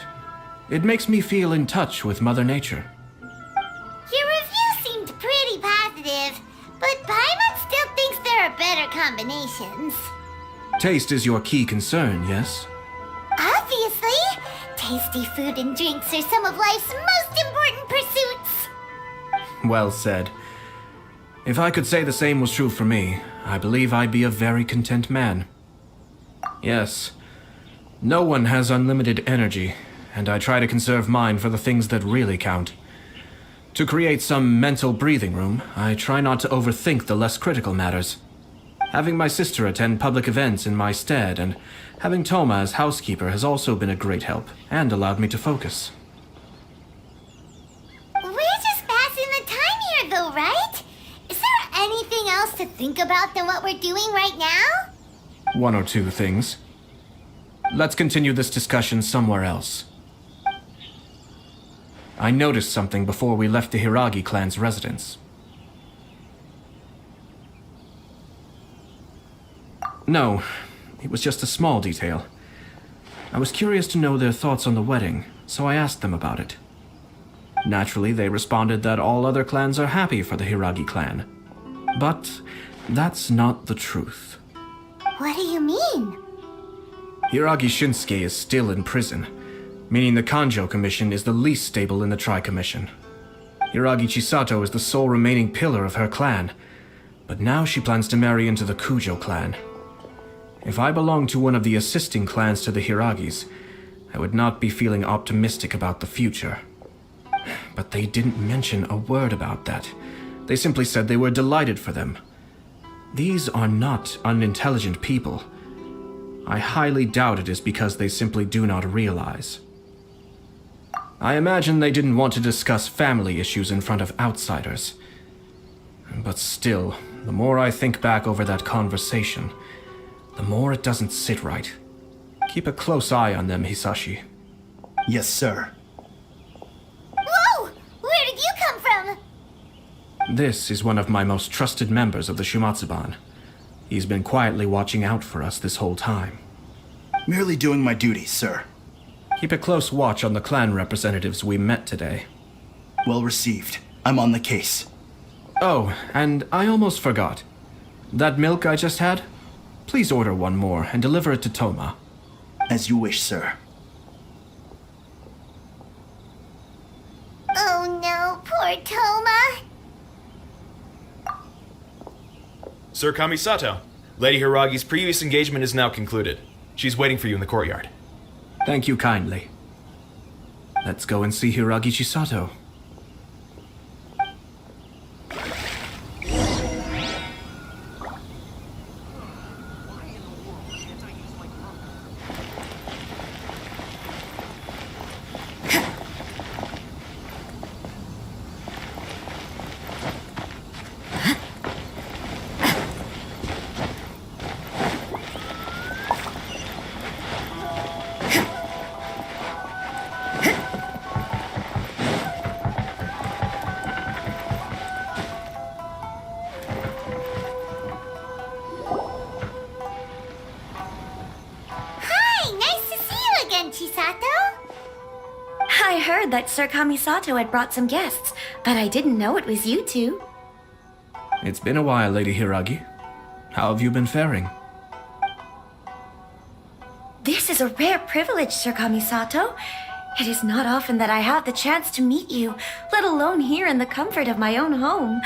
It makes me feel in touch with Mother Nature. Your review seemed pretty positive, but Paimon still thinks there are better combinations. Taste is your key concern, yes? Obviously! Tasty food and drinks are some of life's most important pursuits. Well said. If I could say the same was true for me, I believe I'd be a very content man. Yes, no one has unlimited energy, and I try to conserve mine for the things that really count. To create some mental breathing room, I try not to overthink the less critical matters. Having my sister attend public events in my stead and having Toma as housekeeper has also been a great help and allowed me to focus. We're just passing the time here though, right? Is there anything else to think about than what we're doing right now? 1 or 2 things. Let's continue this discussion somewhere else. I noticed something before we left the Hiragi clan's residence. No, it was just a small detail. I was curious to know their thoughts on the wedding, so I asked them about it. Naturally, they responded that all other clans are happy for the Hiragi clan. But that's not the truth. What do you mean? Hiragi Shinsuke is still in prison, meaning the Kanjo Commission is the least stable in the Tri-Commission. Hiragi Chisato is the sole remaining pillar of her clan, but now she plans to marry into the Kujo clan. If I belonged to one of the assisting clans to the Hiragis, I would not be feeling optimistic about the future. But they didn't mention a word about that. They simply said they were delighted for them. These are not unintelligent people. I highly doubt it is because they simply do not realize. I imagine they didn't want to discuss family issues in front of outsiders. But still, the more I think back over that conversation, the more it doesn't sit right. Keep a close eye on them, Hisashi. Yes, sir. Whoa! Where did you come from? This is one of my most trusted members of the Shumatsuban. He's been quietly watching out for us this whole time. Merely doing my duty, sir. Keep a close watch on the clan representatives we met today. Well received. I'm on the case. Oh, and I almost forgot. That milk I just had? Please order one more and deliver it to Toma. As you wish, sir. Oh no, poor Toma. Sir Kamisato, Lady Hiragi's previous engagement is now concluded. She's waiting for you in the courtyard. Thank you kindly. Let's go and see Hiragi Chisato. I heard that Sir Kamisato had brought some guests, but I didn't know it was you two. It's been a while, Lady Hiragi. How have you been faring? This is a rare privilege, Sir Kamisato. It is not often that I have the chance to meet you, let alone here in the comfort of my own home.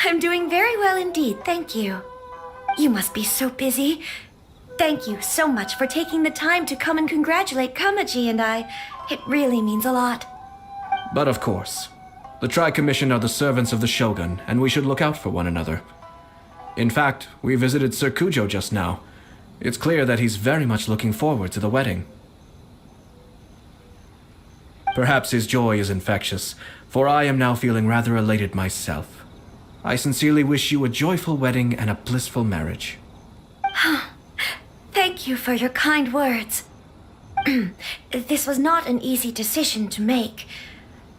I'm doing very well indeed, thank you. You must be so busy. Thank you so much for taking the time to come and congratulate Kamaji and I. It really means a lot. But of course. The Tri-Commission are the servants of the Shogun, and we should look out for one another. In fact, we visited Sir Kujo just now. It's clear that he's very much looking forward to the wedding. Perhaps his joy is infectious, for I am now feeling rather elated myself. I sincerely wish you a joyful wedding and a blissful marriage. Thank you for your kind words. This was not an easy decision to make.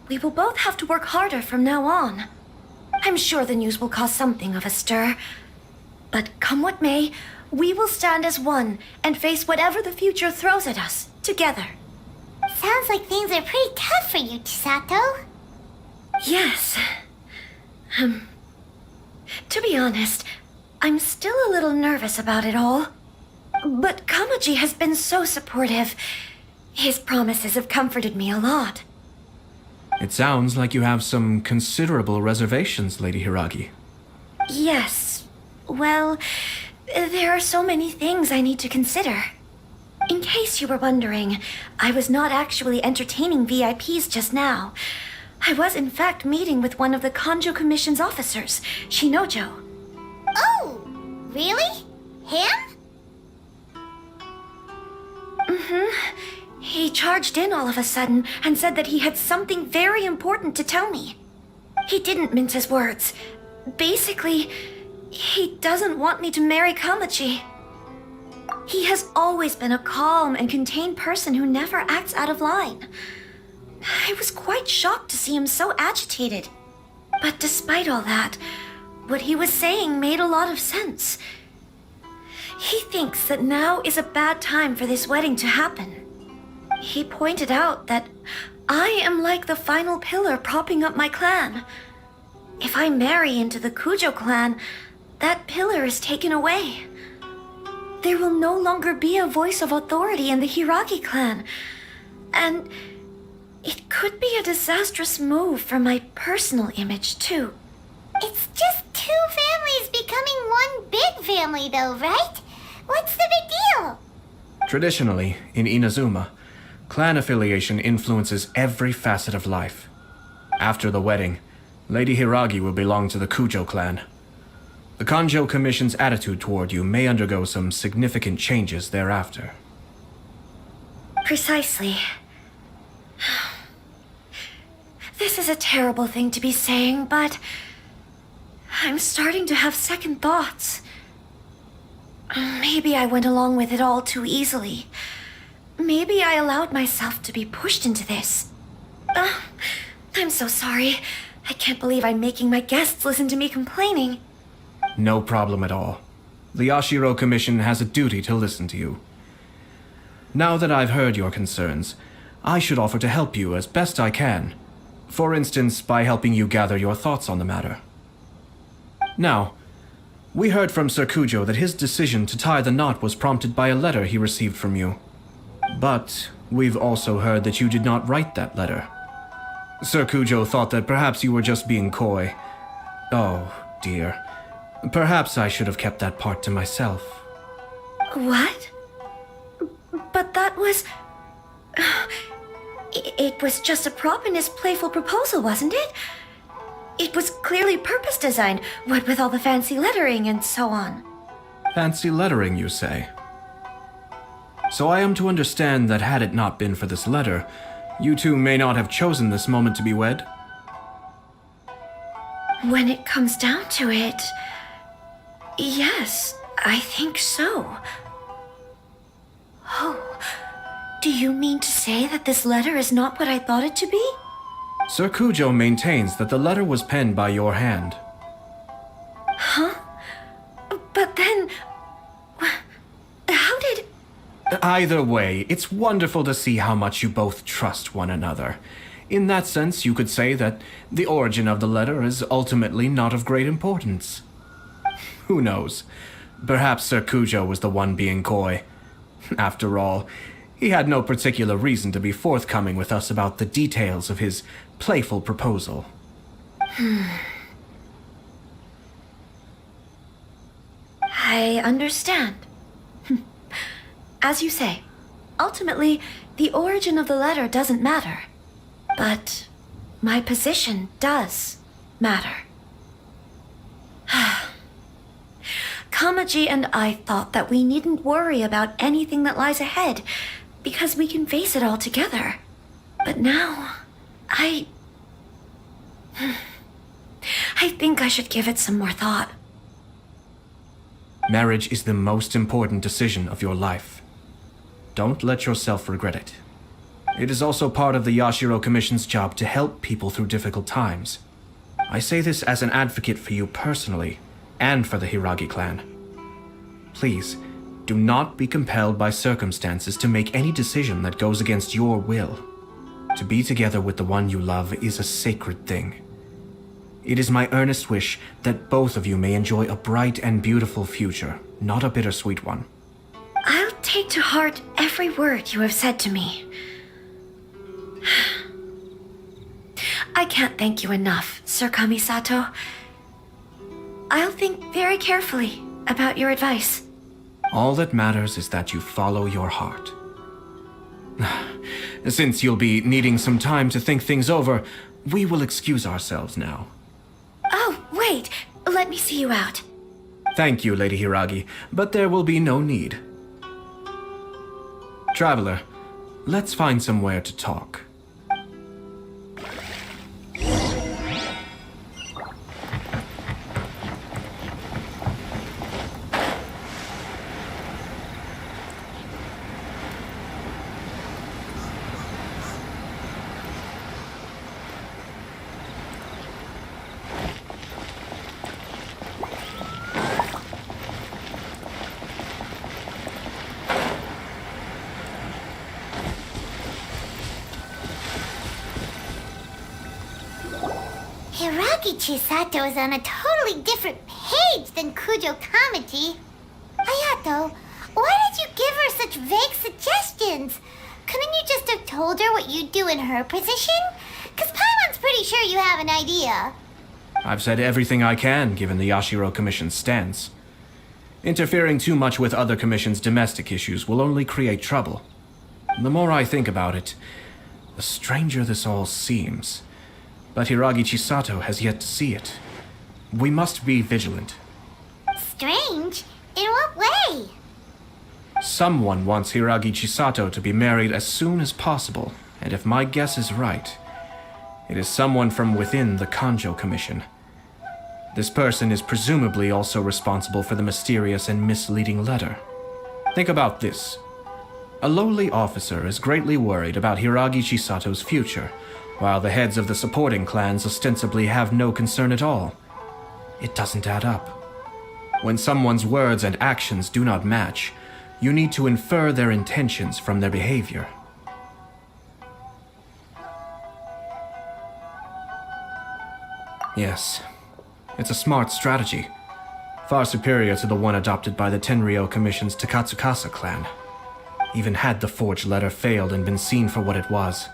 We will both have to work harder from now on. I'm sure the news will cause something of a stir. But come what may, we will stand as one and face whatever the future throws at us, together. Sounds like things are pretty tough for you, Chisato. Yes. To be honest, I'm still a little nervous about it all. But Kamaji has been so supportive. His promises have comforted me a lot. It sounds like you have some considerable reservations, Lady Hiragi. Yes. Well, there are so many things I need to consider. In case you were wondering, I was not actually entertaining VIPs just now. I was in fact meeting with one of the Kanjo Commission's officers, Shinojo. Oh, really? Him? He charged in all of a sudden and said that he had something very important to tell me. He didn't mince his words. Basically, he doesn't want me to marry Kamaji. He has always been a calm and contained person who never acts out of line. I was quite shocked to see him so agitated. But despite all that, what he was saying made a lot of sense. He thinks that now is a bad time for this wedding to happen. He pointed out that I am like the final pillar propping up my clan. If I marry into the Kujo clan, that pillar is taken away. There will no longer be a voice of authority in the Hiragi clan. And it could be a disastrous move for my personal image, too. It's just two families becoming one big family, though, right? What's the big deal? Traditionally, in Inazuma, clan affiliation influences every facet of life. After the wedding, Lady Hiragi will belong to the Kujo clan. The Kanjo Commission's attitude toward you may undergo some significant changes thereafter. Precisely. This is a terrible thing to be saying, but I'm starting to have second thoughts. Maybe I went along with it all too easily. Maybe I allowed myself to be pushed into this. I'm so sorry. I can't believe I'm making my guests listen to me complaining. No problem at all. The Yashiro Commission has a duty to listen to you. Now that I've heard your concerns, I should offer to help you as best I can. For instance, by helping you gather your thoughts on the matter. Now, we heard from Sir Kujo that his decision to tie the knot was prompted by a letter he received from you. But we've also heard that you did not write that letter. Sir Kujo thought that perhaps you were just being coy. Oh, dear. Perhaps I should have kept that part to myself. What? But that was... It was just a prop in his playful proposal, wasn't it? It was clearly purpose designed, what with all the fancy lettering and so on. Fancy lettering, you say? So I am to understand that had it not been for this letter, you two may not have chosen this moment to be wed? When it comes down to it... Yes, I think so. Oh, do you mean to say that this letter is not what I thought it to be? Sir Kujo maintains that the letter was penned by your hand. Huh? But then... How did... Either way, it's wonderful to see how much you both trust one another. In that sense, you could say that the origin of the letter is ultimately not of great importance. Who knows? Perhaps Sir Kujo was the one being coy. After all, he had no particular reason to be forthcoming with us about the details of his playful proposal. I understand. As you say, ultimately, the origin of the letter doesn't matter. But my position does matter. Kamaji and I thought that we needn't worry about anything that lies ahead, because we can face it all together. But now, I think I should give it some more thought. Marriage is the most important decision of your life. Don't let yourself regret it. It is also part of the Yashiro Commission's job to help people through difficult times. I say this as an advocate for you personally, and for the Hiragi clan. Please, do not be compelled by circumstances to make any decision that goes against your will. To be together with the one you love is a sacred thing. It is my earnest wish that both of you may enjoy a bright and beautiful future, not a bittersweet one. I'll take to heart every word you have said to me. I can't thank you enough, Sir Kamisato. I'll think very carefully about your advice. All that matters is that you follow your heart. Since you'll be needing some time to think things over, we will excuse ourselves now. Oh, wait. Let me see you out. Thank you, Lady Hiragi, but there will be no need. Traveler, let's find somewhere to talk. Hiragi Chisato is on a totally different page than Kujo Kamaji. Hayato, why did you give her such vague suggestions? Couldn't you just have told her what you'd do in her position? Because Paimon's pretty sure you have an idea. I've said everything I can, given the Yashiro Commission's stance. Interfering too much with other commission's domestic issues will only create trouble. The more I think about it, the stranger this all seems. But Hiragi Chisato has yet to see it. We must be vigilant. Strange? In what way? Someone wants Hiragi Chisato to be married as soon as possible, and if my guess is right, it is someone from within the Kanjo Commission. This person is presumably also responsible for the mysterious and misleading letter. Think about this. A lowly officer is greatly worried about Hiragi Chisato's future, while the heads of the supporting clans ostensibly have no concern at all. It doesn't add up. When someone's words and actions do not match, you need to infer their intentions from their behavior. Yes, it's a smart strategy, far superior to the one adopted by the Tenryou Commission's Takatsukasa clan. Even had the forged letter failed and been seen for what it was,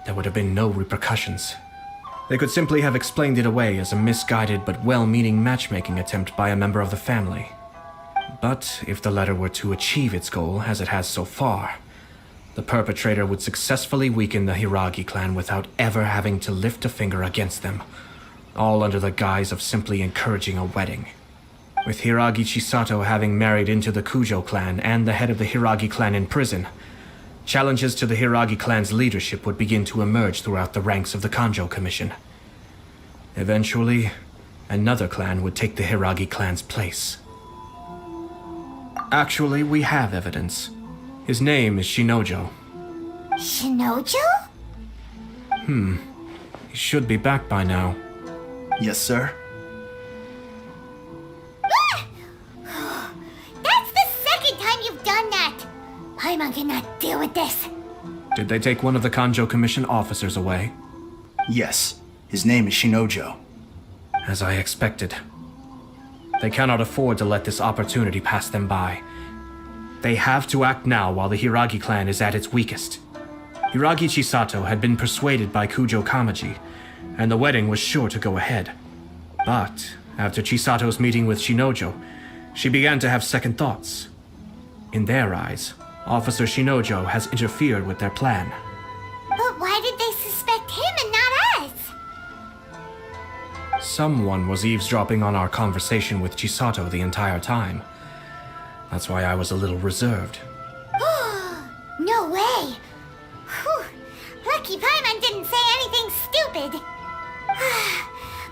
there would have been no repercussions. They could simply have explained it away as a misguided but well-meaning matchmaking attempt by a member of the family. But if the letter were to achieve its goal, as it has so far, the perpetrator would successfully weaken the Hiragi clan without ever having to lift a finger against them, all under the guise of simply encouraging a wedding. With Hiragi Chisato having married into the Kujo clan and the head of the Hiragi clan in prison, challenges to the Hiragi clan's leadership would begin to emerge throughout the ranks of the Kanjo Commission. Eventually, another clan would take the Hiragi clan's place. Actually, we have evidence. His name is Shinojo. Shinojo? He should be back by now. Yes, sir. That's the second time you've done that! Paimon cannot deal with this. Did they take one of the Kanjo Commission officers away? Yes. His name is Shinojo. As I expected. They cannot afford to let this opportunity pass them by. They have to act now while the Hiragi clan is at its weakest. Hiragi Chisato had been persuaded by Kujo Kamaji, and the wedding was sure to go ahead. But after Chisato's meeting with Shinojo, she began to have second thoughts. In their eyes, Officer Shinojo has interfered with their plan. But why did they suspect him and not us? Someone was eavesdropping on our conversation with Chisato the entire time. That's why I was a little reserved. No way! Whew. Lucky Paimon didn't say anything stupid.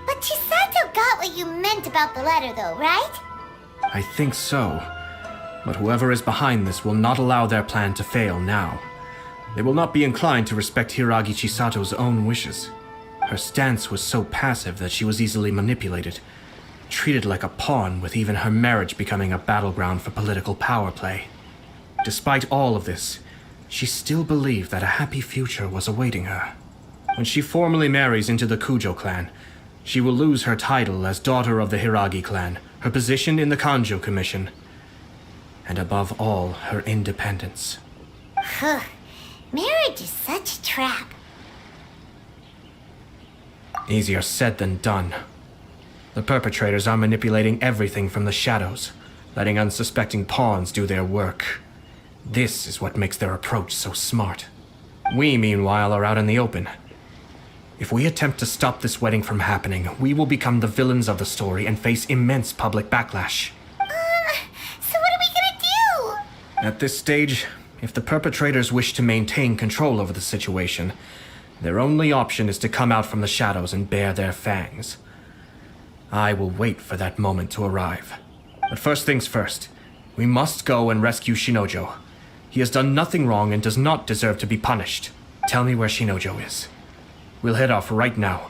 But Chisato got what you meant about the letter though, right? I think so. But whoever is behind this will not allow their plan to fail now. They will not be inclined to respect Hiragi Chisato's own wishes. Her stance was so passive that she was easily manipulated, treated like a pawn, with even her marriage becoming a battleground for political power play. Despite all of this, she still believed that a happy future was awaiting her. When she formally marries into the Kujo clan, she will lose her title as daughter of the Hiragi clan, her position in the Kanjo Commission, and above all, her independence. Marriage is such a trap. Easier said than done. The perpetrators are manipulating everything from the shadows, letting unsuspecting pawns do their work. This is what makes their approach so smart. We, meanwhile, are out in the open. If we attempt to stop this wedding from happening, we will become the villains of the story and face immense public backlash. So what are we gonna do? At this stage, if the perpetrators wish to maintain control over the situation, their only option is to come out from the shadows and bare their fangs. I will wait for that moment to arrive. But first things first, we must go and rescue Shinojo. He has done nothing wrong and does not deserve to be punished. Tell me where Shinojo is. We'll head off right now.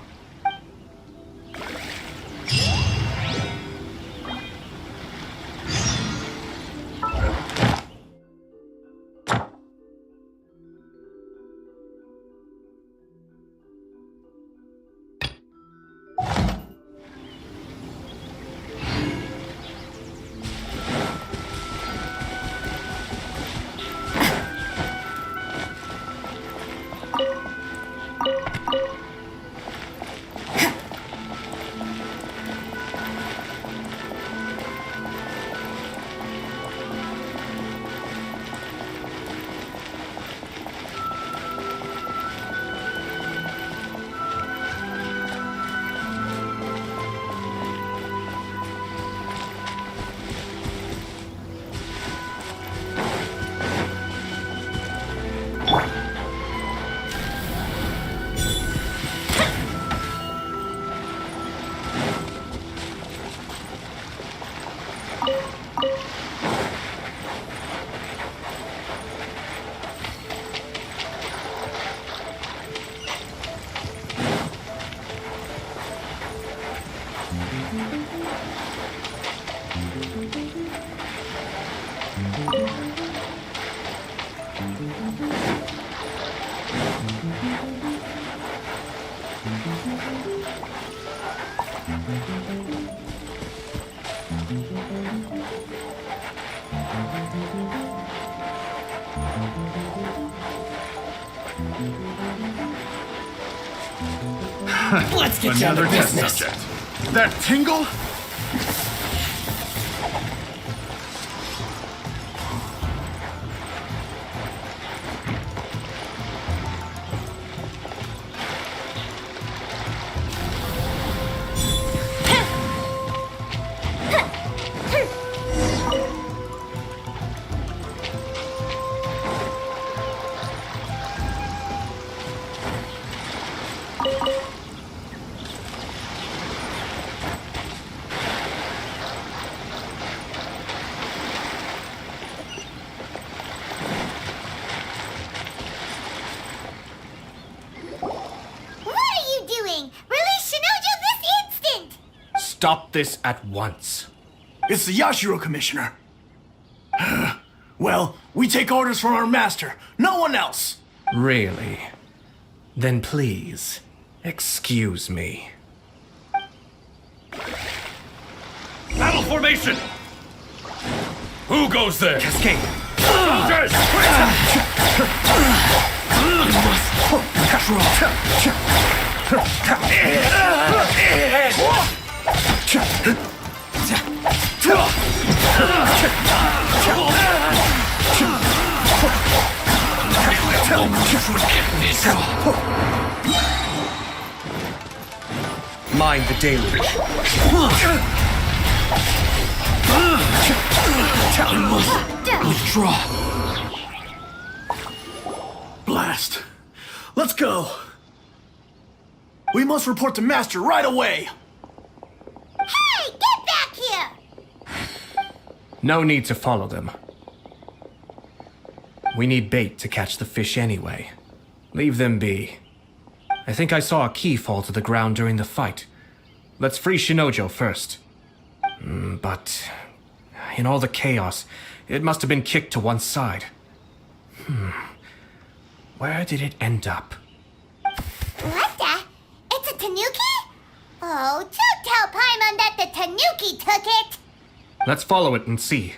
Let's get down to Another test business. subject. That tingle? What are you doing? Release Shinojo this instant! Stop this at once. It's the Yashiro Commissioner. Well, we take orders from our master, no one else. Really? Then please, excuse me. Battle formation! Who goes there? Cascade! Soldiers! Mind the deluge. Withdraw. Blast. Let's go. We must report to Master right away. Hey, get back here! No need to follow them. We need bait to catch the fish anyway. Leave them be. I think I saw a key fall to the ground during the fight. Let's free Shinojo first. But in all the chaos, it must have been kicked to one side. Where did it end up? What the? It's a tanuki? Oh, don't tell Paimon that the tanuki took it! Let's follow it and see.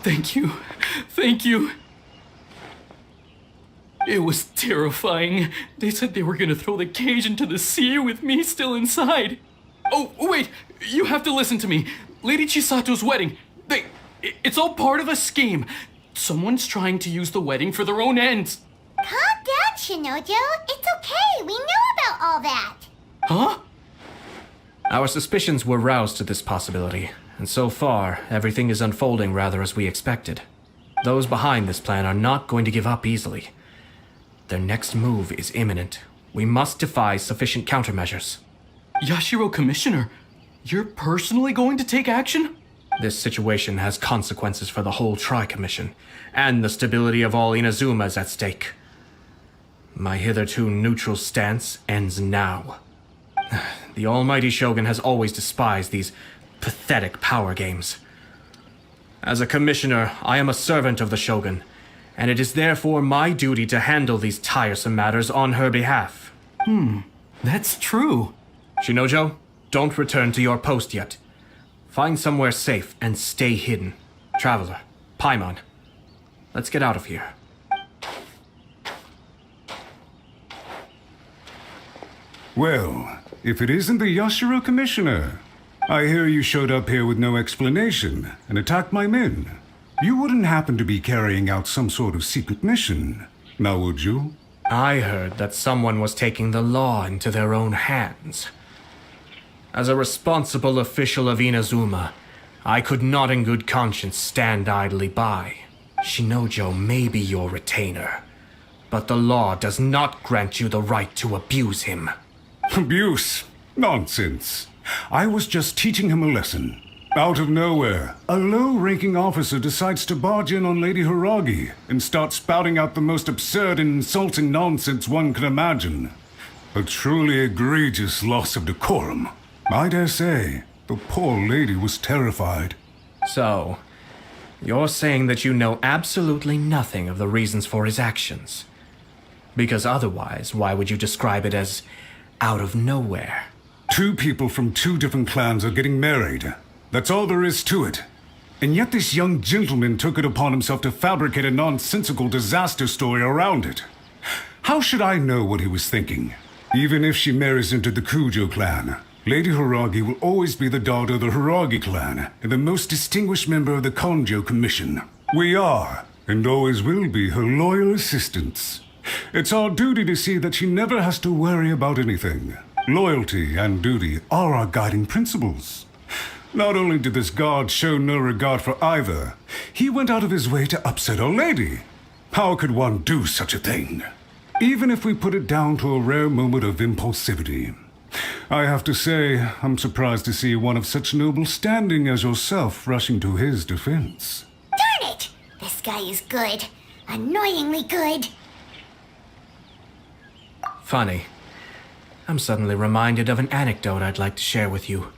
Thank you. Thank you. It was terrifying. They said they were gonna throw the cage into the sea with me still inside. Oh, wait, you have to listen to me. Lady Chisato's wedding, it's all part of a scheme. Someone's trying to use the wedding for their own ends. Calm down, Shinojo. It's okay. We know about all that. Huh? Our suspicions were roused to this possibility, and so far, everything is unfolding rather as we expected. Those behind this plan are not going to give up easily. Their next move is imminent. We must devise sufficient countermeasures. Yashiro Commissioner, you're personally going to take action? This situation has consequences for the whole Tri-Commission, and the stability of all Inazuma is at stake. My hitherto neutral stance ends now. The almighty Shogun has always despised these pathetic power games. As a commissioner, I am a servant of the Shogun, and it is therefore my duty to handle these tiresome matters on her behalf. That's true. Shinojo, don't return to your post yet. Find somewhere safe and stay hidden. Traveler, Paimon, let's get out of here. Well, if it isn't the Yashiro Commissioner, I hear you showed up here with no explanation and attacked my men. You wouldn't happen to be carrying out some sort of secret mission, now would you? I heard that someone was taking the law into their own hands. As a responsible official of Inazuma, I could not in good conscience stand idly by. Shinojo may be your retainer, but the law does not grant you the right to abuse him. Abuse? Nonsense. I was just teaching him a lesson. Out of nowhere, a low-ranking officer decides to barge in on Lady Hiragi and start spouting out the most absurd and insulting nonsense one can imagine. A truly egregious loss of decorum. I dare say, the poor lady was terrified. So, you're saying that you know absolutely nothing of the reasons for his actions? Because otherwise, why would you describe it as out of nowhere? Two people from two different clans are getting married. That's all there is to it. And yet this young gentleman took it upon himself to fabricate a nonsensical disaster story around it. How should I know what he was thinking? Even if she marries into the Kujo clan, Lady Hiragi will always be the daughter of the Hiragi clan and the most distinguished member of the Kanjo Commission. We are, and always will be, her loyal assistants. It's our duty to see that she never has to worry about anything. Loyalty and duty are our guiding principles. Not only did this guard show no regard for either, he went out of his way to upset our lady. How could one do such a thing? Even if we put it down to a rare moment of impulsivity. I have to say, I'm surprised to see one of such noble standing as yourself rushing to his defense. Darn it! This guy is good. Annoyingly good. Funny. I'm suddenly reminded of an anecdote I'd like to share with you.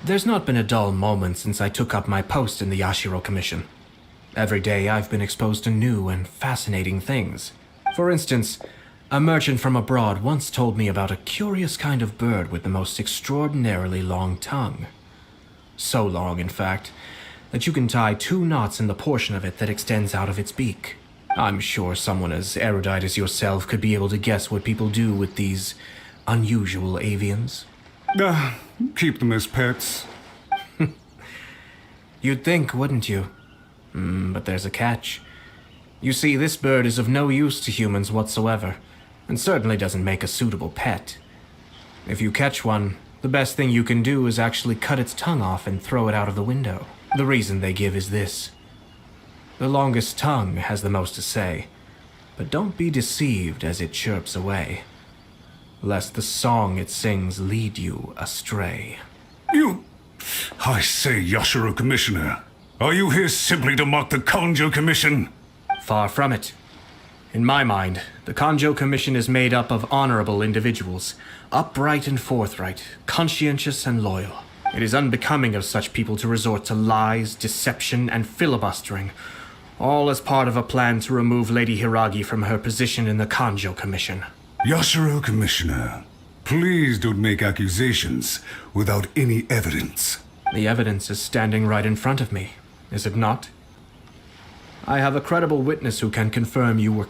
There's not been a dull moment since I took up my post in the Yashiro Commission. Every day I've been exposed to new and fascinating things. For instance, a merchant from abroad once told me about a curious kind of bird with the most extraordinarily long tongue. So long, in fact, that you can tie 2 knots in the portion of it that extends out of its beak. I'm sure someone as erudite as yourself could be able to guess what people do with these unusual avians. Keep them as pets. You'd think, wouldn't you? But there's a catch. You see, this bird is of no use to humans whatsoever, and certainly doesn't make a suitable pet. If you catch one, the best thing you can do is actually cut its tongue off and throw it out of the window. The reason they give is this. The longest tongue has the most to say, but don't be deceived as it chirps away, lest the song it sings lead you astray. I say, Yashiro Commissioner, are you here simply to mock the Kanjo Commission? Far from it. In my mind, the Kanjo Commission is made up of honorable individuals, upright and forthright, conscientious and loyal. It is unbecoming of such people to resort to lies, deception, and filibustering, all as part of a plan to remove Lady Hiragi from her position in the Kanjo Commission. Yashiro Commissioner, please don't make accusations without any evidence. The evidence is standing right in front of me, is it not? I have a credible witness who can confirm you were